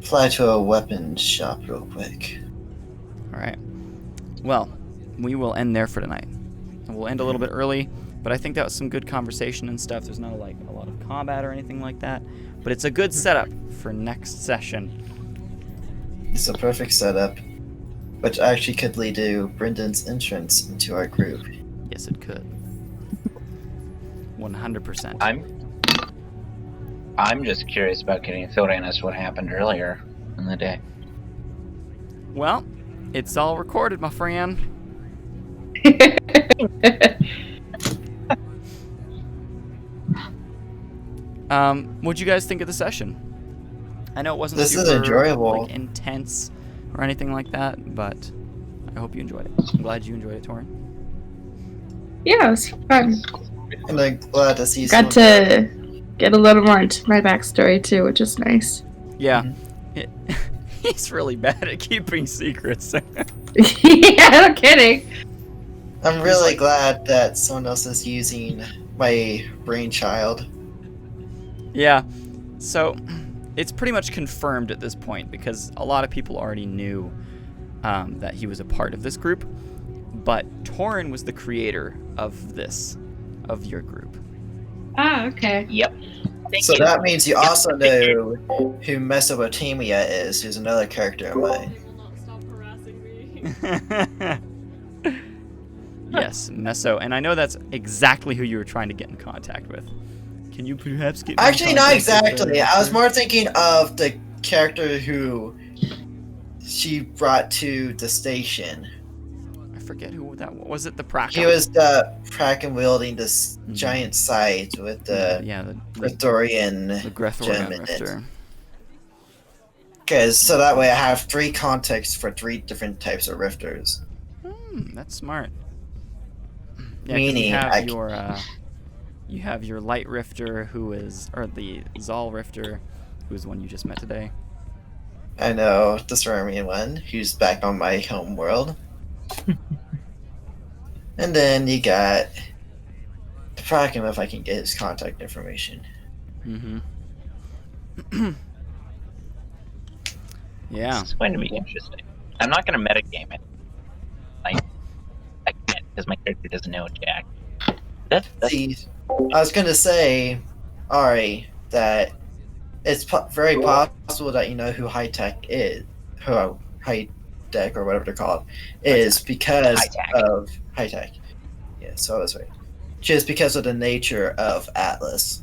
fly to a weapons shop real quick. All right. Well, we will end there for tonight. And we'll end a little bit early, but I think that was some good conversation and stuff. There's not like a lot of combat or anything like that, but it's a good setup for next session. It's a perfect setup, which actually could lead to Brendan's entrance into our group. Yes, it could. 100%. I'm just curious about getting filled in as to what happened earlier in the day. Well, it's all recorded, my friend. What'd you guys think of the session? I know it wasn't This is super enjoyable. like, intense or anything like that, but I hope you enjoyed it. I'm glad you enjoyed it, Torin. Yeah, it was fun. And I'm glad to see Got to get a little more into my backstory too, which is nice. Yeah. He's really bad at keeping secrets. Yeah, no kidding. I'm really glad that someone else is using my brainchild. Yeah. So, it's pretty much confirmed at this point because a lot of people already knew that he was a part of this group, but Torin was the creator of your group. Ah, okay. Yep. Thank So you. that means you also know who Mesopotamia is, who's another character of mine. Yes, Meso, and I know that's exactly who you were trying to get in contact with. Can you perhaps get? Actually, not exactly. I was more thinking of the character who she brought to the station. I forget who that was. Was it the Prakan? He was the Kraken wielding this giant scythe with the Grethorian the Grethorian gem in it. Rifter. Because so that way I have 3 contexts for 3 different types of rifters. That's smart. Yeah, Meaning, you have your Light Rifter, or the Zal Rifter, who is the one you just met today. I know, the Ceramian one, who's back on my home world. And then you got the Kraken, if I can get his contact information. Mm-hmm. Yeah. It's going to be interesting. I'm not going to metagame it. I can't because my character doesn't know Jack. That's See, I was gonna say, Ari, that it's very possible that you know who High Tech is, who High Tech or whatever they're called is because of High Tech. Yeah, so I was right. just because of the nature of Atlas.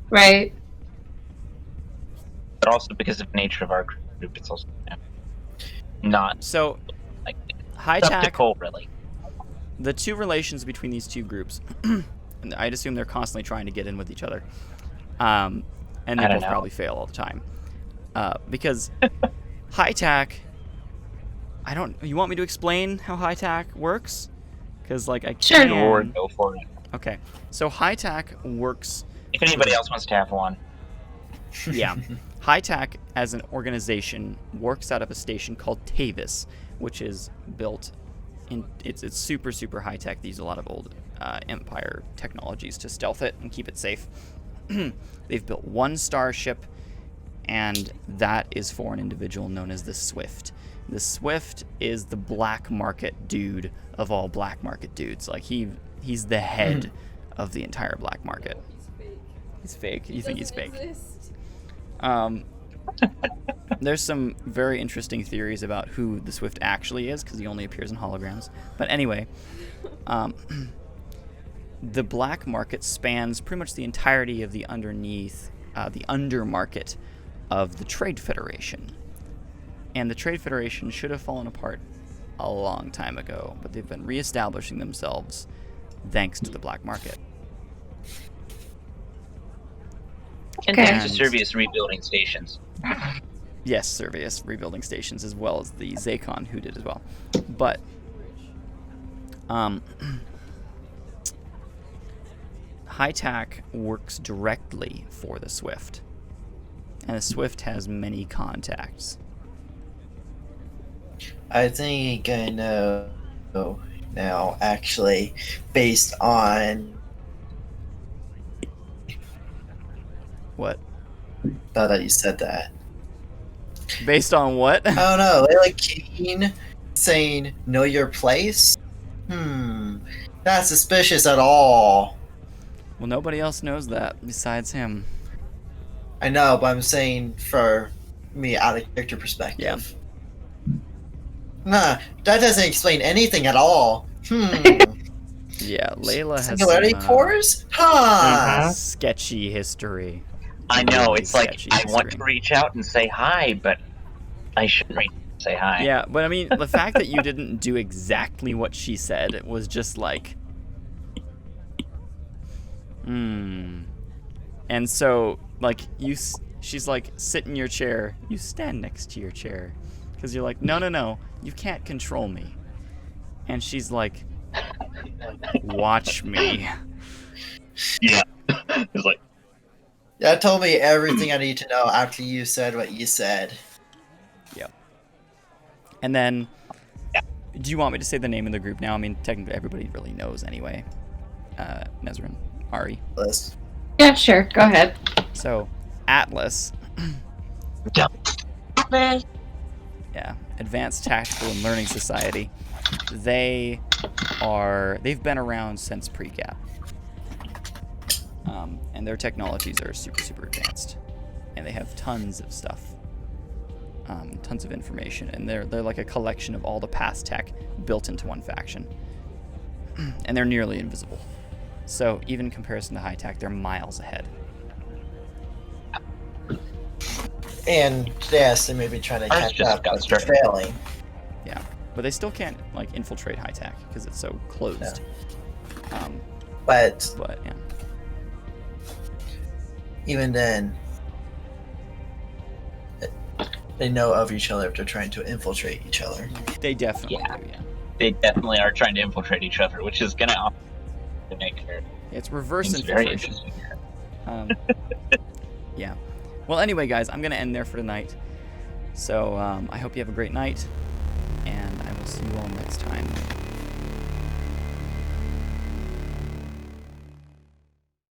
Right. But also because of the nature of our group, it's also not So, like High-Tac, skeptical, really. the two relations between these two groups, and I'd assume they're constantly trying to get in with each other, and they both probably fail all the time, because High-Tac, you want me to explain how High-Tac works? Because, like, I Sure. can. Go for it. Okay, so High-Tac works. If anybody else wants to have one. Yeah. High-Tac, as an organization, works out of a station called Tavis, which is built in. It's super, super high-tech. They use a lot of old Empire technologies to stealth it and keep it safe. They've built one starship, and that is for an individual known as the Swift. The Swift is the black market dude of all black market dudes. Like, he's the head of the entire black market. He's fake. You think he's fake? There's some very interesting theories about who the Swift actually is, because he only appears in holograms. But anyway, the black market spans pretty much the entirety of the undermarket of the Trade Federation. And the Trade Federation should have fallen apart a long time ago, but they've been reestablishing themselves thanks to the black market. And thanks to Servius rebuilding stations. Yes, Servius rebuilding stations, as well as the Zakon, who did as well. But High-Tac works directly for the Swift, and the Swift has many contacts. I think I know now, actually, based on... What? Now that you said that. Based on what? I don't know, Layla Keane saying, know your place? Not suspicious at all. Well, nobody else knows that besides him. I know, but I'm saying for me, out of character perspective. Yeah. Nah, that doesn't explain anything at all. Yeah, Layla has Singularity some, cores? Huh. sketchy history. I know, Really it's like, sketchy I want history. to reach out and say hi, but I shouldn't reach out and say hi. Yeah, but I mean, the fact that you didn't do exactly what she said, it was just like... And so, like, she's like, sit in your chair, you stand next to your chair. Because you're like, no, you can't control me. And she's like, watch me. Yeah. It's like... That told me everything I need to know after you said what you said. Yep. And then, do you want me to say the name of the group now? I mean, technically everybody really knows anyway. Nezrin, Ari. Atlas. Yeah, sure. Go ahead. So, Atlas. Yeah, Advanced Tactical and Learning Society. They've been around since pre-Gap. And their technologies are super, super advanced. And they have tons of stuff. Tons of information. And they're like a collection of all the past tech built into one faction. And they're nearly invisible. So even in comparison to High-Tac, they're miles ahead. And yes, they may be trying to catch up, but they're failing. Yeah, but they still can't like infiltrate High-Tac because it's so closed. Yeah. But yeah. Even then, they know of each other if they're trying to infiltrate each other. They definitely do, yeah. They definitely are trying to infiltrate each other, which is gonna make it. It's reverse Seems very infiltration. interesting. Yeah. Well, anyway, guys, I'm gonna end there for tonight. So I hope you have a great night, and I will see you all next time.